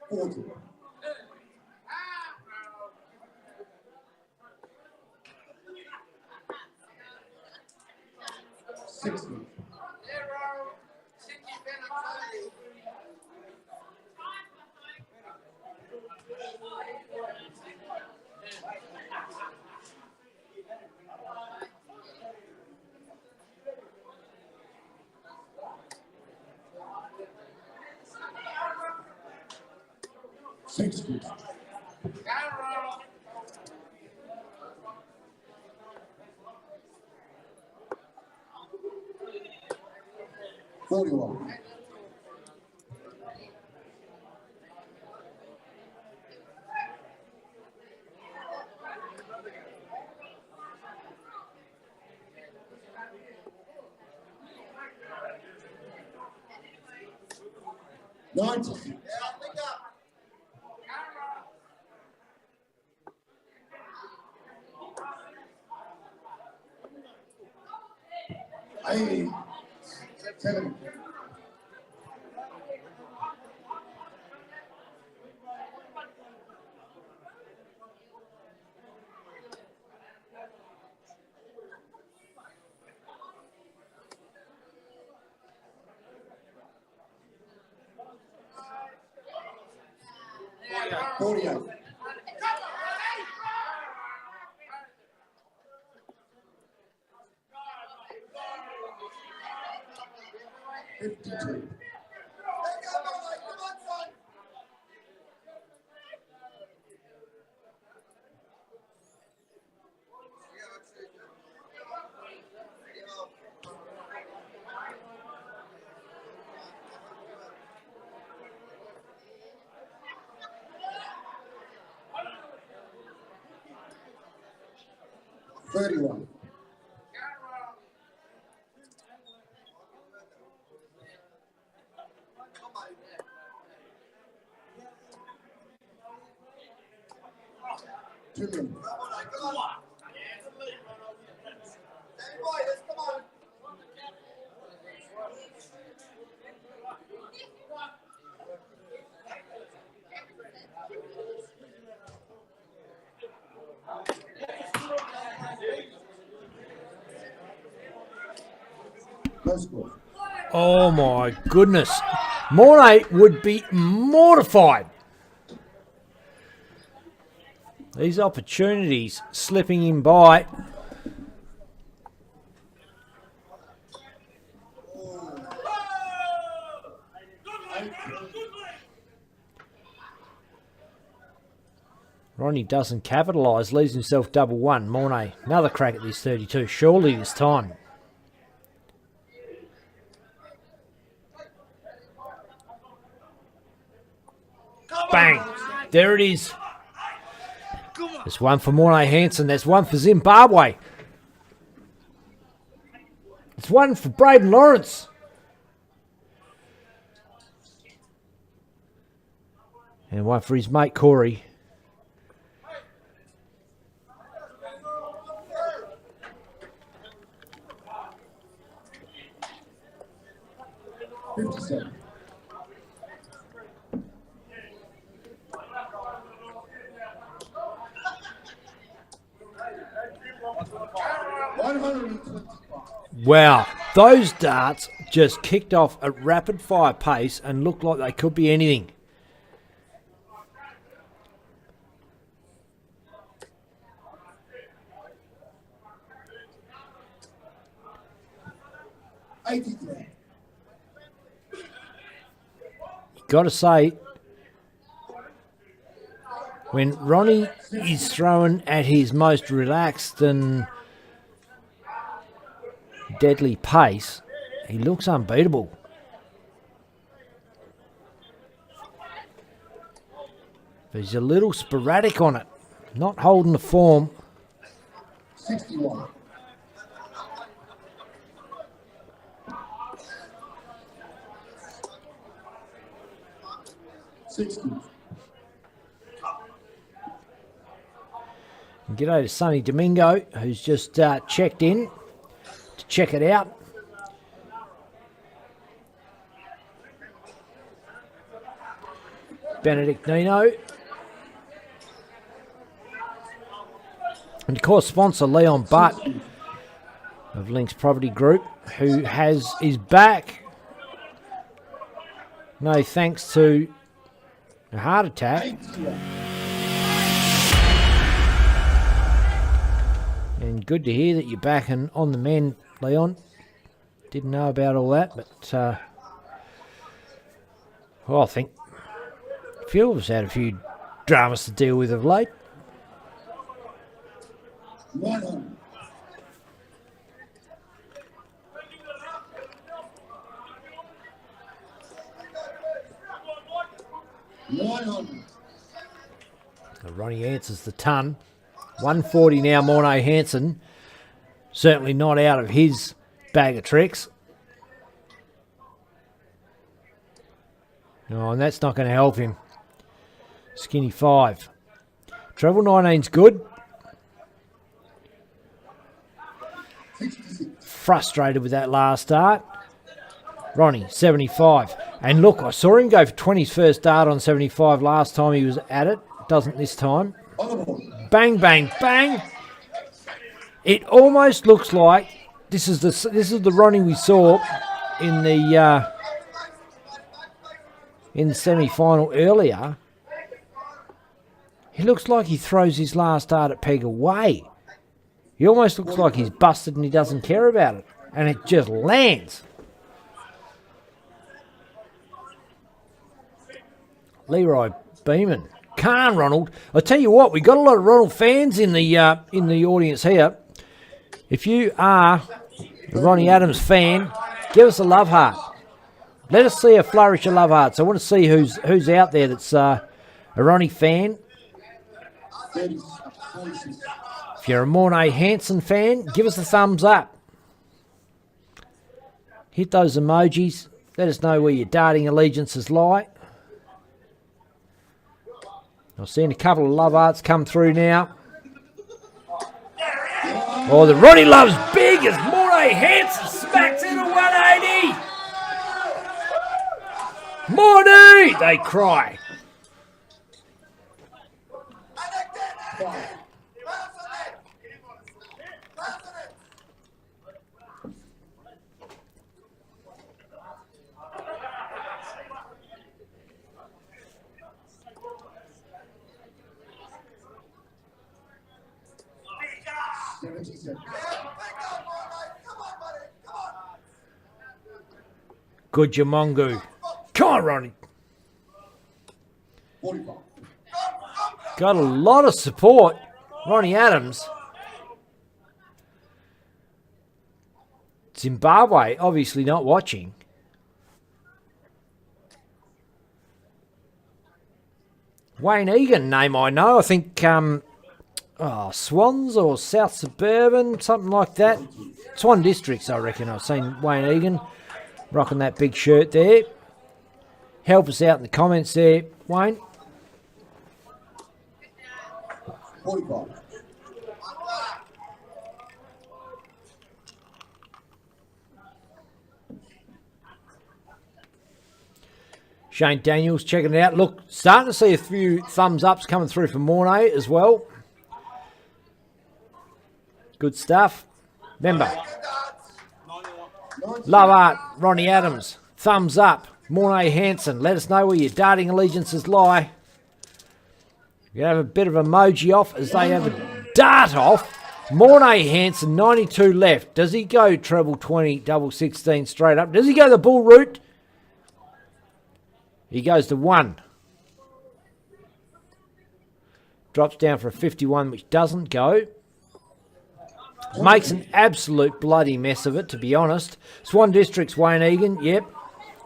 40. 60. 60. 41. 90. 80. 70. 48. 52. 31. 2 minutes. 'Close score. Oh my goodness. Mornay would be mortified. These opportunities slipping him by. Ronnie doesn't capitalise, leaves himself double one. Mornay, another crack at this 32, surely this time. Bang! There it is. There's one for Mornay Hansen. There's one for Zimbabwe. There's one for Braden Lawrence. And one for his mate Corey. $57. 125. Wow, those darts just kicked off at rapid fire pace and looked like they could be anything. $83. Got to say, when Ronnie is throwing at his most relaxed and deadly pace, he looks unbeatable. But he's a little sporadic on it, not holding the form. 61. 61. 60. And g'day to Sonny Domingo, who's just checked in to check it out. Benedict Nino. And of course, sponsor Leon Butt of Lynx Property Group, who is back. No thanks to a heart attack. And good to hear that you're back and on the mend, Leon. Didn't know about all that, but well, I think a few of us had a few dramas to deal with of late. 100. Ronnie answers the ton. 140 now, Morné Hansen. Certainly not out of his bag of tricks. No, and that's not going to help him. Skinny 5. Treble 19's good. Frustrated with that last start. Ronnie, 75. And look, I saw him go for 20's first start on 75 last time he was at it. Doesn't this time. Bang, bang, bang. It almost looks like this is the Ronnie we saw in the semi-final earlier. He looks like he throws his last start at peg away. He almost looks like he's busted and he doesn't care about it. And it just lands. Leroy Beeman. Khan Ronald. I'll tell you what, we got a lot of Ronald fans in the audience here. If you are a Ronnie Adams fan, give us a love heart. Let us see a flourish of love hearts. I want to see who's out there that's a Ronnie fan. If you're a Morné Hansen fan, give us a thumbs up. Hit those emojis. Let us know where your darting allegiances lie. I've seen a couple of love hearts come through now. Oh, the Ronnie loves big as Morné Hansen smacks into 180. Morné, they cry. Good Jamongu. Come on, Ronnie. 45. Got a lot of support. Ronnie Adams. Zimbabwe obviously not watching. Wayne Egan, name I know. I think Swans or South Suburban, something like that. Swan Districts, I reckon. I've seen Wayne Egan rocking that big shirt there. Help us out in the comments there, Wayne. 45. Shane Daniels checking it out. Look, starting to see a few thumbs ups coming through from Morné as well. Good stuff. Remember, love art, Ronnie Adams. Thumbs up, Morné Hansen. Let us know where your darting allegiances lie. You have a bit of emoji off as they have a dart off. Morné Hansen, 92 left. Does he go treble 20, double 16 straight up? Does he go the bull route? He goes to 1. Drops down for a 51, which doesn't go. Makes an absolute bloody mess of it, to be honest. Swan District's Wayne Egan, yep.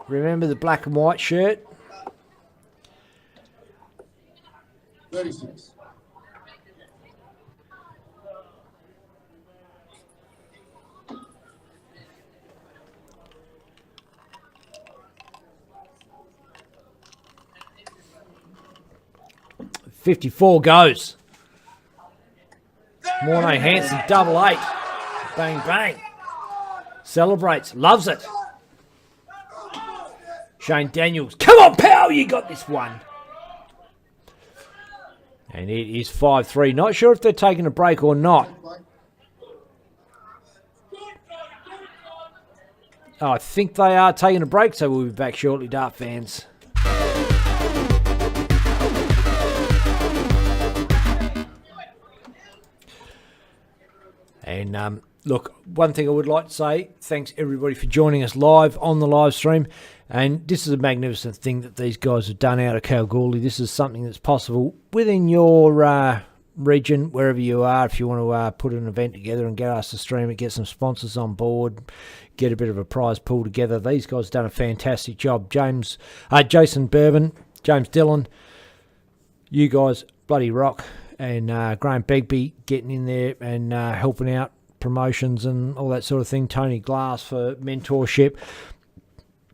Remember the black and white shirt? 36. 54 goes. Mornay Hanson, double 8. Bang, bang. Celebrates, loves it. Shane Daniels, come on, pal, you got this one. And it is 5-3. Not sure if they're taking a break or not. Oh, I think they are taking a break, so we'll be back shortly, Dart fans. And look, one thing I would like to say, thanks everybody for joining us live on the live stream. And this is a magnificent thing that these guys have done out of Kalgoorlie. This is something that's possible within your region, wherever you are. If you want to put an event together and get us to stream it, get some sponsors on board, get a bit of a prize pool together. These guys have done a fantastic job. Jason Bourbon, James Dillon, you guys bloody rock. And Graham Begbie getting in there and helping out promotions and all that sort of thing. Tony Glass for mentorship.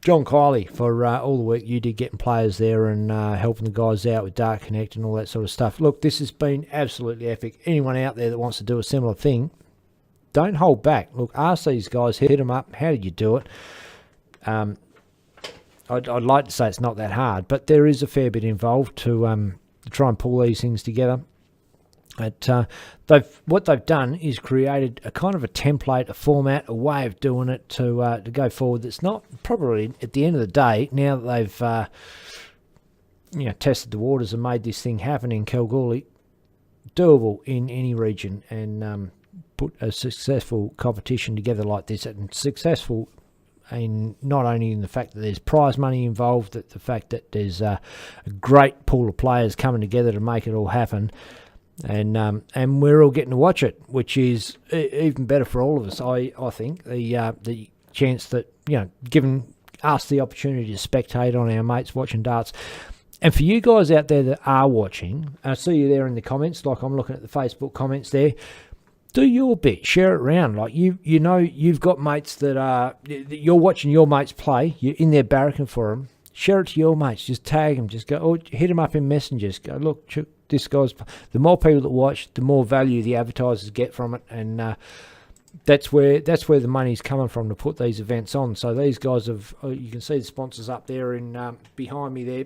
John Kiley for all the work you did getting players there and helping the guys out with Dart Connect and all that sort of stuff. Look, this has been absolutely epic. Anyone out there that wants to do a similar thing, don't hold back. Look, ask these guys, hit them up. How did you do it? I'd like to say it's not that hard, but there is a fair bit involved to try and pull these things together. What they've done is created a kind of a template, a format, a way of doing it to go forward. That's not probably at the end of the day. Now that they've tested the waters and made this thing happen in Kalgoorlie, doable in any region, and put a successful competition together like this, and successful in not only in the fact that there's prize money involved, that the fact that there's a great pool of players coming together to make it all happen. And we're all getting to watch it, which is even better for all of us. I think the chance that giving us the opportunity to spectate on our mates watching darts, and for you guys out there that are watching, I see you there in the comments. Like I'm looking at the Facebook comments there. Do your bit, share it around. Like you've got mates that you're watching your mates play. You're in there barracking for them. Share it to your mates. Just tag them. Just go, hit them up in messengers. Go, look, this guy's. The more people that watch, the more value the advertisers get from it, and that's where the money's coming from to put these events on. So these guys have. You can see the sponsors up there in behind me there.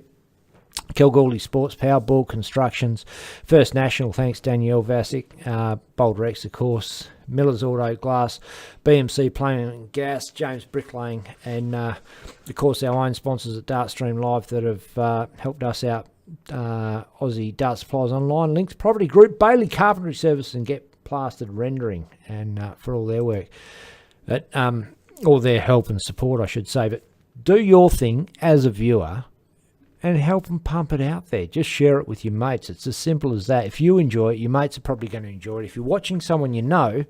Kalgoorlie Sports, Powerball Constructions, First National, thanks Danielle Vasic, Boulder X, of course, Miller's Auto Glass, BMC Plumbing and Gas, James Bricklaying, and of course our own sponsors at Dartstream Live that have helped us out, Aussie Dart Supplies Online, Lynx Property Group, Bailey Carpentry Service and Get Plastered Rendering, and for all their work, but all their help and support I should say. But do your thing as a viewer and help them pump it out there. Just share it with your mates. It's as simple as that. If you enjoy it, your mates are probably going to enjoy it. If you're watching someone you know,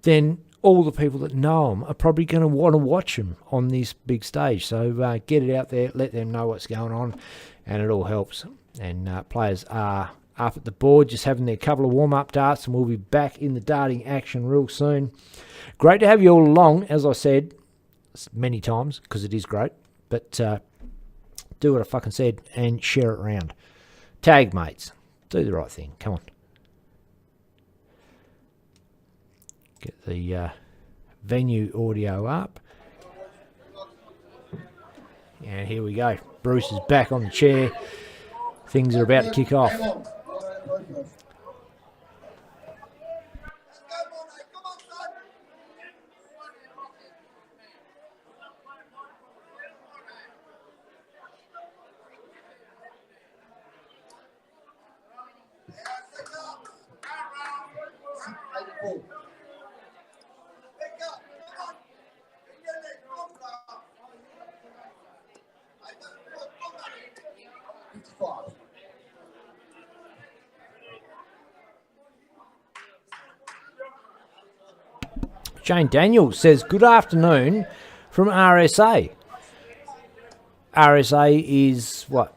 then all the people that know them are probably going to want to watch them on this big stage. So get it out there, let them know what's going on, and it all helps. And players are up at the board, just having their couple of warm-up darts, and we'll be back in the darting action real soon. Great to have you all along, as I said many times, because it is great. But do what I fucking said and share it around. Tag mates. Do the right thing. Come on. Get the venue audio up. And here we go. Bruce is back on the chair. Things are about to kick off. Shane Daniels says, good afternoon from RSA. RSA is what?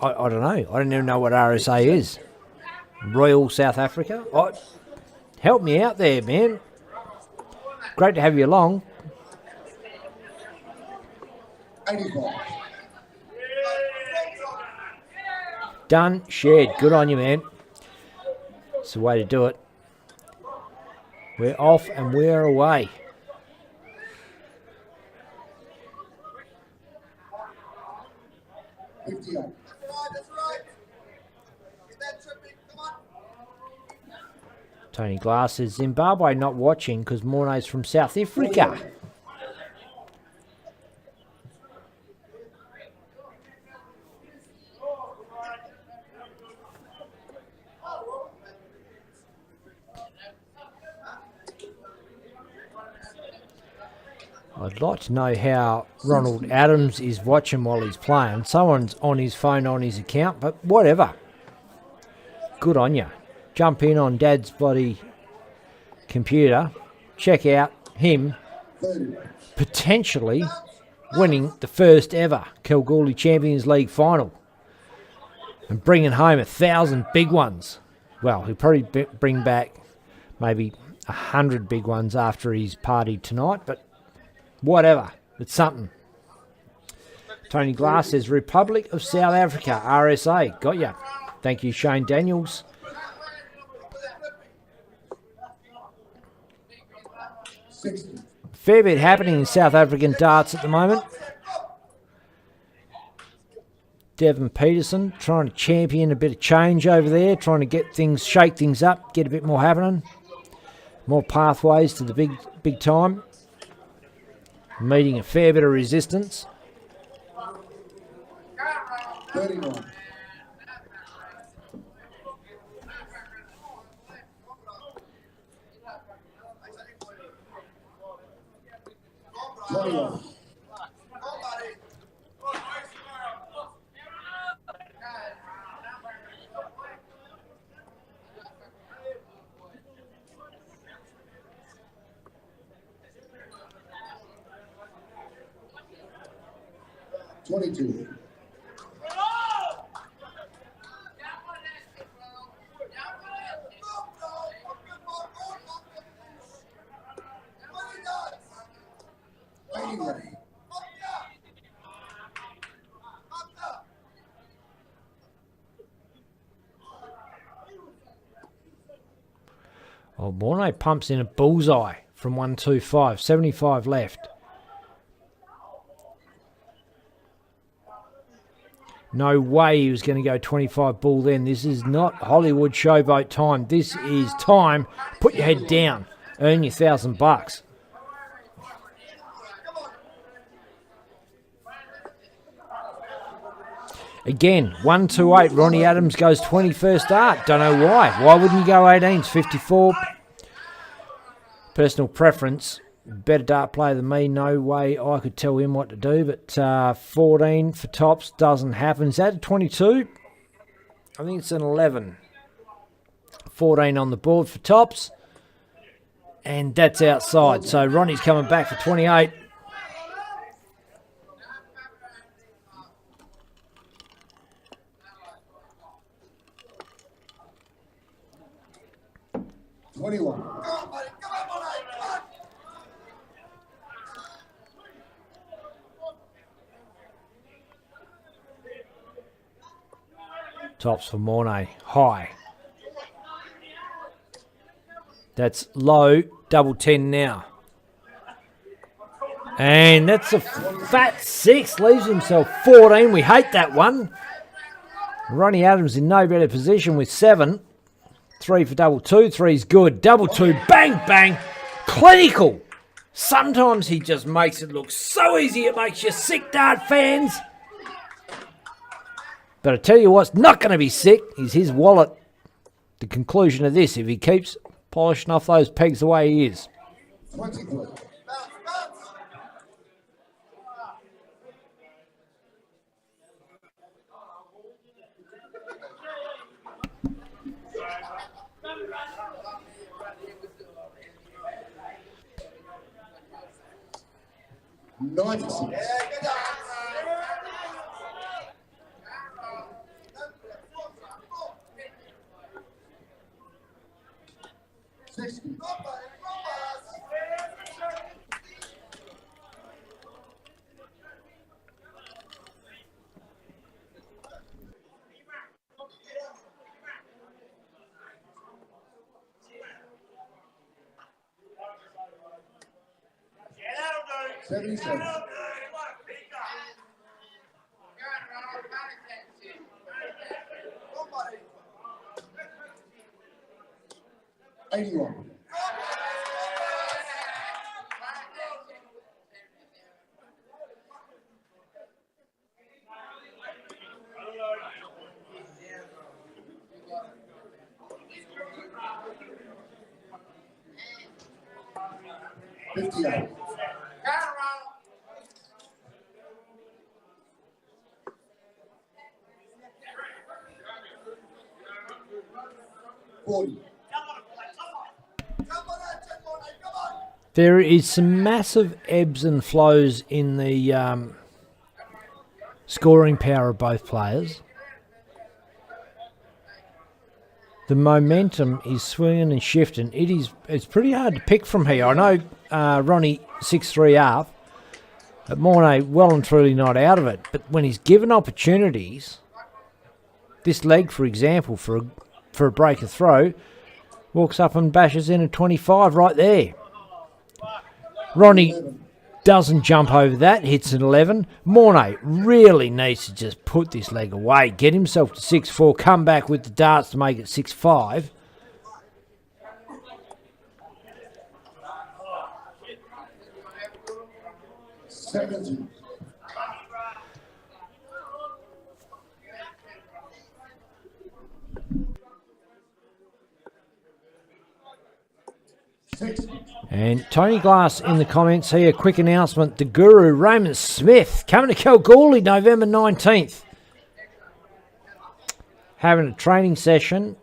I don't know. I don't even know what RSA is. Royal South Africa? Help me out there, man. Great to have you along. 85. Done, shared. Good on you, man. It's the way to do it. We're off and we're away. Tony Glass says Zimbabwe not watching because Mornay's from South Africa. I'd like to know how Ronald Adams is watching while he's playing. Someone's on his phone on his account, but whatever. Good on you. Jump in on Dad's bloody computer. Check out him potentially winning the first ever Kalgoorlie Champions League final and bringing home 1,000 big ones. Well, he'll probably bring back maybe 100 big ones after his party tonight, but whatever. It's something. Tony Glass says Republic of South Africa, RSA. Got ya. Thank you, Shane Daniels. Fair bit happening in South African darts at the moment. Devin Peterson trying to champion a bit of change over there, trying to get things, shake things up, get a bit more happening. More pathways to the big time. Meeting a fair bit of resistance. 31. Twenty-two. Oh, Mornay pumps in a bullseye from 125, 75 left. No way he was going to go 25 bull then. This is not Hollywood showboat time. This is time. Put your head down. Earn your $1,000. Again, 128. Ronnie Adams goes 21st dart. Don't know why. Why wouldn't you go 18s? 54. Personal preference. Better dart player than me. No way I could tell him what to do. But 14 for tops doesn't happen. Is that a 22? I think it's an 11. 14 on the board for tops. And that's outside. So Ronnie's coming back for 28. Tops for Mornay. High. That's low. Double 10 now. And that's a fat 6. Leaves himself 14. We hate that one. Ronnie Adams in no better position with 7. 3 for double 2. 3's good. Double 2. Bang, bang. Clinical. Sometimes he just makes it look so easy it makes you sick, dart fans. But I tell you what's not going to be sick is his wallet. The conclusion of this, if he keeps polishing off those pegs the way he is. 23. 77. $81. $58. $40. There is some massive ebbs and flows in the scoring power of both players. The momentum is swinging and shifting. It's pretty hard to pick from here. I know Ronnie 6-3 up, but Mornay well and truly not out of it. But when he's given opportunities, this leg, for example, for a breaker throw, walks up and bashes in a 25 right there. Ronnie doesn't jump over that, hits an 11. Mornay really needs to just put this leg away, get himself to 6-4, come back with the darts to make it 6-5. $70. And Tony Glass in the comments here, quick announcement, the Guru Raymond Smith coming to Kalgoorlie November 19th. Having a training session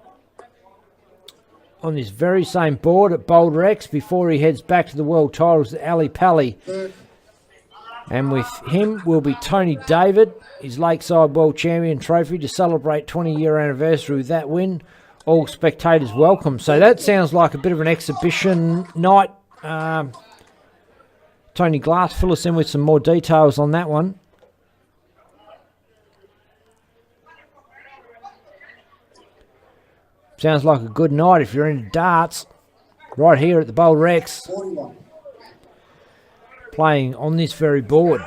on this very same board at Boulder X before he heads back to the World Titles at Ali Pali. And with him will be Tony David, his Lakeside World Champion trophy to celebrate 20-year anniversary with that win. All spectators welcome. So that sounds like a bit of an exhibition night. Tony Glass, fill us in with some more details on that one. Sounds like a good night if you're into darts. Right here at the Boulder X. 41. Playing on this very board.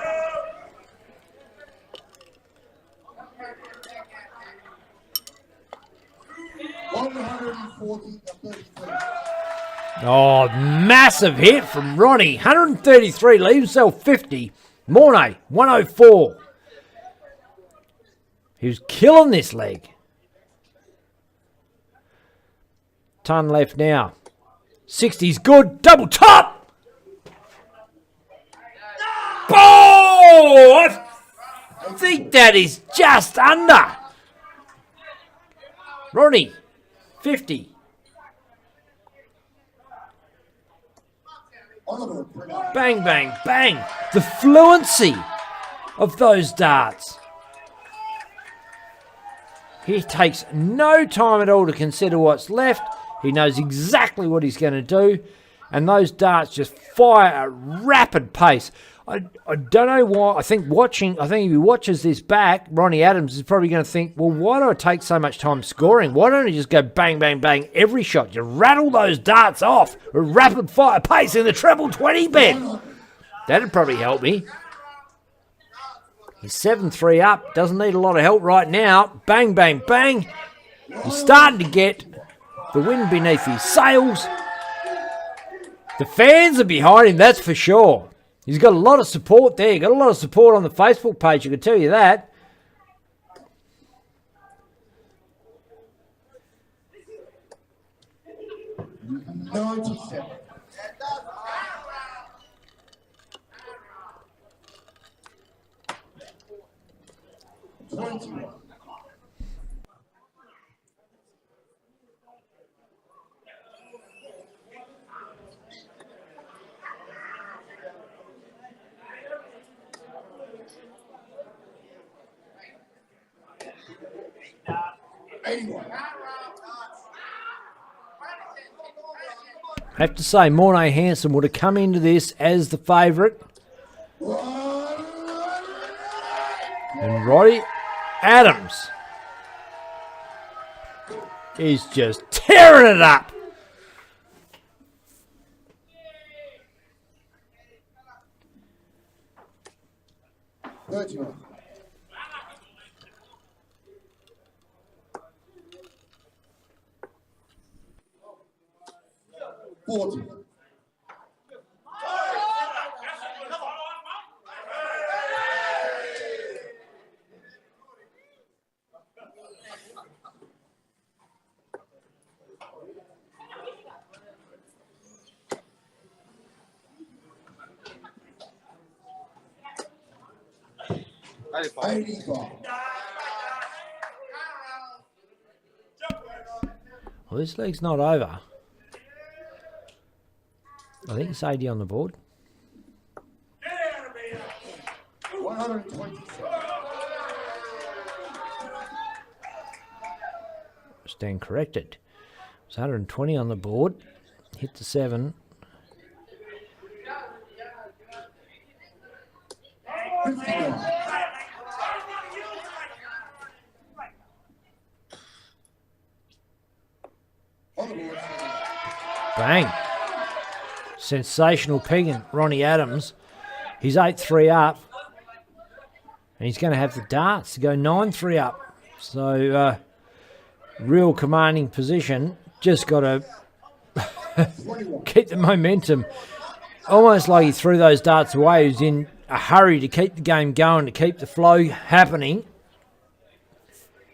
Oh, massive hit from Ronnie. 133, leaves himself 50. Mornay, 104. He was killing this leg. Ton left now. 60's good. Double top. Oh, I think that is just under. Ronnie, 50. Bang, bang, bang. The fluency of those darts. He takes no time at all to consider what's left. He knows exactly what he's going to do. And those darts just fire at rapid pace. I don't know why. I think if he watches this back, Ronnie Adams is probably going to think, well, why do I take so much time scoring? Why don't I just go bang, bang, bang every shot? You rattle those darts off at rapid fire pace in the treble 20 bed. That'd probably help me. He's 7-3 up. Doesn't need a lot of help right now. Bang, bang, bang. He's starting to get the wind beneath his sails. The fans are behind him, that's for sure. He's got a lot of support there. Got a lot of support on the Facebook page, I can tell you that. I have to say, Mornay Hansen would have come into this as the favourite. And Roddy Adams is just tearing it up. 31. 40. Well, this league's not over. I think it's 80 on the board. 127. Stand corrected. It's 120 on the board. Hit the 7. 59. On the board. Bang. Sensational ping, Ronnie Adams. He's 8-3 up. And he's going to have the darts to go 9-3 up. So, real commanding position. Just got to keep the momentum. Almost like he threw those darts away. He was in a hurry to keep the game going, to keep the flow happening.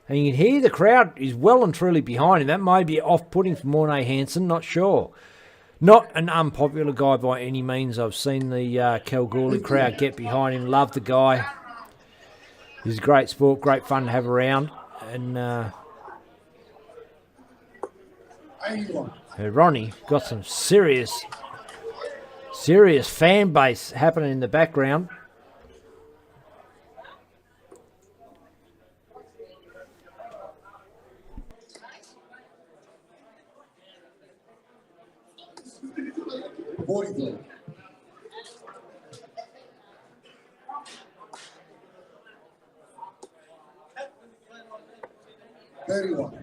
And you can hear the crowd is well and truly behind him. That may be off-putting for Mornay Hansen, not sure. Not an unpopular guy by any means. I've seen the Kalgoorlie crowd get behind him. Love the guy. He's a great sport, great fun to have around. And Ronnie got some serious fan base happening in the background. $43. 31.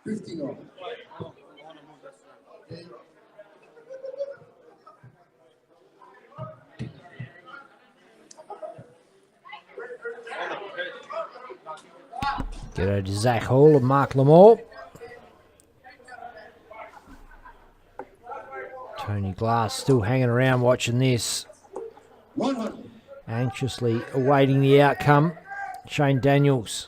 $59. G'day to Zach Hall and Mark Lamore. Tony Glass still hanging around watching this. 100. Anxiously awaiting the outcome. Shane Daniels.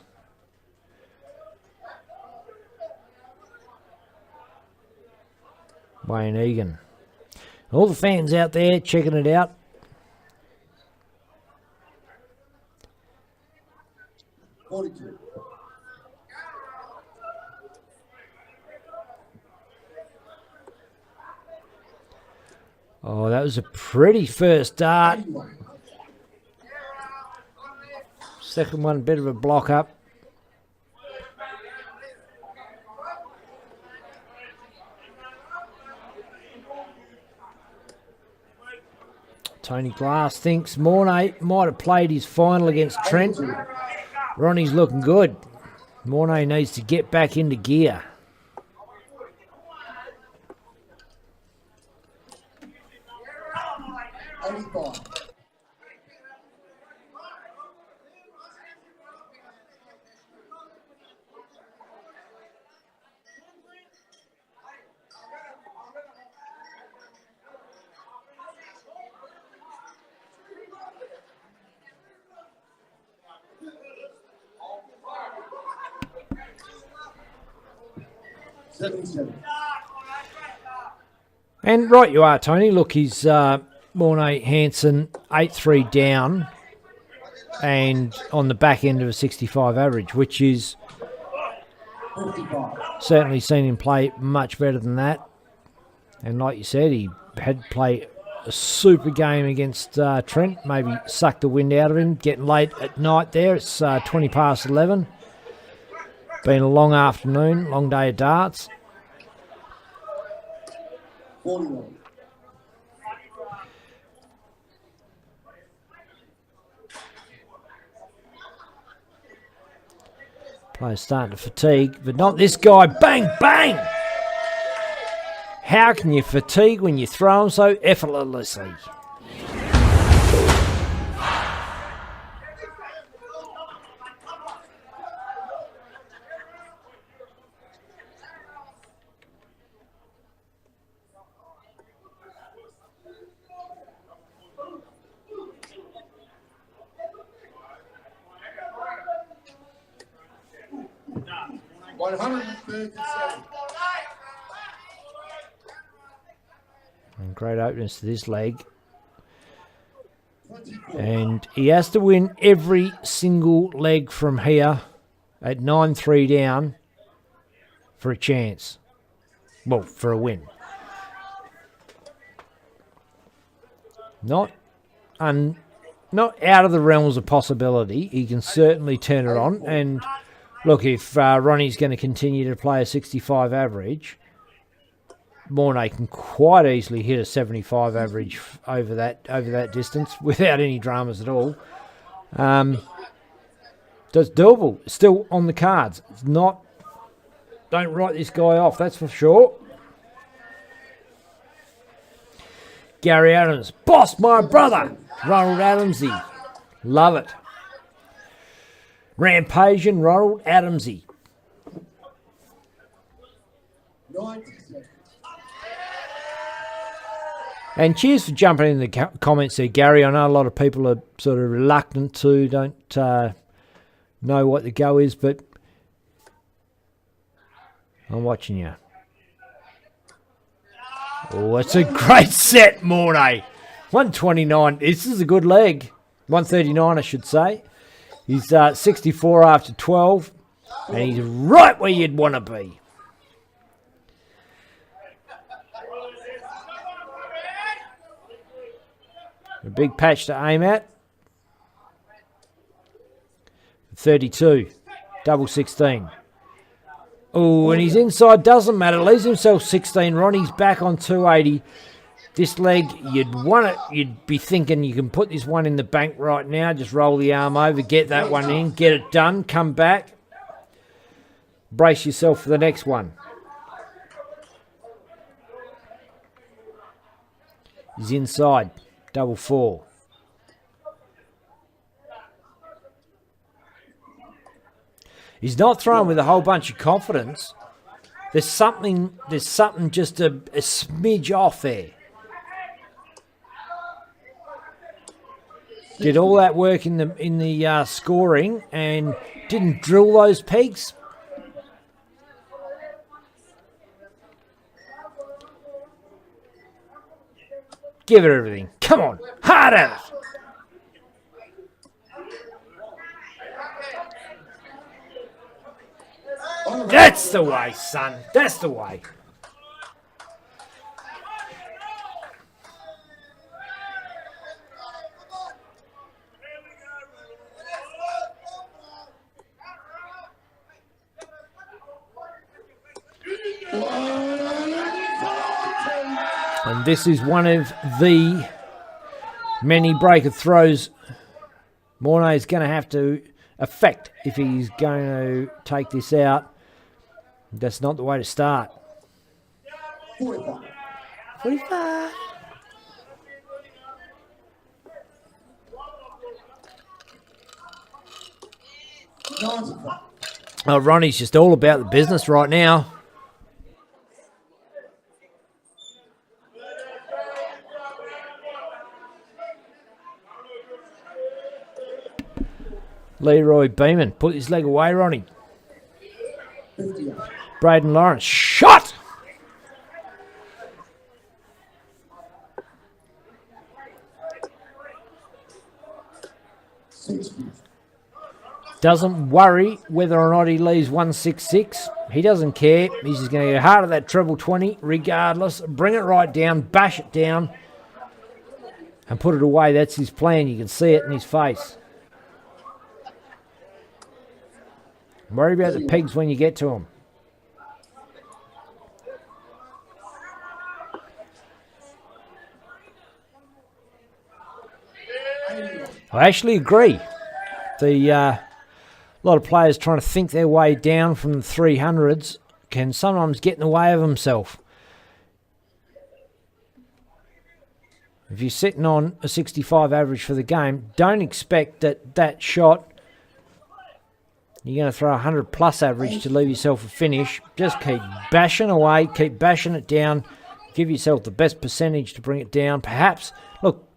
Wayne Egan. All the fans out there checking it out. $42. Oh, that was a pretty first dart. Second one, a bit of a block up. Tony Glass thinks Mornay might have played his final against Trent. Ronnie's looking good. Mornay needs to get back into gear. And right you are, Tony. Look, he's Mornay Hansen 8-3 down and on the back end of a 65 average, which is certainly seen him play much better than that. And like you said, he had to play a super game against Trent, maybe sucked the wind out of him. Getting late at night there. It's 20 past 11. Been a long afternoon, long day of darts. 41. Players starting to fatigue, but not this guy. Bang, bang! How can you fatigue when you throw them so effortlessly? And great openers to this leg. And he has to win every single leg from here at 9-3 down for a chance. Well, for a win. Not out of the realms of possibility. He can certainly turn it on. And look, if Ronnie's going to continue to play a 65 average, Mornay can quite easily hit a 75 average over that distance without any dramas at all. That's doable. Still on the cards. It's not. Don't write this guy off. That's for sure. Gary Adams, boss, my brother, Ronald Adamsy, love it. Rampaging Ronald Adamsy. 90 seconds. And cheers for jumping in the comments there, Gary. I know a lot of people are sort of reluctant to, don't know what the go is, but I'm watching you. Oh, it's a great set, Mornay. 129. This is a good leg. 139, I should say. He's 64 after 12, and he's right where you'd want to be. A big patch to aim at. 32. Double 16. Oh, and he's inside. Doesn't matter. Leaves himself 16. Ronnie's back on 280. This leg, you'd want it. You'd be thinking you can put this one in the bank right now. Just roll the arm over. Get that one in. Get it done. Come back. Brace yourself for the next one. He's inside. Double 4. He's not throwing with a whole bunch of confidence. There's something just a smidge off there. Did all that work in the scoring and didn't drill those pegs. Give it everything. Come on, hard at it. That's the way, son. That's the way. And this is one of the many breaker throws Mornay is going to have to affect if he's going to take this out. That's not the way to start. 45. 45. Oh, Ronnie's just all about the business right now. Leroy Beeman, put his leg away, Ronnie. 50. Braden Lawrence, shot! Doesn't worry whether or not he leaves 166. He doesn't care. He's just going to go hard at that treble 20 regardless. Bring it right down, bash it down, and put it away. That's his plan. You can see it in his face. Worry about the pegs when you get to them. I actually agree. The A lot of players trying to think their way down from the 300s can sometimes get in the way of himself. If you're sitting on a 65 average for the game, don't expect that shot you're going to throw 100 plus average to leave yourself a finish. Just keep bashing away, keep bashing it down, give yourself the best percentage to bring it down. Perhaps, look,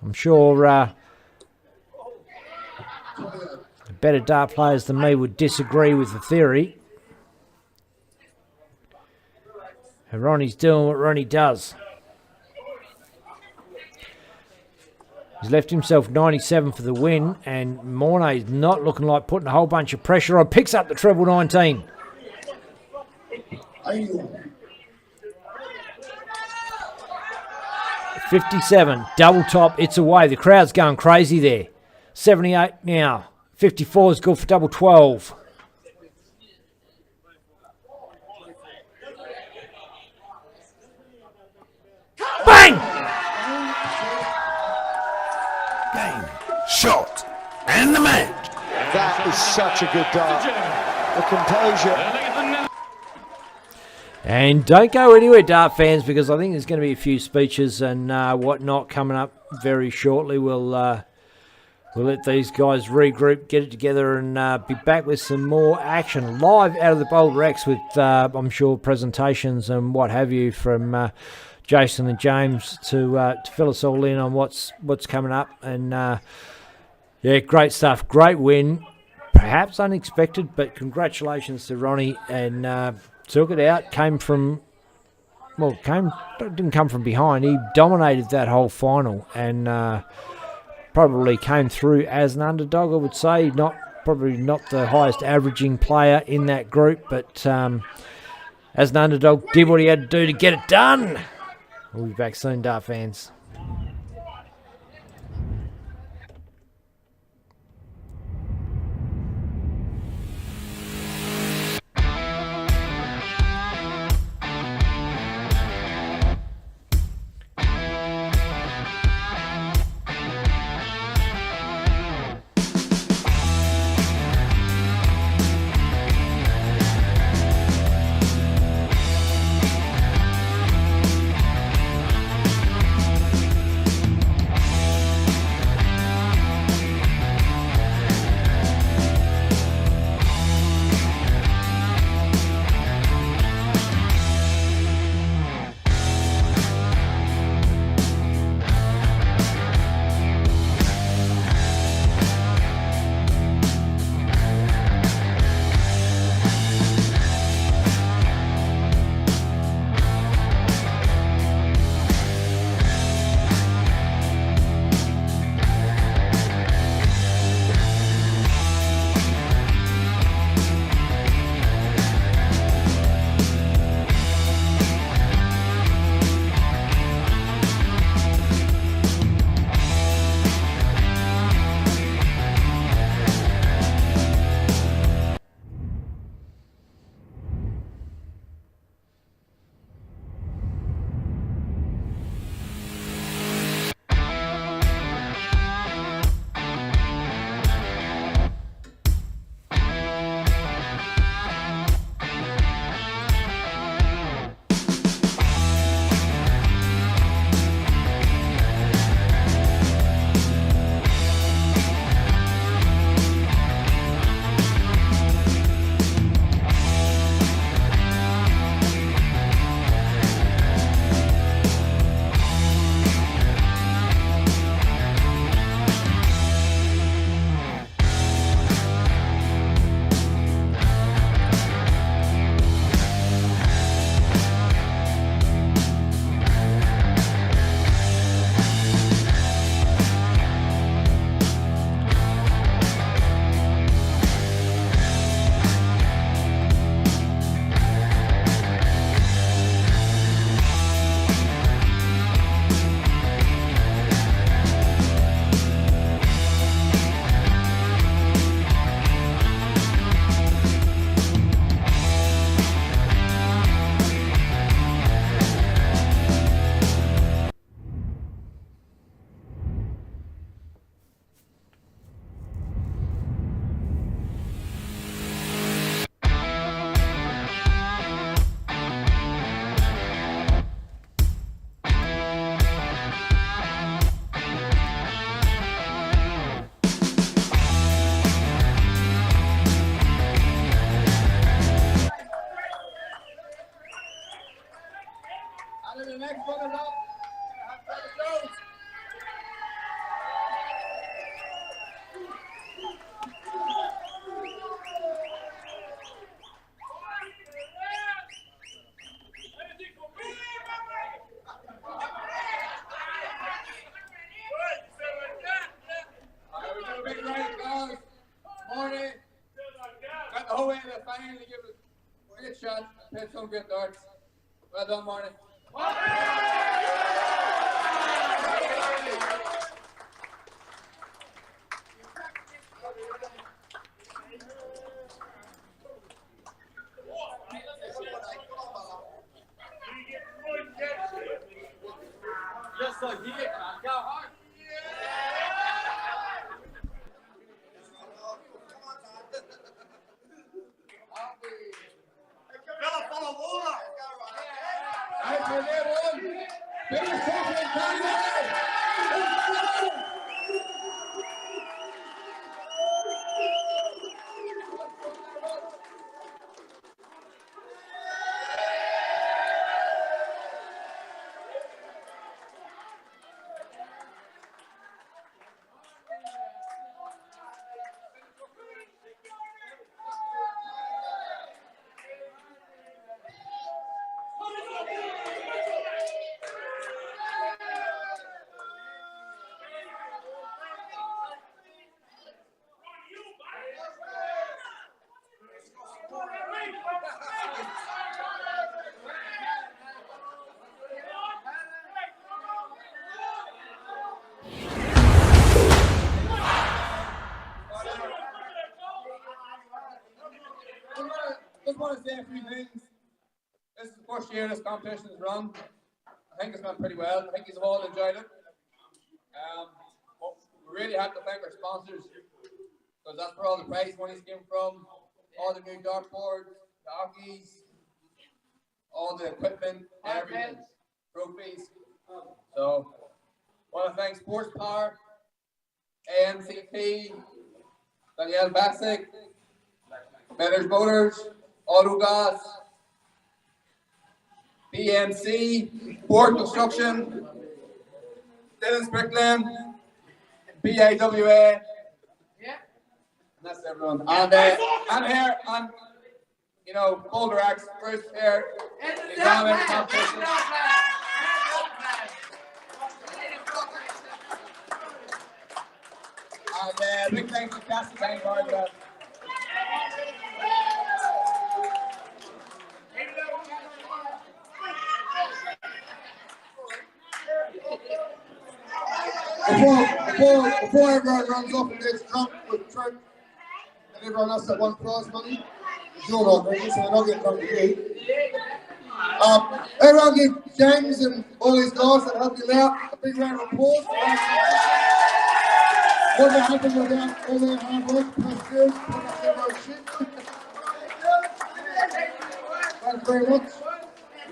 I'm sure better dart players than me would disagree with the theory. And Ronnie's doing what Ronnie does. He's left himself 97 for the win, and Mornay's not looking like putting a whole bunch of pressure on. Picks up the treble 19. 57, double top, it's away. The crowd's going crazy there. 78 now. 54 is good for double 12. Bang! Game, shot, and the match. That is such a good dart. The composure. And don't go anywhere, dart fans, because I think there's going to be a few speeches and whatnot coming up very shortly. We'll let these guys regroup, get it together, and be back with some more action live out of the Boulder X with, I'm sure, presentations and what have you from Jason and James to fill us all in on what's coming up. And yeah, great stuff, great win, perhaps unexpected, but congratulations to Ronnie, and took it out. Didn't come from behind. He dominated that whole final, and probably came through as an underdog, I would say. Probably not the highest averaging player in that group, but as an underdog, did what he had to do to get it done. We'll be back soon, dart fans. Morning. Got the whole way to the final to give it a great shot. Played some great darts. Well done, Morning. Just like you, go hard. Nice one there, one. Finish second, Kalgoorlie. Just want to say a few things. This is the first year this competition is run. I think it's gone pretty well. I think you've all enjoyed it. But we really have to thank our sponsors because that's where all the prize monies came from. All the new dartboards, the hockeys, all the equipment, everything, trophies. So, I want to thank Sports Power, AMCP, Danielle Bassick, Betters Motors, Autogas, BMC, Ford Construction, Dennis Brickland, BAWA. Yeah. And that's everyone. And I'm here on, Boulder Axe, first here, examining competition. And big thanks to Cassie Tank for that. Before everyone runs off and gets drunk with Trent and everyone else that won prize money, you're not ready, so we're not getting drunk with you. Everyone give James and all these guys that helped you out a big round of applause. What would happen without all their hard work, perseverance, putting up their own shit? Thanks very much.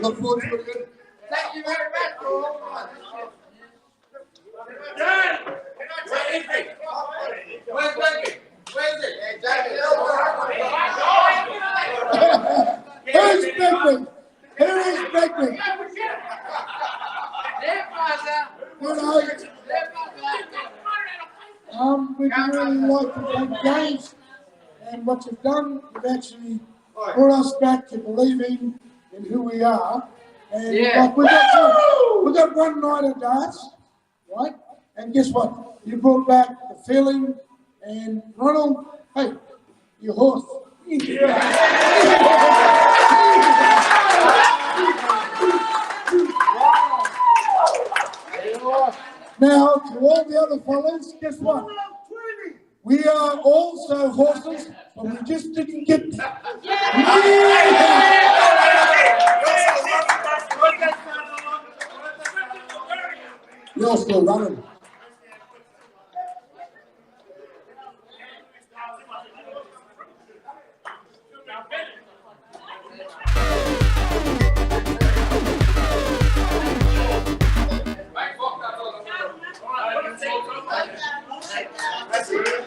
Look forward to it. Thank you very much for all of Where's Beckman? Who is Beckman? We'd really like to thank James and what you've done. You've actually brought us back to believing in who we are. And we've got one night of darts, right? And guess what? You brought back the feeling. And Ronald, hey, your horse. Now, to all the other fellas, guess what? We are also horses, but we just didn't get there. You're still running. That's it.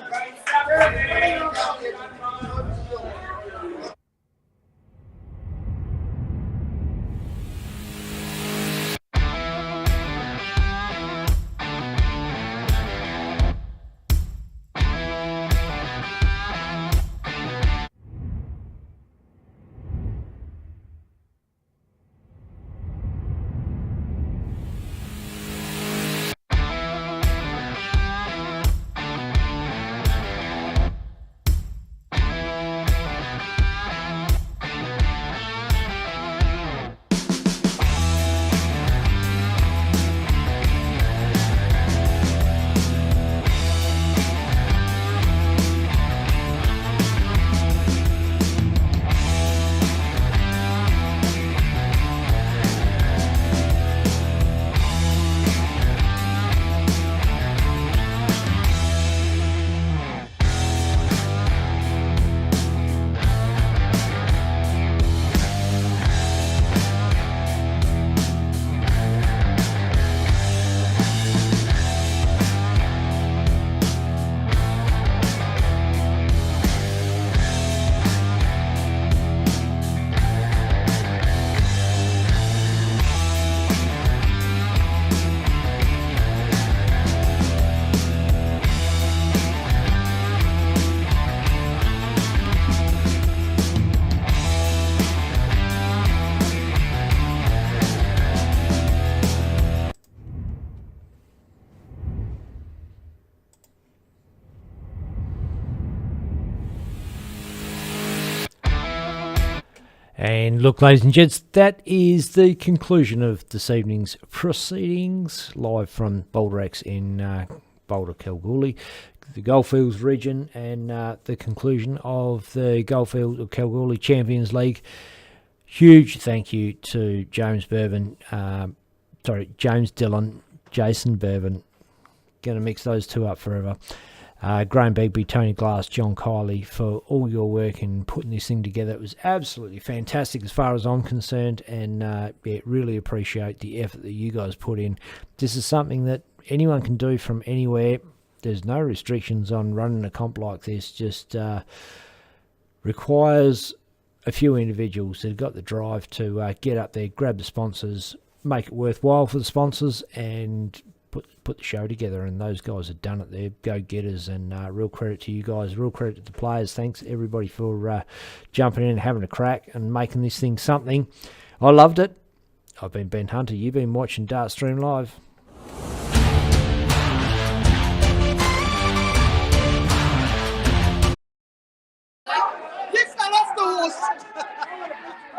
And look, ladies and gents, that is the conclusion of this evening's proceedings, live from Boulder X in Boulder, Kalgoorlie, the Goldfields region, and the conclusion of the Goldfields or Kalgoorlie Champions League. Huge thank you to James Dillon, Jason Bourbon. Going to mix those two up forever. Graham Begbie, Tony Glass, John Kiley for all your work in putting this thing together. It was absolutely fantastic as far as I'm concerned, and really appreciate the effort that you guys put in. This is something that anyone can do from anywhere. There's no restrictions on running a comp like this. Just requires a few individuals that have got the drive to get up there, grab the sponsors, make it worthwhile for the sponsors, and put the show together. And those guys have done it. They're go-getters, and real credit to you guys, real credit to the players. Thanks everybody for jumping in and having a crack and making this thing something. I loved it. I've been Ben Hunter. You've been watching Dart Stream Live.